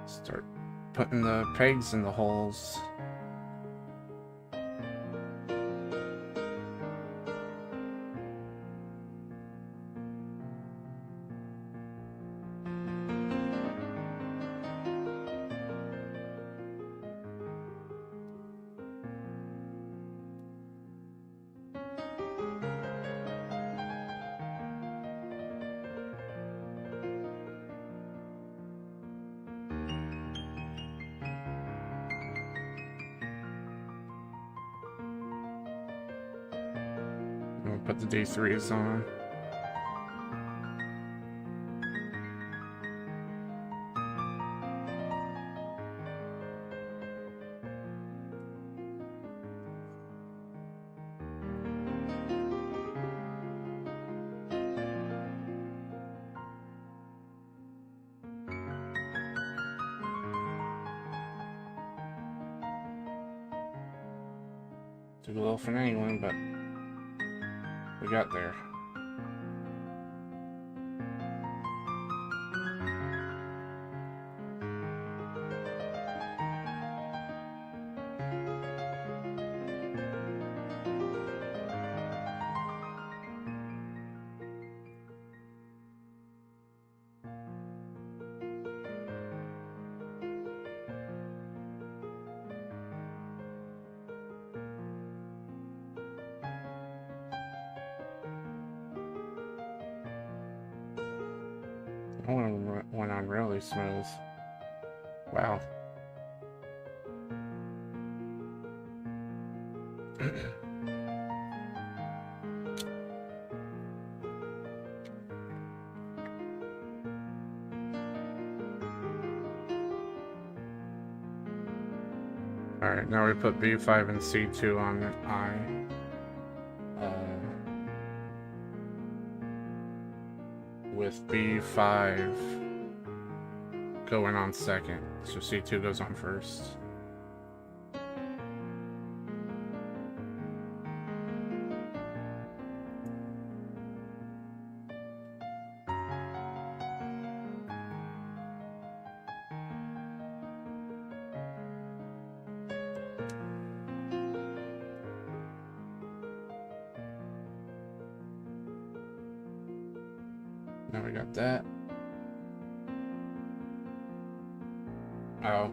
Start putting the pegs in the holes. We'll put the D3s on. Took a little finagling, but we got there. That one went on really smooth. Wow. Alright, now we put B5 and C2 on I. With B5 going on second. So C2 goes on first. Now we got that. Oh.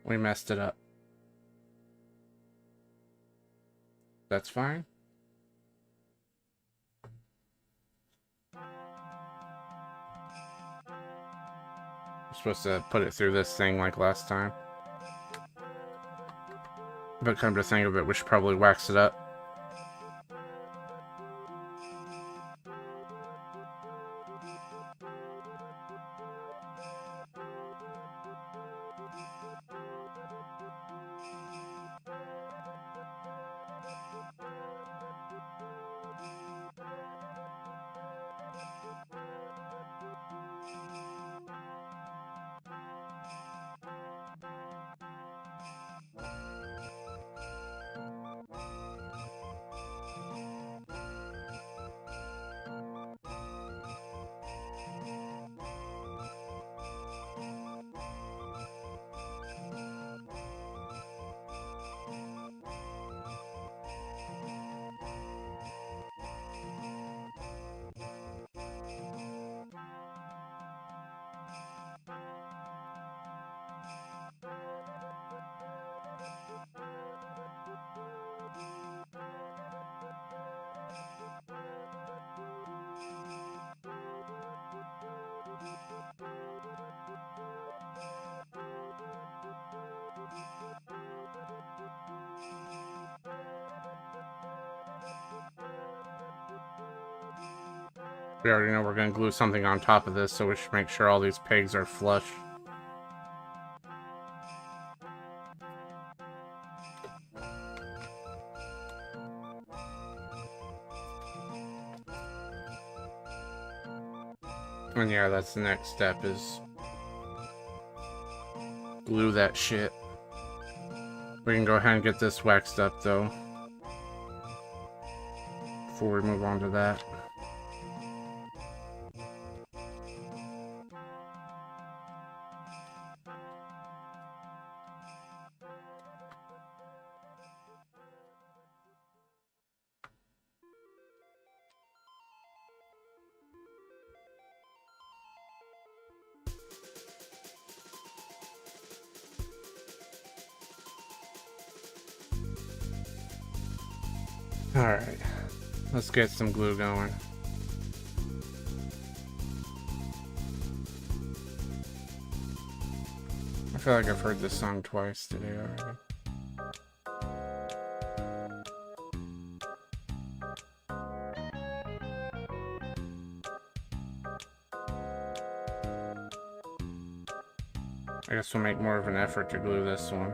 We messed it up. That's fine. We're supposed to put it through this thing like last time. But come to think of it, we should probably wax it up. We already know we're going to glue something on top of this, so we should make sure all these pegs are flush. And yeah, that's the next step, is glue that shit. We can go ahead and get this waxed up, though, before we move on to that. Alright, let's get some glue going. I feel like I've heard this song twice today already. I guess we'll make more of an effort to glue this one.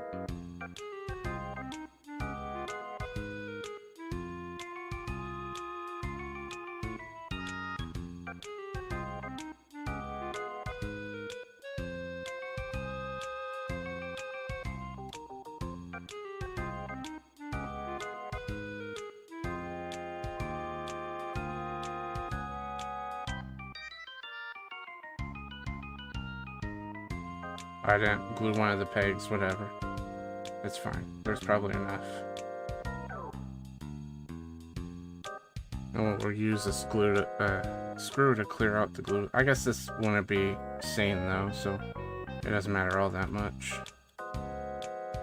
I didn't glue one of the pegs, whatever. It's fine. There's probably enough. And we'll use this glue to, screw to clear out the glue. I guess this wouldn't be seen though, so it doesn't matter all that much.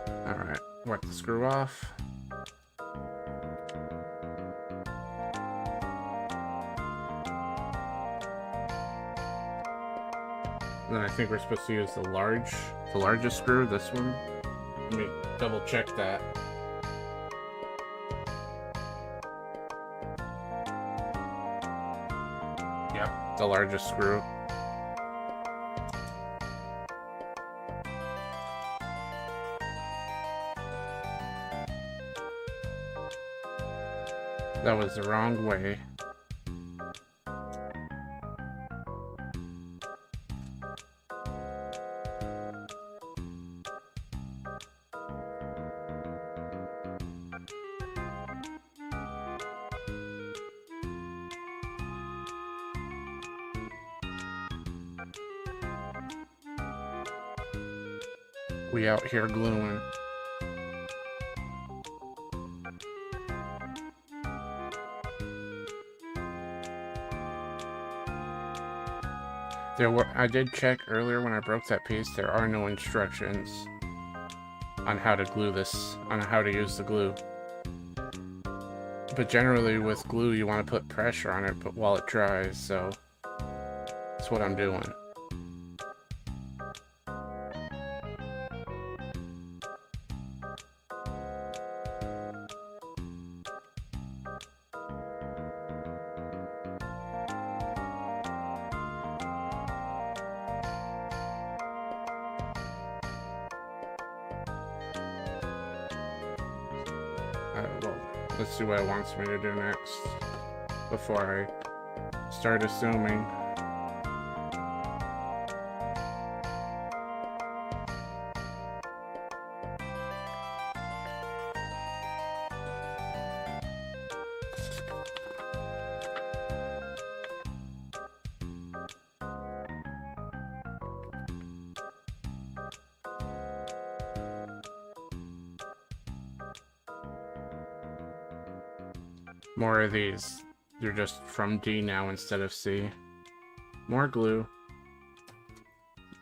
Alright, wipe the screw off. then I think we're supposed to use the largest screw, this one. Let me double check that. Yep, the largest screw. That was the wrong way. We out here gluing. I did check earlier when I broke that piece, there are no instructions on how to glue this, on how to use the glue. But generally with glue you want to put pressure on it but while it dries, so that's what I'm doing. Well, let's see what it wants me to do next before I start assuming. More of these. They're just from D now instead of C. More glue.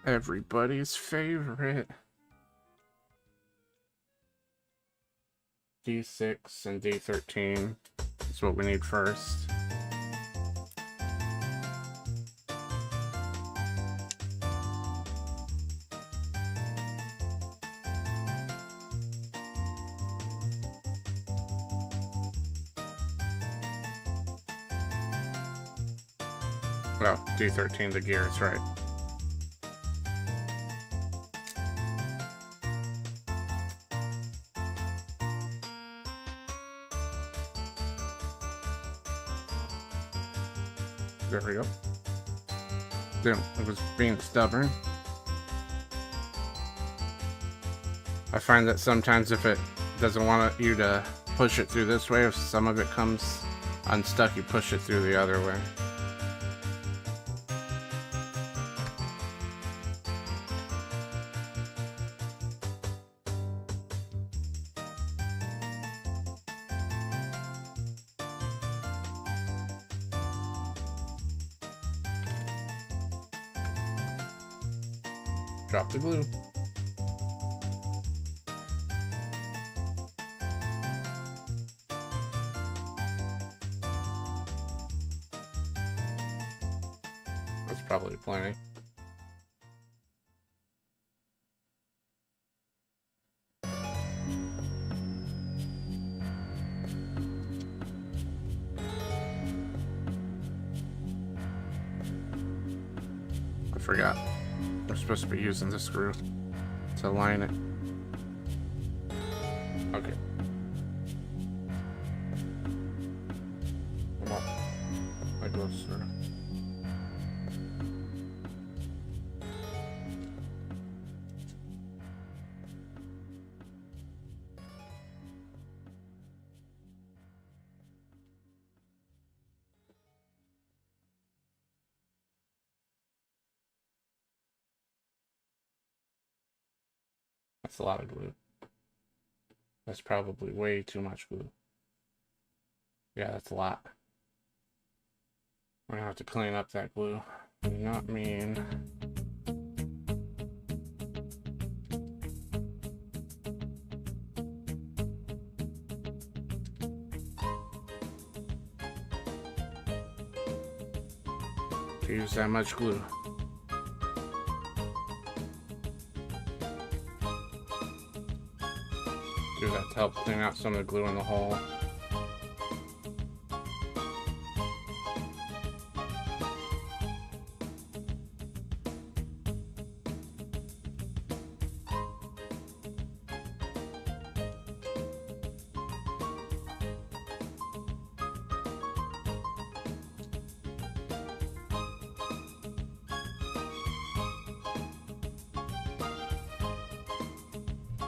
Everybody's favorite. D6 and D13 is what we need first. Oh, D13, the gears, right. There we go. Damn, it was being stubborn. I find that sometimes if it doesn't want you to push it through this way, if some of it comes unstuck, you push it through the other way. Drop the glue. That's probably plenty. I forgot. We're supposed to be using this screw to line it. Okay. Come on. That goes through. That's a lot of glue. That's probably way too much glue. Yeah, that's a lot. We're gonna have to clean up that glue. Not mean. To use that much glue. help clean out some of the glue in the hole.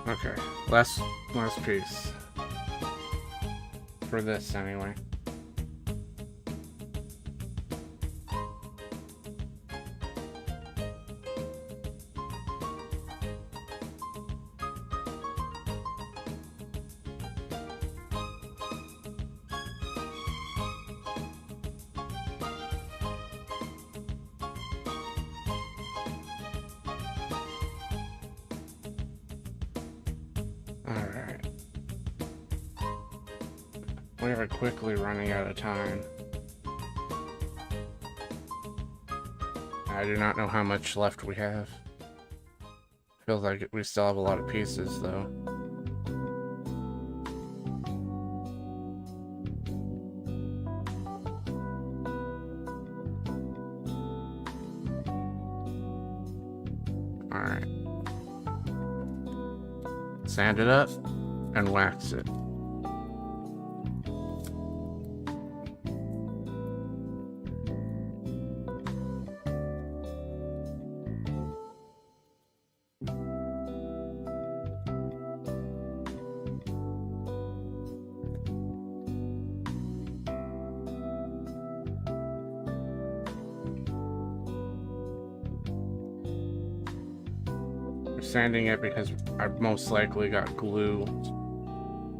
Okay, last piece. For this, anyway. Alright. We are quickly running out of time. I do not know how much left we have. Feels like we still have a lot of pieces, though. Alright. Sand it up and wax it. Sanding it because I most likely got glue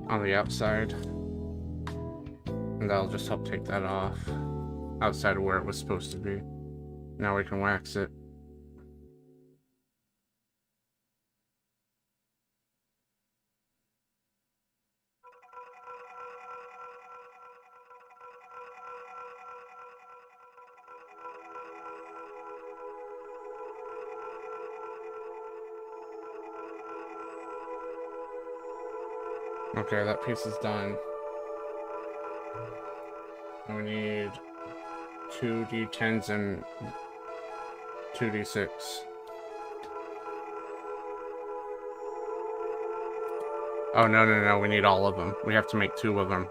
on the outside, and that'll just help take that off outside of where it was supposed to be. Now we can wax it. Okay, that piece is done. And we need 2d10s and 2d6. Oh, no, we need all of them. We have to make 2 of them.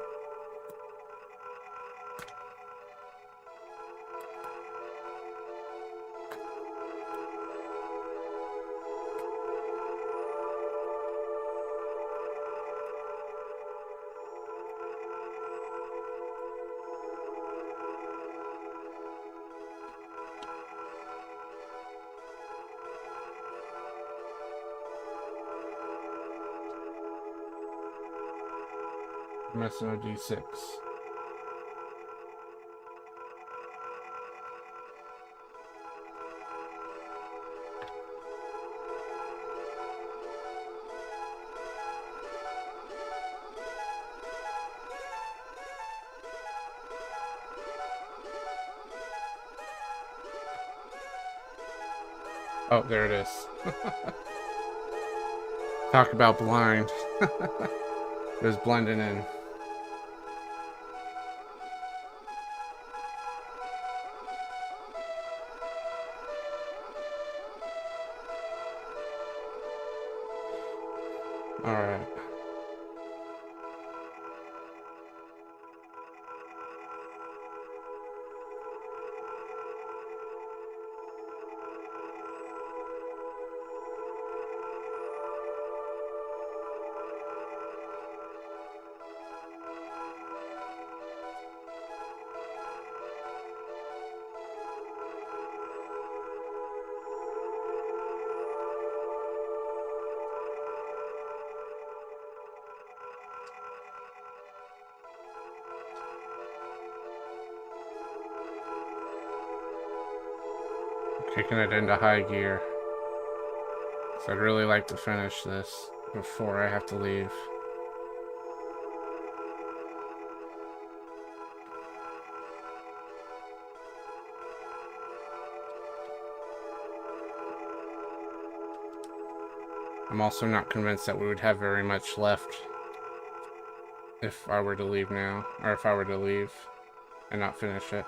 Missing a d6. Oh, there it is. Talk about blind. It was blending in. Alright. Kicking it into high gear. So I'd really like to finish this before I have to leave. I'm also not convinced that we would have very much left if I were to leave now, or if I were to leave and not finish it.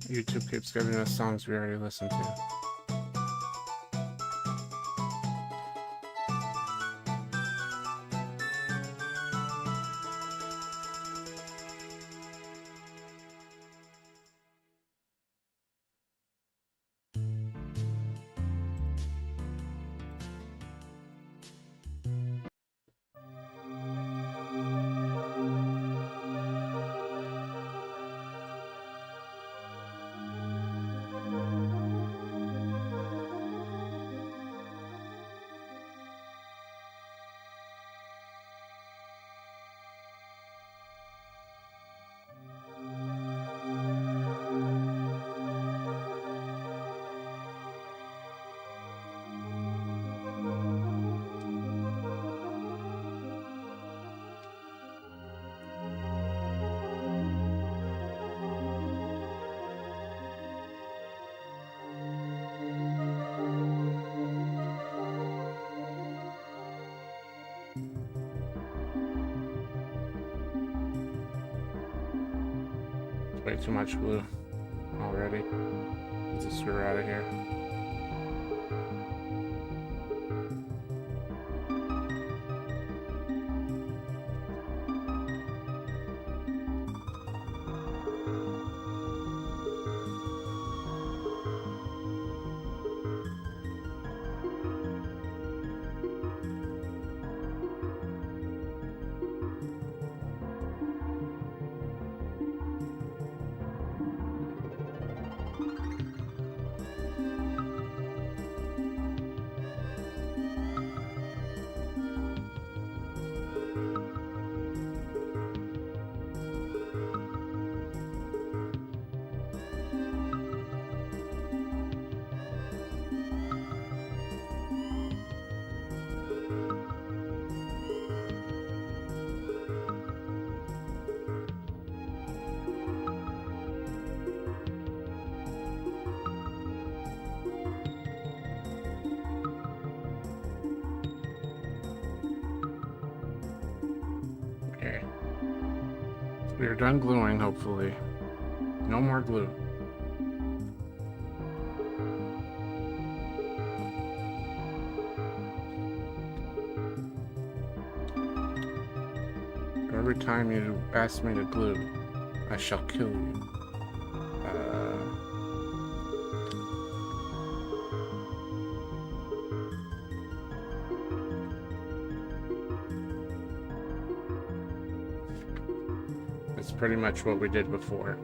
YouTube keeps giving us songs we already listened to. Way too much glue already. Let's just screw out of here. Okay. We're done gluing, hopefully. No more glue. Every time you ask me to glue, I shall kill you. It's pretty much what we did before.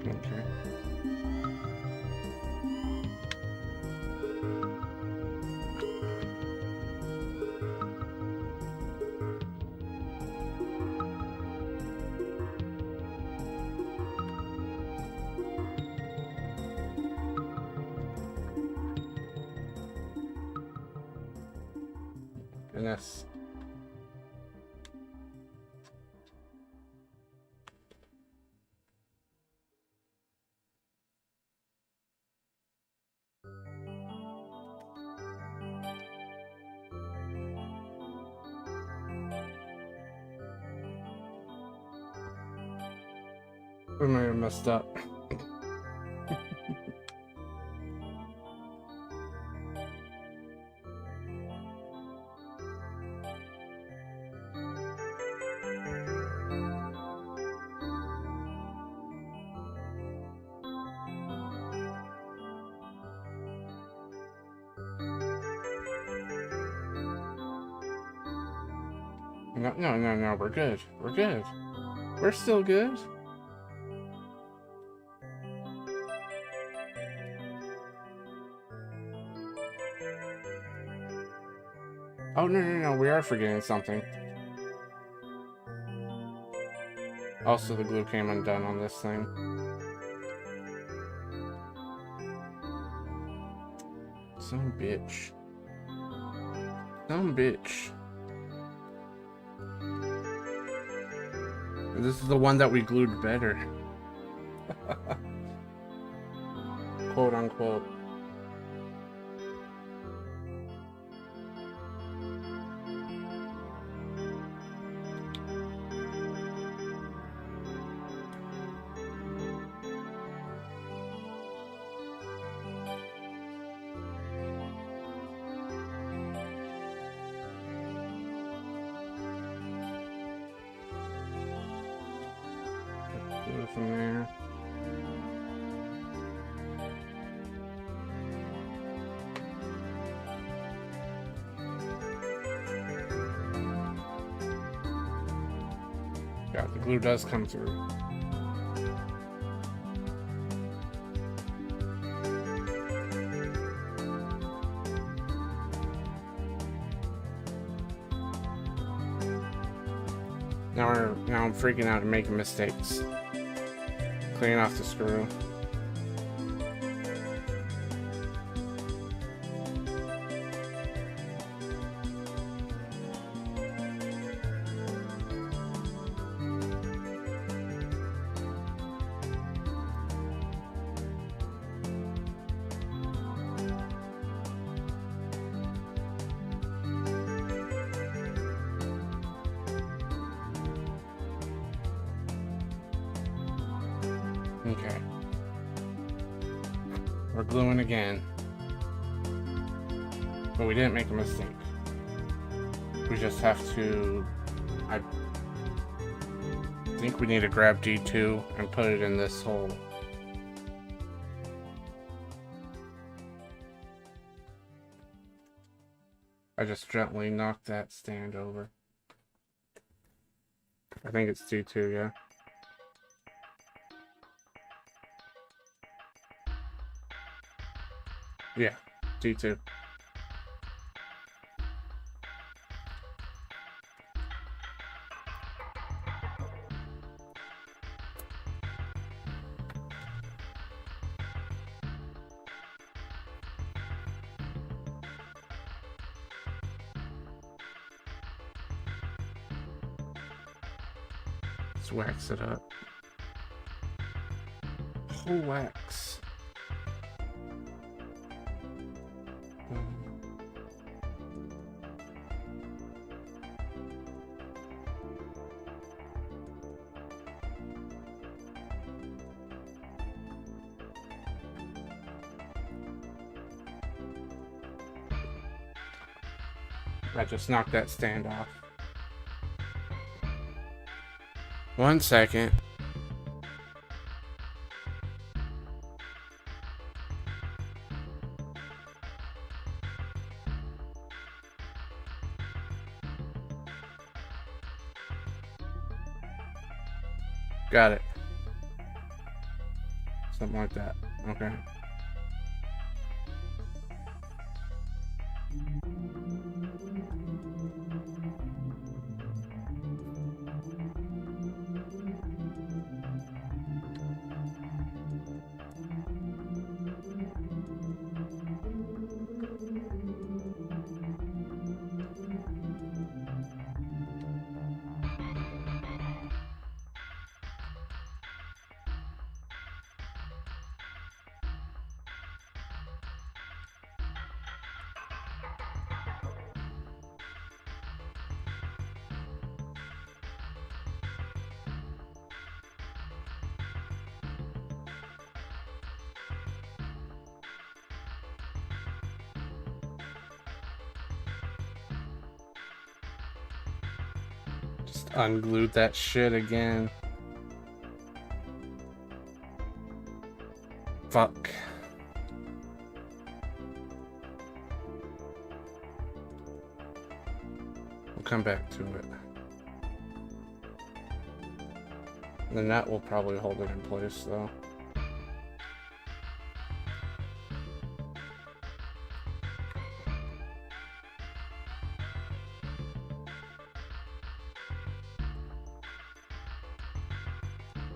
Okay. And that's I may have messed up. No, we're good. We're good. We're still good. Oh, no, we are forgetting something. Also, the glue came undone on this thing. Some bitch. Some bitch. This is the one that we glued better. Quote unquote. Glue from there. Yeah, the glue does come through. Now I'm freaking out and making mistakes. Cleaning off the screw. Okay. We're gluing again. But we didn't make a mistake. We just have to... I think we need to grab D2 and put it in this hole. I just gently knocked that stand over. I think it's D2, yeah. Yeah, D2. Let's wax it up. Whole wax. I just knocked that stand off. 1 second. Got it. Something like that. Okay. Unglued that shit again. Fuck. We'll come back to it. The net will probably hold it in place though.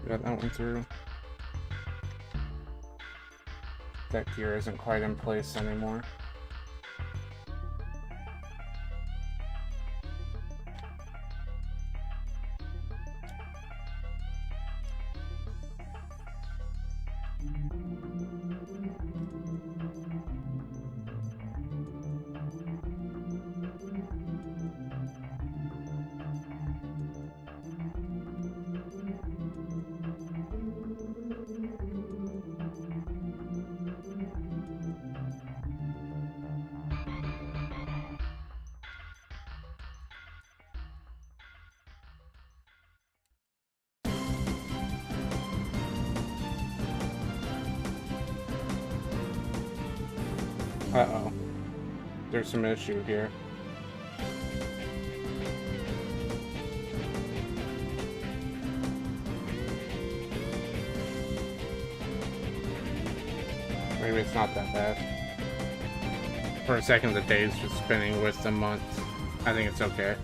Got that one through. That gear isn't quite in place anymore. Uh-oh. There's some issue here. Maybe it's not that bad. For a second, the day's just spinning with the month. I think it's okay.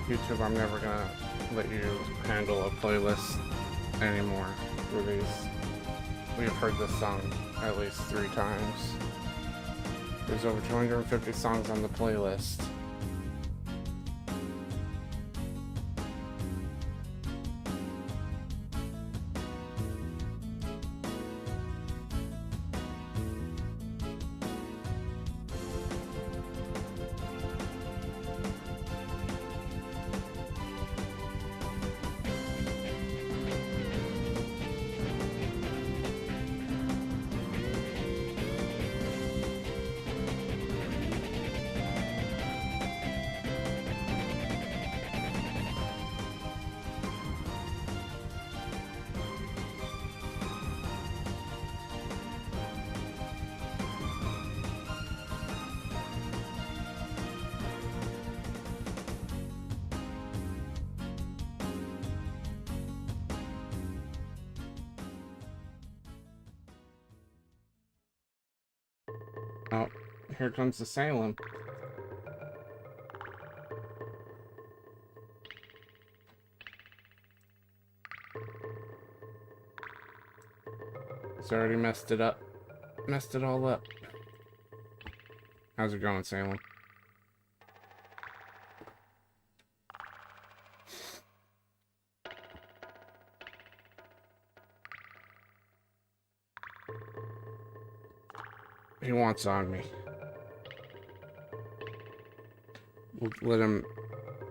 YouTube, I'm never gonna let you handle a playlist anymore for these. We've heard this song at least 3 times. There's over 250 songs on the playlist. Oh, here comes the Salem. It's already messed it up. Messed it all up. How's it going, Salem? He wants on me. We'll let him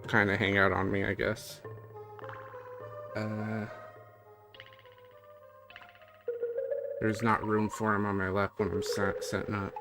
kind of hang out on me, I guess. There's not room for him on my left when I'm setting up.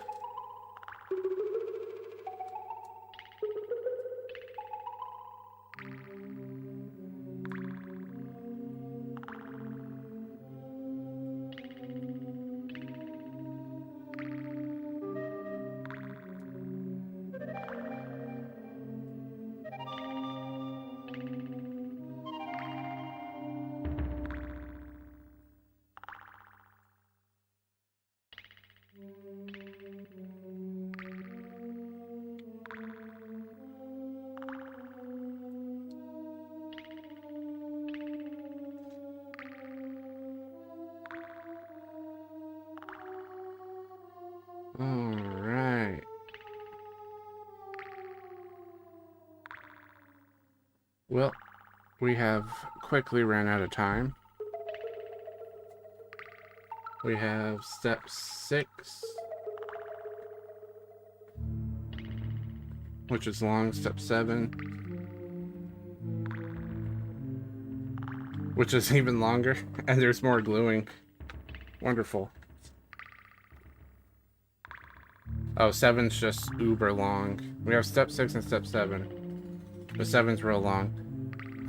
Well, we have quickly ran out of time. We have step 6, which is long. Step 7, which is even longer, and there's more gluing. Wonderful. Oh, 7's just uber long. We have step 6 and step 7. But 7's real long.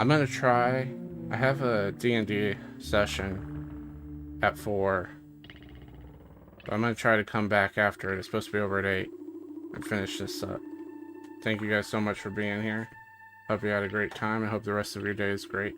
I'm gonna try. I have a D&D session at 4. But I'm gonna try to come back after it. It's supposed to be over at 8 and finish this up. Thank you guys so much for being here. Hope you had a great time. I hope the rest of your day is great.